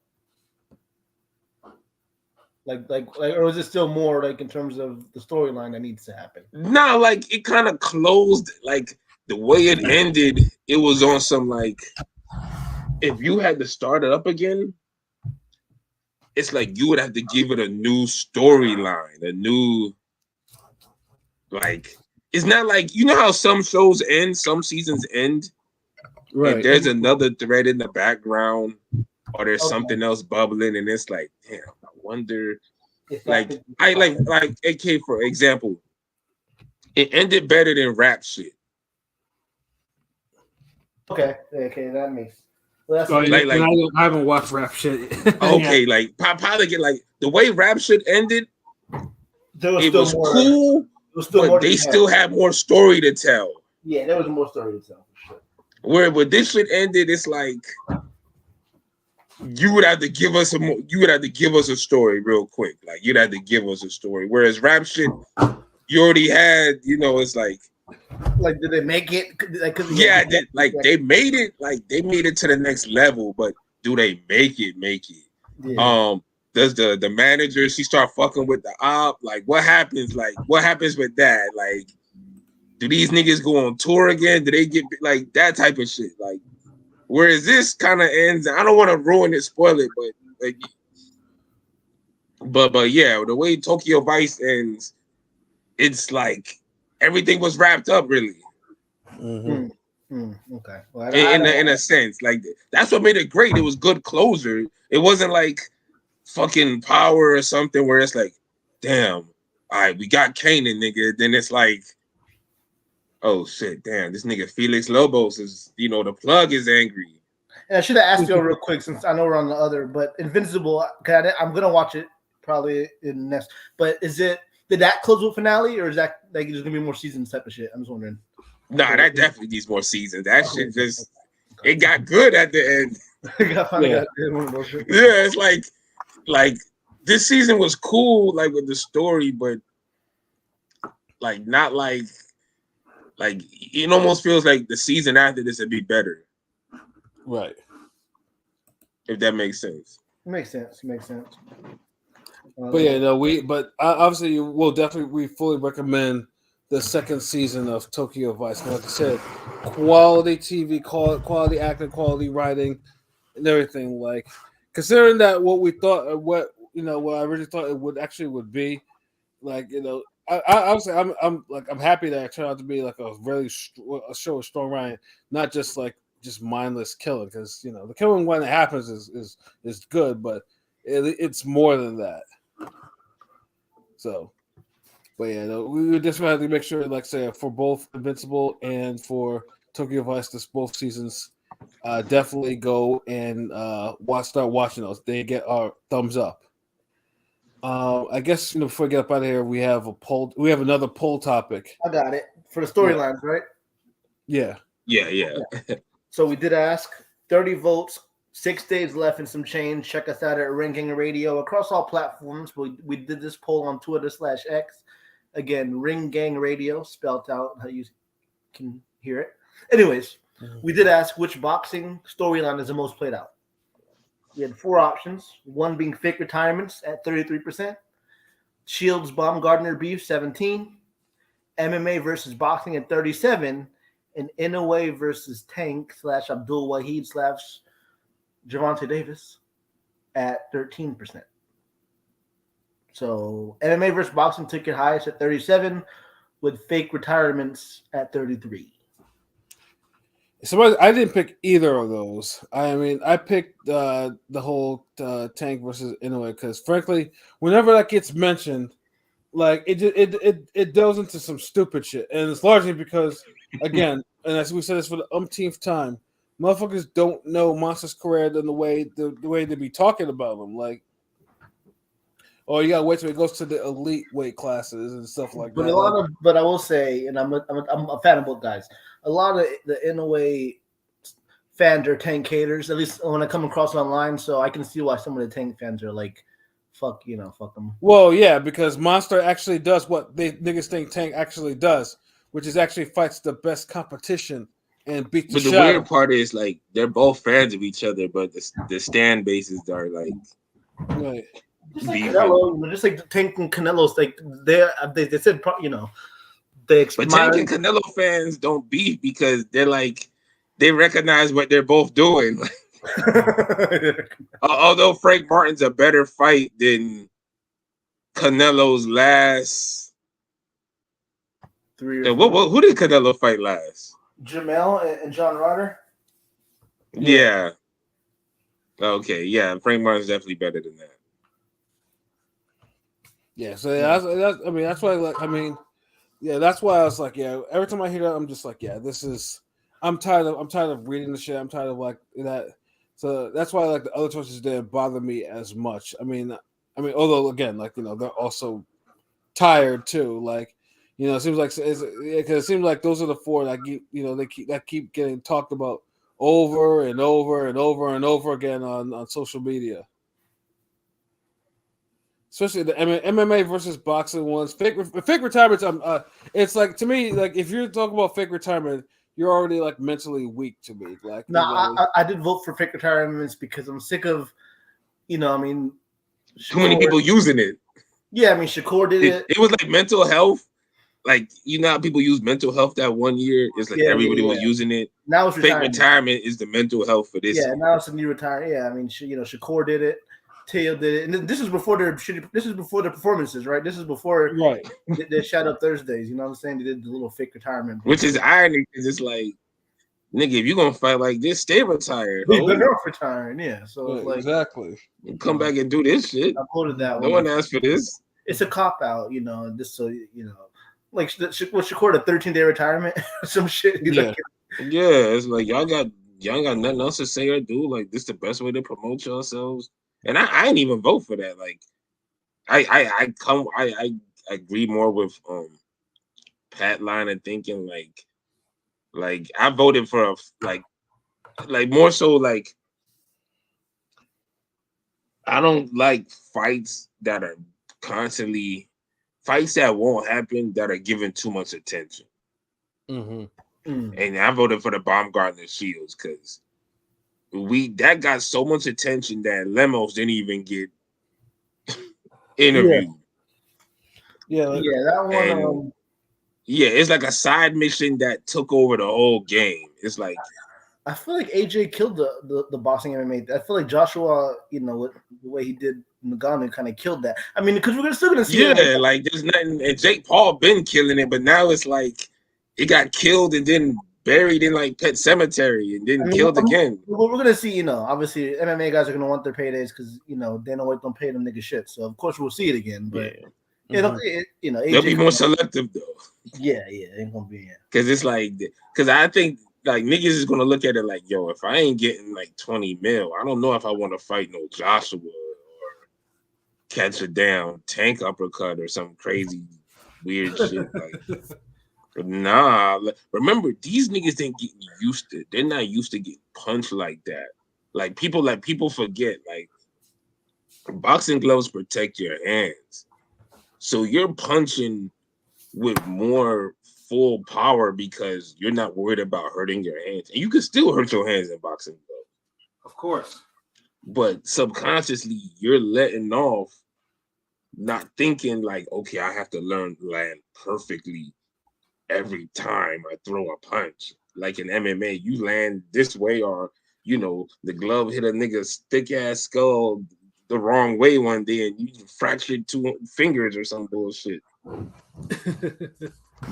Like, or is it still more like in terms of the storyline that needs to happen? No, like it kind of closed. Like the way it ended, it was on some like, if you had to start it up again, it's like you would have to give it a new storyline, a new, like, it's not like, you know how some shows end, some seasons end, right? And there's another thread in the background, or there's something else bubbling, and it's like, damn, I wonder. Like AK, for example, it ended better than Rap Shit. Okay, that makes. Well, that's I haven't watched Rap Shit. Okay, like probably get like the way Rap Shit ended. It was cool, but they still had more story to tell. Yeah, there was more story to tell for sure. Where this shit ended, it's like you would have to give us a story real quick. Like you'd have to give us a story. Whereas Rap Shit, you already had, you know, it's like did they make it? Yeah, they made it. Like they made it to the next level, but do they make it? Yeah. Does the manager, she start fucking with the op? Like what happens? Like what happens with that? Like do these niggas go on tour again? Do they get like that type of shit? Like whereas this kind of ends, I don't want to ruin it, spoil it, but yeah, the way Tokyo Vice ends, it's like everything was wrapped up, really. Mm-hmm. Okay. Well, in a sense, like that's what made it great. It was good closure. It wasn't like fucking Power or something where it's like, damn, all right, we got Kanan, nigga. Then it's like, oh shit, damn, this nigga Felix Lobos is, you know, the plug is angry. And I should have asked you real quick since I know we're on the other, but Invincible, I'm gonna watch it probably in the next. But did that close with finale, or is that like there's gonna be more seasons type of shit? I'm just wondering. Nah, that definitely needs more seasons. That shit just it got good at the end. Yeah, it's like this season was cool, like with the story, but like not like it almost feels like the season after this would be better. Right. If that makes sense. Makes sense. But yeah, no, obviously we'll definitely fully recommend the second season of Tokyo Vice. Like I said, quality TV, quality acting, quality writing, and everything. Like considering that what we thought, what I really thought it would be, like obviously I'm happy that it turned out to be like a show with strong writing, not just like just mindless killing, because the killing when it happens is good, but it's more than that. So, but yeah, we would just have to make sure, like say, for both Invincible and for Tokyo Vice, both seasons, definitely go and start watching those. They get our thumbs up. I guess before we get up out of here, we have a poll. We have another poll topic. I got it for the storylines, right? Yeah. So we did ask 30 votes, 6 days left and some change. Check us out at Ring Gang Radio across all platforms. We did this poll on Twitter /X. Again, Ring Gang Radio, spelled out how you can hear it. Anyways, we did ask which boxing storyline is the most played out. We had 4 options, one being fake retirements at 33%, Shields Baumgardner beef 17, MMA versus boxing at 37, and Inoue versus Tank / Abdul Wahid / Gervonta Davis at 13%. So MMA versus boxing took it highest at 37, with fake retirements at 33. So I didn't pick either of those. I mean, I picked the whole Tank versus Inoue because, frankly, whenever that gets mentioned, like it delves into some stupid shit, and it's largely because, again, and as we said this for the umpteenth time, motherfuckers don't know Monster's career than the way they be talking about him. Like, oh, you gotta wait till it goes to the elite weight classes and stuff like that. But I will say, and I'm a fan of both guys. A lot of the Inoue fans are Tank haters, at least when I come across online. So I can see why some of the Tank fans are like, fuck them. Well, yeah, because Monster actually does what they niggas think Tank actually does, which is actually fights the best competition and beats the shot. But the weird part is, like, they're both fans of each other, but the stand bases are like, right. Just like Canelo, just like Tank and Canelo's, like they said, they. But Tank and Canelo fans don't beef because they're like they recognize what they're both doing. Although Frank Martin's a better fight than Canelo's last 3 or 4. Who did Canelo fight last? Jamel and John Ryder. Yeah. Okay. Yeah, Frank Martin's definitely better than that. Yeah, so that's why. Like, I mean, yeah, that's why I was like, yeah. Every time I hear that, I'm just like, yeah, this is. I'm tired of reading the shit. I'm tired of like that. So that's why like the other choices didn't bother me as much. I mean, although again, like they're also tired too. Like, it seems like because it seems like those are the 4 that keep getting talked about over and over and over and over again on social media. Especially the MMA versus boxing ones. Fake retirements. It's like, to me, like if you're talking about fake retirement, you're already like mentally weak to me. Like, no, I did vote for fake retirements because I'm sick of, Shakur, too many people using it. Yeah, I mean Shakur did it. It was like mental health. Like, how people use mental health that one year. It's like everybody was using it. Now it's fake retirement is the mental health for this. Yeah, year. now it's a new retirement. Yeah, I mean, Shakur did it. Tail did it, and this is before the performances, right? This is before they shot up Thursdays. You know what I'm saying? They did the little fake retirement, which is irony because it's like, nigga, if you're gonna fight like this, stay retired. They're off retiring, yeah. So it's like, exactly, you come back and do this shit. I voted that. No one asked for this. It's a cop out, just so like Shakur, a 13-day retirement, some shit. Yeah, it's like y'all got nothing else to say or do. Like, this is the best way to promote yourselves. And I ain't even vote for that. Like, I agree more with Pat line of thinking. Like I voted for like more so like I don't like fights that are constantly fights that won't happen that are given too much attention. Mm-hmm. And I voted for the Baumgardner Shields because that got so much attention that Lemos didn't even get interviewed. Yeah, that one. It's like a side mission that took over the whole game. It's like I feel like AJ killed the boxing MMA. I feel like Joshua, with the way he did Nagano, kind of killed that. I mean, because we're still gonna see. Yeah, like there's nothing. And Jake Paul been killing it, but now it's like it got killed and then buried in like Pet Cemetery and then killed again. We're gonna see, obviously MMA guys are gonna want their paydays because Dana White don't pay them nigga shit. So of course we'll see it again. But AJ they'll be more selective though. Yeah, it ain't gonna be because it's like I think like niggas is gonna look at it like, yo, if I ain't getting like 20 mil, I don't know if I want to fight no Joshua or catch a damn Tank uppercut or some crazy weird shit like. Nah, remember these niggas didn't get used to. They're not used to getting punched like that. Like people forget. Like boxing gloves protect your hands, so you're punching with more full power because you're not worried about hurting your hands. And you can still hurt your hands in boxing, though. Of course. But subconsciously, you're letting off, not thinking like, okay, I have to learn to land perfectly every time I throw a punch. Like in MMA, you land this way, or the glove hit a nigga's thick ass skull the wrong way one day and you fractured 2 fingers or some bullshit.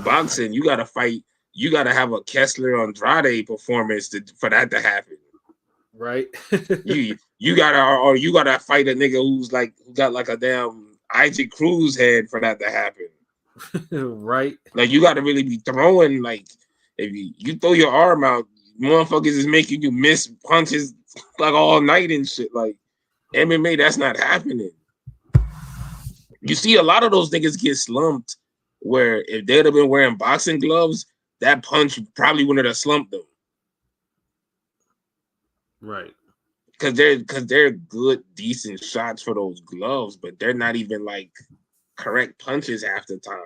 Boxing, you gotta fight. You gotta have a Kessler Andrade performance for that to happen. Right. you gotta fight a nigga who got like a damn Isaac Cruz head for that to happen. Right. Like you gotta really be throwing, like if you throw your arm out, motherfuckers is making you miss punches like all night and shit. Like MMA, that's not happening. You see a lot of those niggas get slumped where if they'd have been wearing boxing gloves, that punch probably wouldn't have slumped them. Right. Because they're good, decent shots for those gloves, but they're not even like correct punches half the time.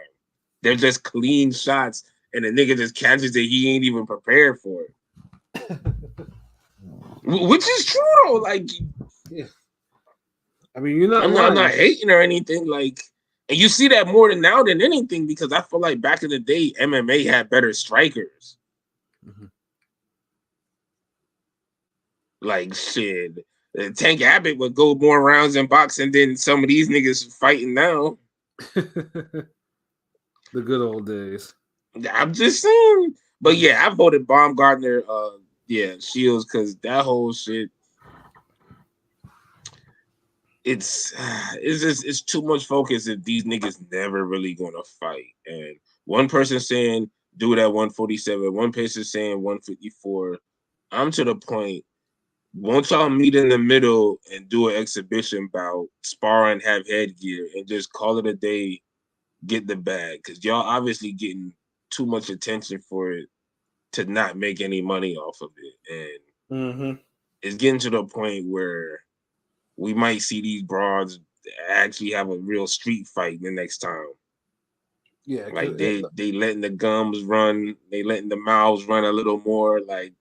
They're just clean shots, and the nigga just catches it. He ain't even prepared for it. Which is true though. Like, yeah. I mean, you're not. I'm not hating or anything. Like, and you see that more now than anything because I feel like back in the day, MMA had better strikers. Mm-hmm. Like shit, Tank Abbott would go more rounds in boxing than some of these niggas fighting now. The good old days. I'm just saying. But yeah, I voted Baumgartner, Shields, because that whole shit, it's too much focus if these niggas never really gonna fight. And one person saying do it at 147, one person saying 154. I'm to the point. Won't y'all meet in the middle and do an exhibition bout, spar and have headgear, and just call it a day, get the bag? Because y'all obviously getting too much attention for it to not make any money off of it. And it's getting to the point where we might see these broads actually have a real street fight the next time. Yeah. Like they letting the gums run, they letting the mouths run a little more, like...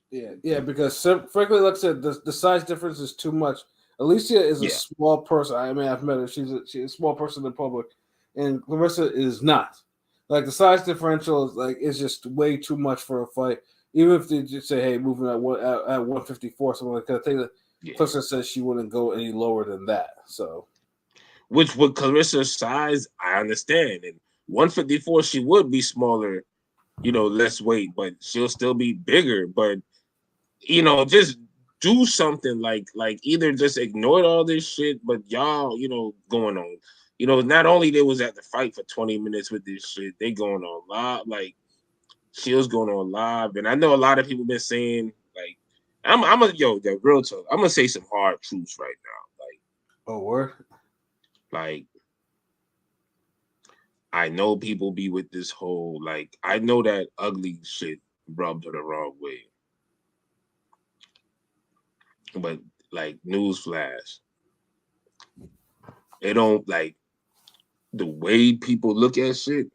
Yeah, because frankly, like I said, the size difference is too much. Alicia is a small person. I mean, I've met her. She's a small person in public, and Clarissa is not. Like the size differential is just way too much for a fight. Even if they just say, "Hey, moving at 154," something like that. I think that Clarissa says she wouldn't go any lower than that. So, which with Clarissa's size, I understand. And 154, she would be smaller, less weight, but she'll still be bigger. But just do something like either just ignore all this shit, but y'all, going on. Not only they was at the fight for 20 minutes with this shit, they going on live, like Shields going on live. And I know a lot of people been saying, like, the real talk, I'm gonna say some hard truths right now. Like, oh, word? Like, I know people be with this whole, like, I know that ugly shit rubbed her the wrong way. But like newsflash, it don't, like, the way people look at shit,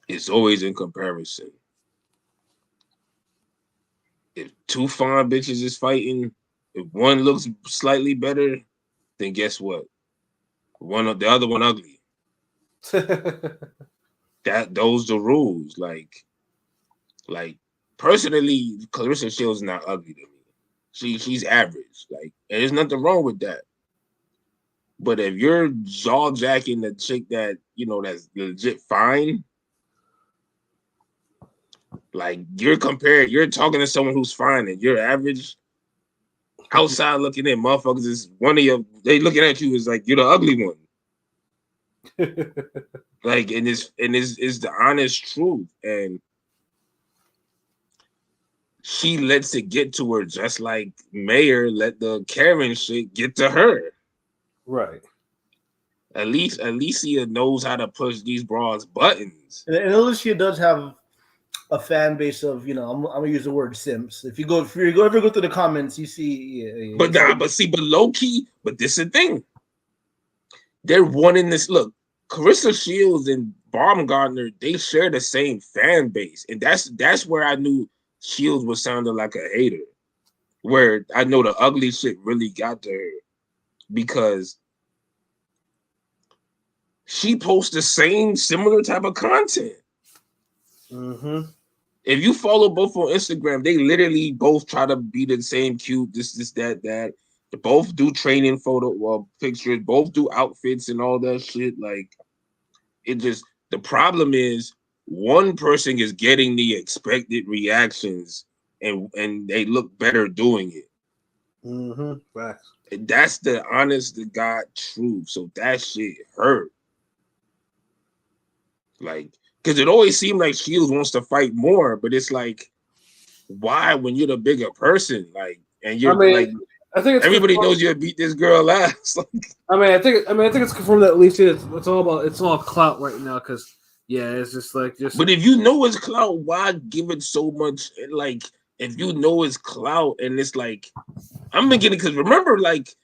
it's always in comparison. If two fine bitches is fighting, if one looks slightly better, then guess what? The other one ugly. Those the rules. Like personally, Clarissa Shields is not ugly to me. She's average. Like, and there's nothing wrong with that. But if you're jaw jacking the chick that that's legit fine, like you're talking to someone who's fine and you're average. Outside looking in, motherfuckers is they looking at you as like you're the ugly one. Like, and it's the honest truth. And she lets it get to her just like Mayer let the Karen shit get to her. Right. At least Alicia knows how to push these broads' buttons. And Alicia does have a fan base of, I'm gonna use the word simps. If you ever go through the comments, you see. But low key. But this is the thing. They're wanting this. Look, Carissa Shields and Baumgartner, they share the same fan base, and that's where I knew Shields was sounding like a hater. Where I know the ugly shit really got to her because she posts the same similar type of content. Mm-hmm. If you follow both on Instagram, they literally both try to be the same cute, this, that. They both do training photo pictures, both do outfits and all that shit. Like, it just, the problem is one person is getting the expected reactions and they look better doing it. Mm-hmm. Facts. That's the honest to God truth. So that shit hurt. Like, because it always seemed like Shields wants to fight more, but it's like, why when you're the bigger person? Like, and you're like, I think it's everybody knows you beat this girl ass. I think it's confirmed that at least it's all clout right now because it's just. But if you know it's clout, why give it so much? Like, if you know it's clout, and it's like, I'm beginning because remember, like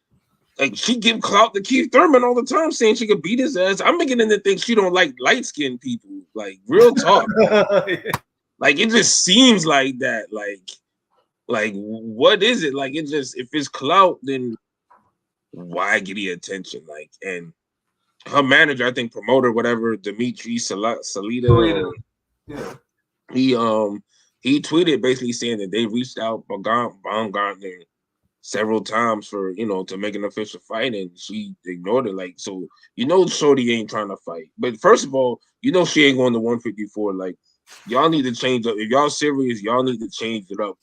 she give clout to Keith Thurman all the time, saying she could beat his ass. I'm beginning to think she don't like light skinned people. Like, real talk. Like, it just seems like that. Like, what is it? Like, it just, if it's clout, then why get the attention? Like, and her manager, I think promoter, whatever, Dimitri Salita, he tweeted basically saying that they reached out Baumgartner several times for, to make an official fight, and she ignored it. Like, so, Shorty ain't trying to fight. But first of all, she ain't going to 154. Like, y'all need to change up. If y'all serious, y'all need to change it up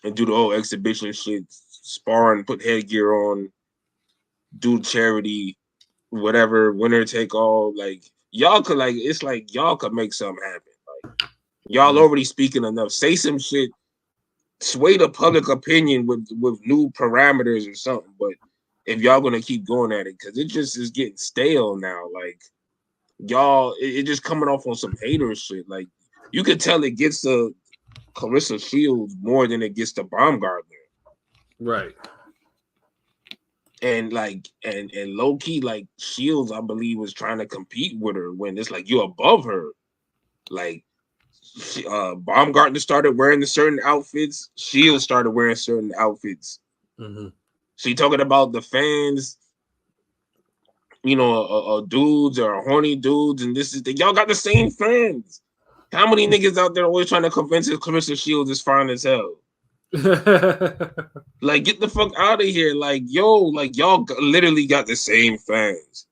and do the whole exhibition shit, sparring, put headgear on, do charity, whatever, winner take all. Like, y'all could, like, it's like y'all could make something happen. Like, y'all already speaking enough. Say some shit, sway the public opinion with new parameters or something. But if y'all gonna keep going at it, because it just is getting stale now. Like, y'all, it just coming off on some hater shit. Like, you could tell it gets to Carissa Shields more than it gets to Baumgartner. Right. And like, and low key, like, Shields, I believe, was trying to compete with her when it's like you're above her. Like, Baumgartner started wearing the certain outfits. Shields started wearing certain outfits. Mm-hmm. She talking about the fans, dudes or horny dudes, and this is y'all got the same fans. How many niggas out there always trying to convince Carissa Shields is fine as hell? Like, get the fuck out of here. Like, yo, like, y'all literally got the same fans.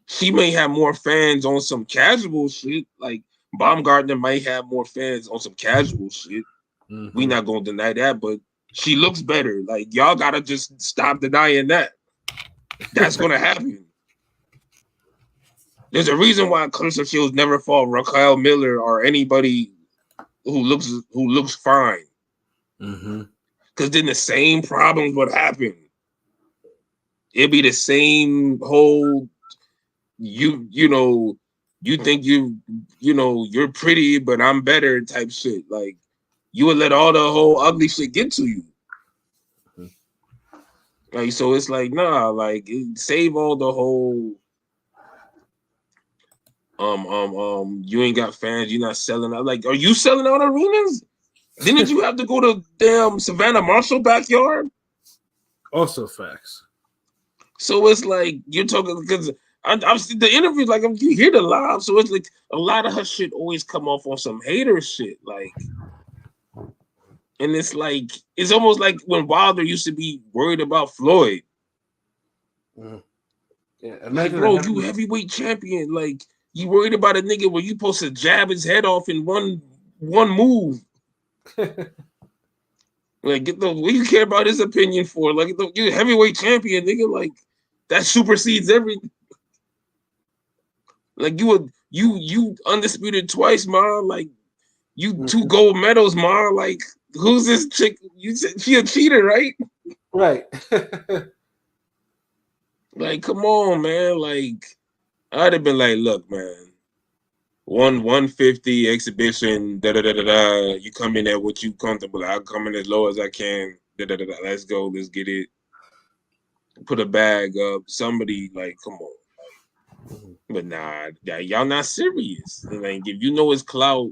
She may have more fans on some casual shit. Like, Baumgartner might have more fans on some casual shit. Mm-hmm. We not gonna deny that, but she looks better. Like, y'all gotta just stop denying that. That's gonna happen. There's a reason why Carissa Shields never fought Raquel Miller or anybody who looks fine. Mm-hmm. Because then the same problems would happen. It'd be the same whole you think you're pretty, but I'm better type shit. Like, you would let all the whole ugly shit get to you. Mm-hmm. Like, so it's like, nah, like, save all the whole you ain't got fans, you're not selling out. Like, are you selling out arenas? Didn't you have to go to damn Savannah Marshall backyard? Also facts. So it's like, you're talking, because I've seen the interview, like, you hear the live, so it's like a lot of her shit always come off on some hater shit, like, and it's like, it's almost like when Wilder used to be worried about Floyd. Mm-hmm. Yeah, like, bro, you heavyweight champion, like, you worried about a nigga where you supposed to jab his head off in one move. Like, what you care about his opinion for? Like, you're a heavyweight champion, nigga. Like, that supersedes everything. Like, you undisputed twice, ma. Like, you 2 gold medals, ma. Like, who's this chick? You said she a cheater, right? Right. Like, come on, man. Like, I'd have been like, look, man. 150 exhibition, You come in at what you comfortable. I'll come in as low as I can. Let's go. Let's get it. Put a bag up. Somebody, like, come on. Like, But nah, y'all not serious. And like, if you know it's clout,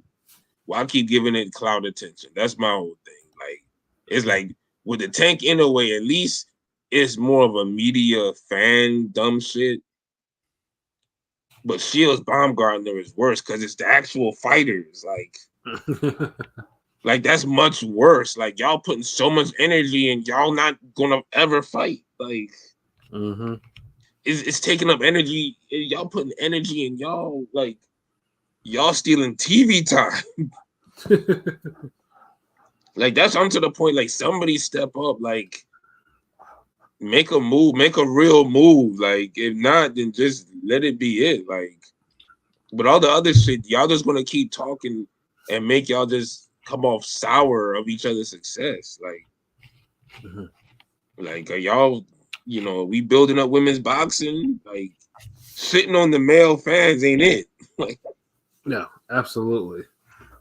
why keep giving it clout attention? That's my whole thing. Like, it's like with the Tank in a way, at least it's more of a media fan dumb shit. But Shields Baumgartner is worse because it's the actual fighters. Like that's much worse. Like y'all putting so much energy and y'all not gonna ever fight. Like it's taking up energy. Y'all putting energy in y'all like y'all stealing TV time. Like that's I'm to the point. Like somebody step up. Like make a move, make a real move. Like if not, then just let it be it. Like, but all the other shit, y'all just gonna keep talking and make y'all just come off sour of each other's success. Like are y'all, you know, we building up women's boxing. Like sitting on the male fans ain't it. Like no, absolutely.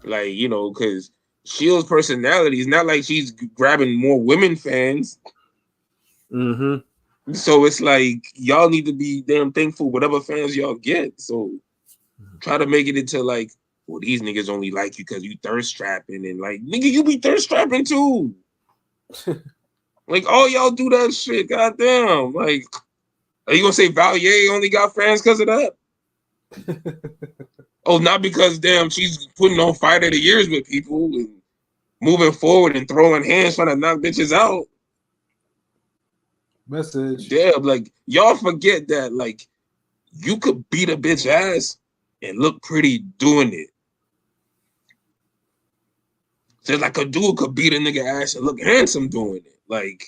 Like you know, because Shield's personality is not like she's grabbing more women fans. So it's like y'all need to be damn thankful whatever fans y'all get. So try to make it into like, well, these niggas only like you because you thirst trapping and like nigga, you be thirst trapping too. Like all y'all do that shit, goddamn. Like, are you gonna say Valier only got fans because of that? Oh, not because damn she's putting on fight of the years with people and moving forward and throwing hands trying to knock bitches out. Message. Damn, like y'all forget that like you could beat a bitch ass and look pretty doing it. So like a dude could beat a nigga ass and look handsome doing it. Like,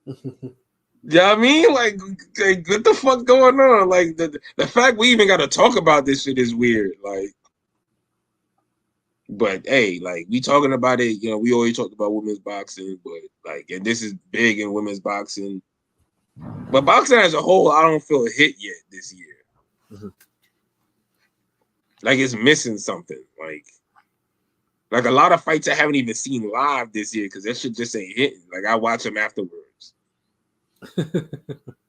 you know what I mean? Like what the fuck going on? Like the fact we even got to talk about this shit is weird. Like, but hey, like we talking about it. You know, we always talked about women's boxing, but like, and this is big in women's boxing. But boxing as a whole, I don't feel hit yet this year. Like it's missing something. Like a lot of fights I haven't even seen live this year because that shit just ain't hitting. Like I watch them afterwards.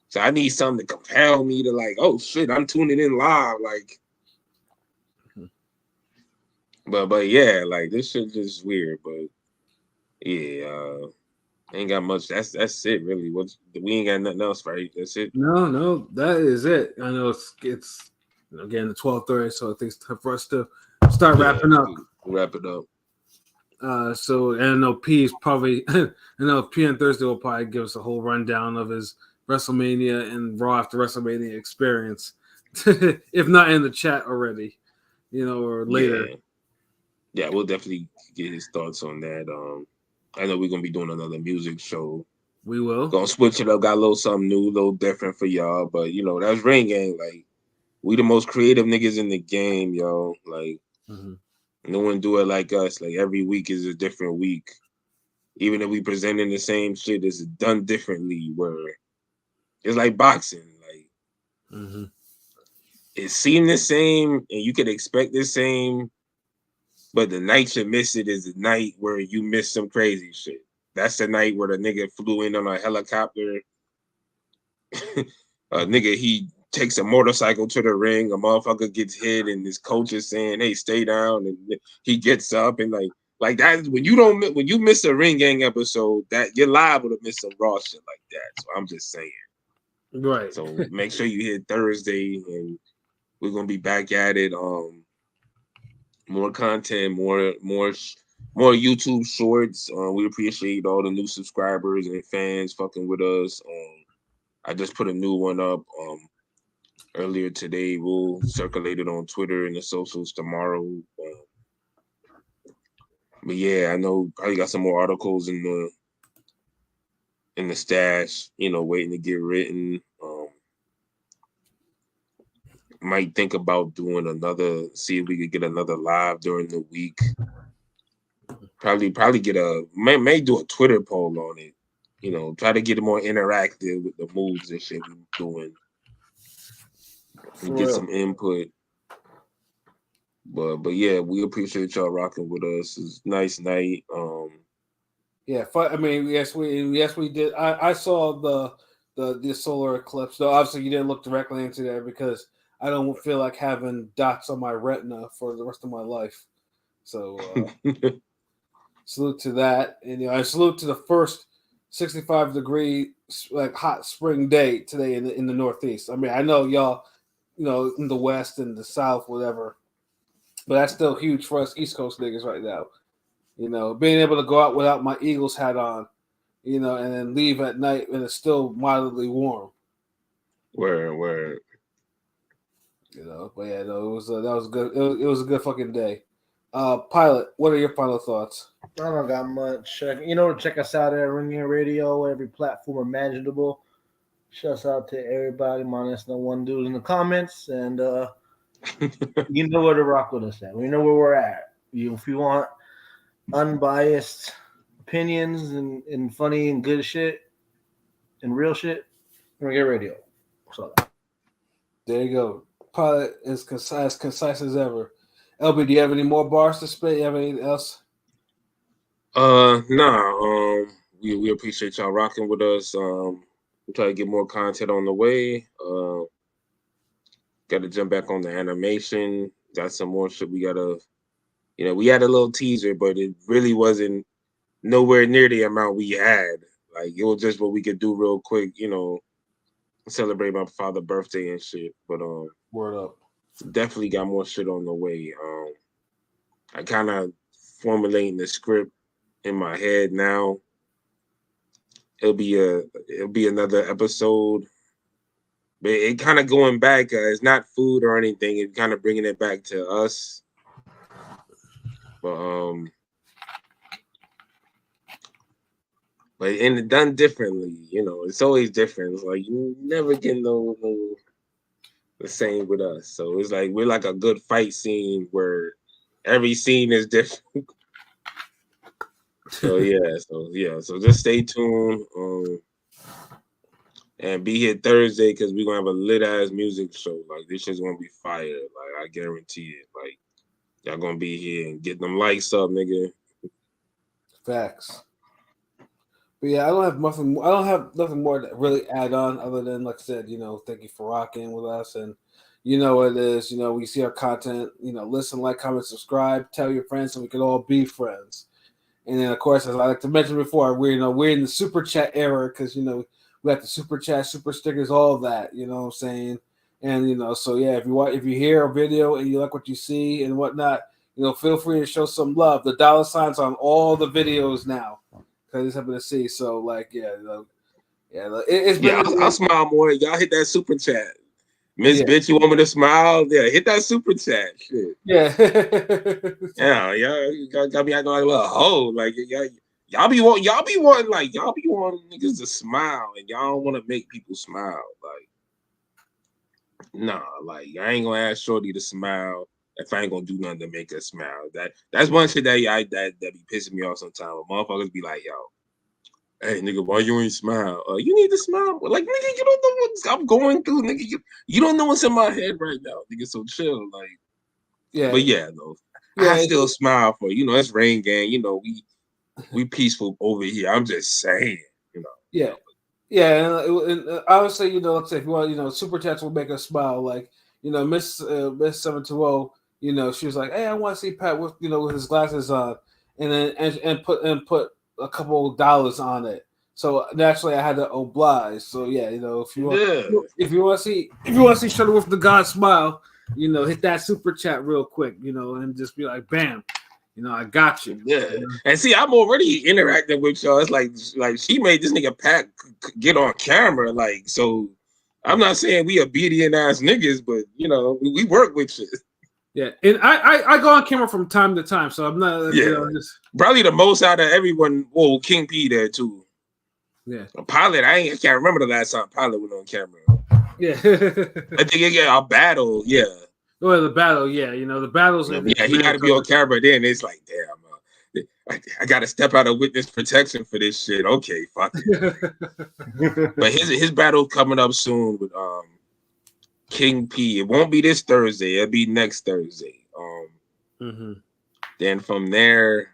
So I need something to compel me to like, oh shit, I'm tuning in live. Like, but yeah, like this shit just weird. But yeah, ain't got much. That's it really. We ain't got nothing else, right? That's it. No, that is it. I know it's again the 12:30, so I think it's time for us to start wrapping up. Wrap it up. So and I know P is probably I know P on Thursday will probably give us a whole rundown of his WrestleMania and Raw after WrestleMania experience, if not in the chat already, you know, or later. Yeah, we'll definitely get his thoughts on that. I know we're gonna be doing another music show. We will. Gonna switch it up, got a little something new, a little different for y'all. But you know, that's Ring Gang. Like, we the most creative niggas in the game, yo. Like, no one do it like us. Like every week is a different week. Even if we presenting the same shit, it's done differently. Where it's like boxing. Like, it seemed the same, and you could expect the same. But the night you miss it is the night where you miss some crazy shit. That's the night where the nigga flew in on a helicopter. A nigga, he takes a motorcycle to the ring. A motherfucker gets hit, and his coach is saying, "Hey, stay down." And he gets up, and like that. When you miss a Ring Gang episode, that you're liable to miss some raw shit like that. So I'm just saying. Right. So make sure you hit Thursday, and we're gonna be back at it. More content, more YouTube shorts. We appreciate all the new subscribers and fans fucking with us. I just put a new one up earlier today. We'll circulate it on Twitter and the socials tomorrow. But yeah, I know probably got some more articles in the stash, you know, waiting to get written. Might think about doing see if we could get another live during the week. Probably may do a Twitter poll on it. You know, try to get it more interactive with the moves and shit we're doing. And get some input. But yeah, we appreciate y'all rocking with us. It's a nice night. Yeah, I mean, yes, we did. I saw the the solar eclipse. Though obviously you didn't look directly into there because I don't feel like having dots on my retina for the rest of my life. So salute to that, and I salute to the first 65-degree like hot spring day today in the Northeast. I mean, I know y'all, in the West and the South, whatever, but that's still huge for us East Coast niggas right now. Being able to go out without my Eagles hat on, and then leave at night and it's still mildly warm. Word. But yeah, no, that was good. It was a good fucking day. Pilot, what are your final thoughts? I don't got much. Check us out at Ring Game Radio, every platform imaginable. Shouts out to everybody, minus the one dude in the comments, and you know where to rock with us at. We know where we're at. If you want unbiased opinions and funny and good shit and real shit, Ring Game Radio. So there you go. Pilot is concise as ever. LB, do you have any more bars to spit? You have anything else? Nah. We appreciate y'all rocking with us. We try to get more content on the way. Got to jump back on the animation. Got some more shit. We gotta, we had a little teaser, but it really wasn't nowhere near the amount we had. Like it was just what we could do real quick. Celebrate my father's birthday and shit. But word up. Definitely got more shit on the way. I kind of formulating the script in my head now. It'll be another episode, but it kind of going back. It's not food or anything. It's kind of bringing it back to us. But and done differently. It's always different. It's like you never get no the same with us. So it's like we're like a good fight scene where every scene is different. So just stay tuned and be here Thursday because we're gonna have a lit ass music show. Like this shit's gonna be fire. Like I guarantee it. Like y'all gonna be here and get them likes up, nigga. Facts. But yeah, I don't have nothing more to really add on other than, like I said, thank you for rocking with us. And you know what it is, we see our content, listen, like, comment, subscribe, tell your friends so we can all be friends. And then, of course, as I like to mention before, we're in the super chat era because, we got the super chat, super stickers, all of that, you know what I'm saying? And, so yeah, if you hear a video and you like what you see and whatnot, feel free to show some love. The dollar signs on all the videos now. Because it's happened to see. So, like, it's been. I'll smile more. Y'all hit that super chat. Miss Bitch, you want me to smile? Yeah, hit that super chat. Shit. Yeah. Y'all got me acting like a little hoe. Like, y'all be wanting niggas to smile, and y'all don't want to make people smile. Like, nah, like, I ain't gonna ask Shorty to smile if I ain't gonna do nothing to make her smile. That's one shit that be pissing me off sometimes. Motherfuckers be like, yo, hey nigga, why you ain't smile? You need to smile. Like, nigga, you don't know what I'm going through, nigga. You don't know what's in my head right now, nigga. So chill, like. Yeah. But I still smile for it's Rain Gang. We peaceful over here. I'm just saying, Yeah. Yeah, and I would say, let's say if you want, super chats will make us smile. Like, Miss 720. She was like, "Hey, I want to see Pat with with his glasses on," and then and put a couple of dollars on it. So naturally, I had to oblige. So yeah, if you want to see Shuttle with the God smile, hit that super chat real quick, and just be like, "Bam." I got you. Yeah, and see, I'm already interacting with y'all. It's like she made this nigga Pat get on camera, like so. I'm not saying we obedient ass niggas, but we work with shit. Yeah, and I go on camera from time to time, so I'm not. Probably the most out of everyone. Whoa, King P there too. Yeah, a Pilot. I can't remember the last time Pilot went on camera. Yeah, I think a battle. Yeah. Well, the battle. Yeah, the battles. Yeah, he got to be on camera. Then it's like, damn, I got to step out of witness protection for this shit. Okay, fuck it. But his battle coming up soon with King P. It won't be this Thursday. It'll be next Thursday. Then from there,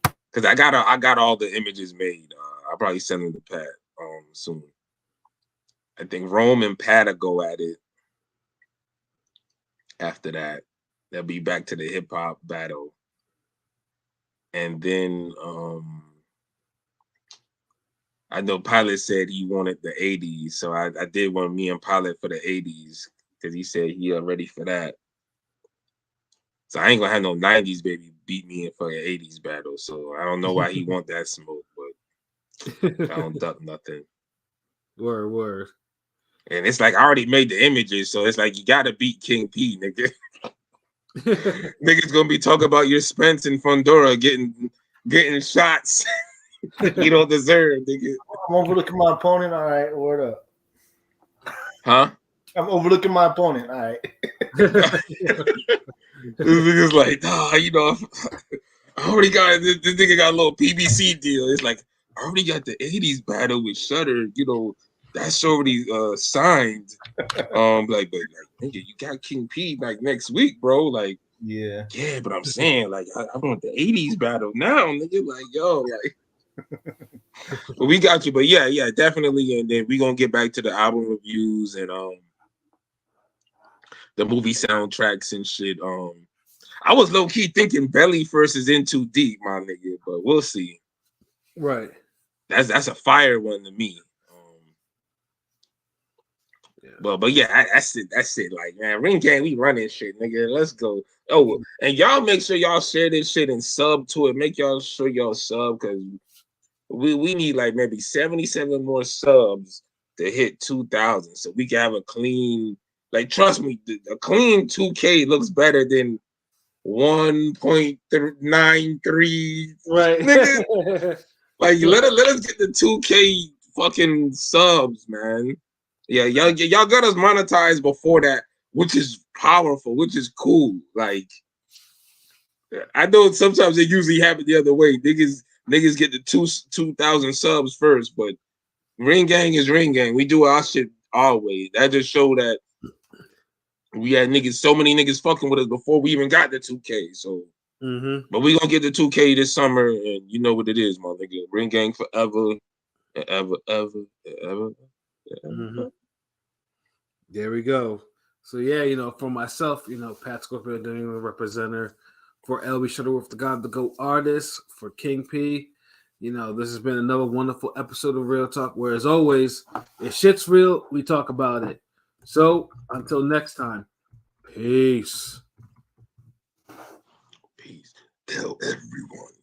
because I got all the images made. I'll probably send them to Pat soon. I think Rome and Pata go at it. After that, they'll be back to the hip hop battle. And then I know Pilot said he wanted the 80s, so I did want me and Pilot for the 80s because he said he ready for that. So I ain't gonna have no 90s baby beat me in for the 80s battle. So I don't know why he want that smoke, but I don't duck nothing. Word. And it's like I already made the images, so it's like you gotta beat King P, nigga. Niggas gonna be talking about your Spence and Fundora getting shots you don't deserve, nigga. I'm overlooking my opponent. All right, word up. Huh? I'm overlooking my opponent. All right. This nigga's like, I already got this nigga got a little PBC deal. It's like I already got the 80s battle with Shutter, that's already signed. But nigga, you got King P like next week, bro. Like, yeah, but I'm saying, like, I want the 80s battle now, nigga. Like, yo, like, but we got you. But yeah, definitely. And then we gonna get back to the album reviews and the movie soundtracks and shit. I was low key thinking Belly first is In Too Deep, my nigga, but we'll see. Right. That's a fire one to me. But yeah, that's it. Like, man, Ring Gang, we running shit, nigga. Let's go. Oh, and y'all make sure y'all share this shit and sub to it. Make y'all sure y'all sub because we need like maybe 77 more subs to hit 2,000 so we can have a clean. Like, trust me, a clean 2K looks better than 1.93. Right. Nigga. Like, let us get the 2K fucking subs, man. Yeah, y'all got us monetized before that, which is powerful, which is cool. Like, I know sometimes it usually happen the other way. Niggas get the 2,000 subs first, but Ring Gang is Ring Gang. We do our shit our way. That just show that we had so many niggas fucking with us before we even got the 2K. So, but we gonna get the 2K this summer, and you know what it is, my nigga. Ring Gang forever, ever. There we go. So yeah, for myself, Pat Scorpio, the New England representative, for LB Shuttleworth, the God, the GOAT artist, for King P. This has been another wonderful episode of Real Talk, where as always, if shit's real, we talk about it. So until next time, peace. Peace. Tell everyone.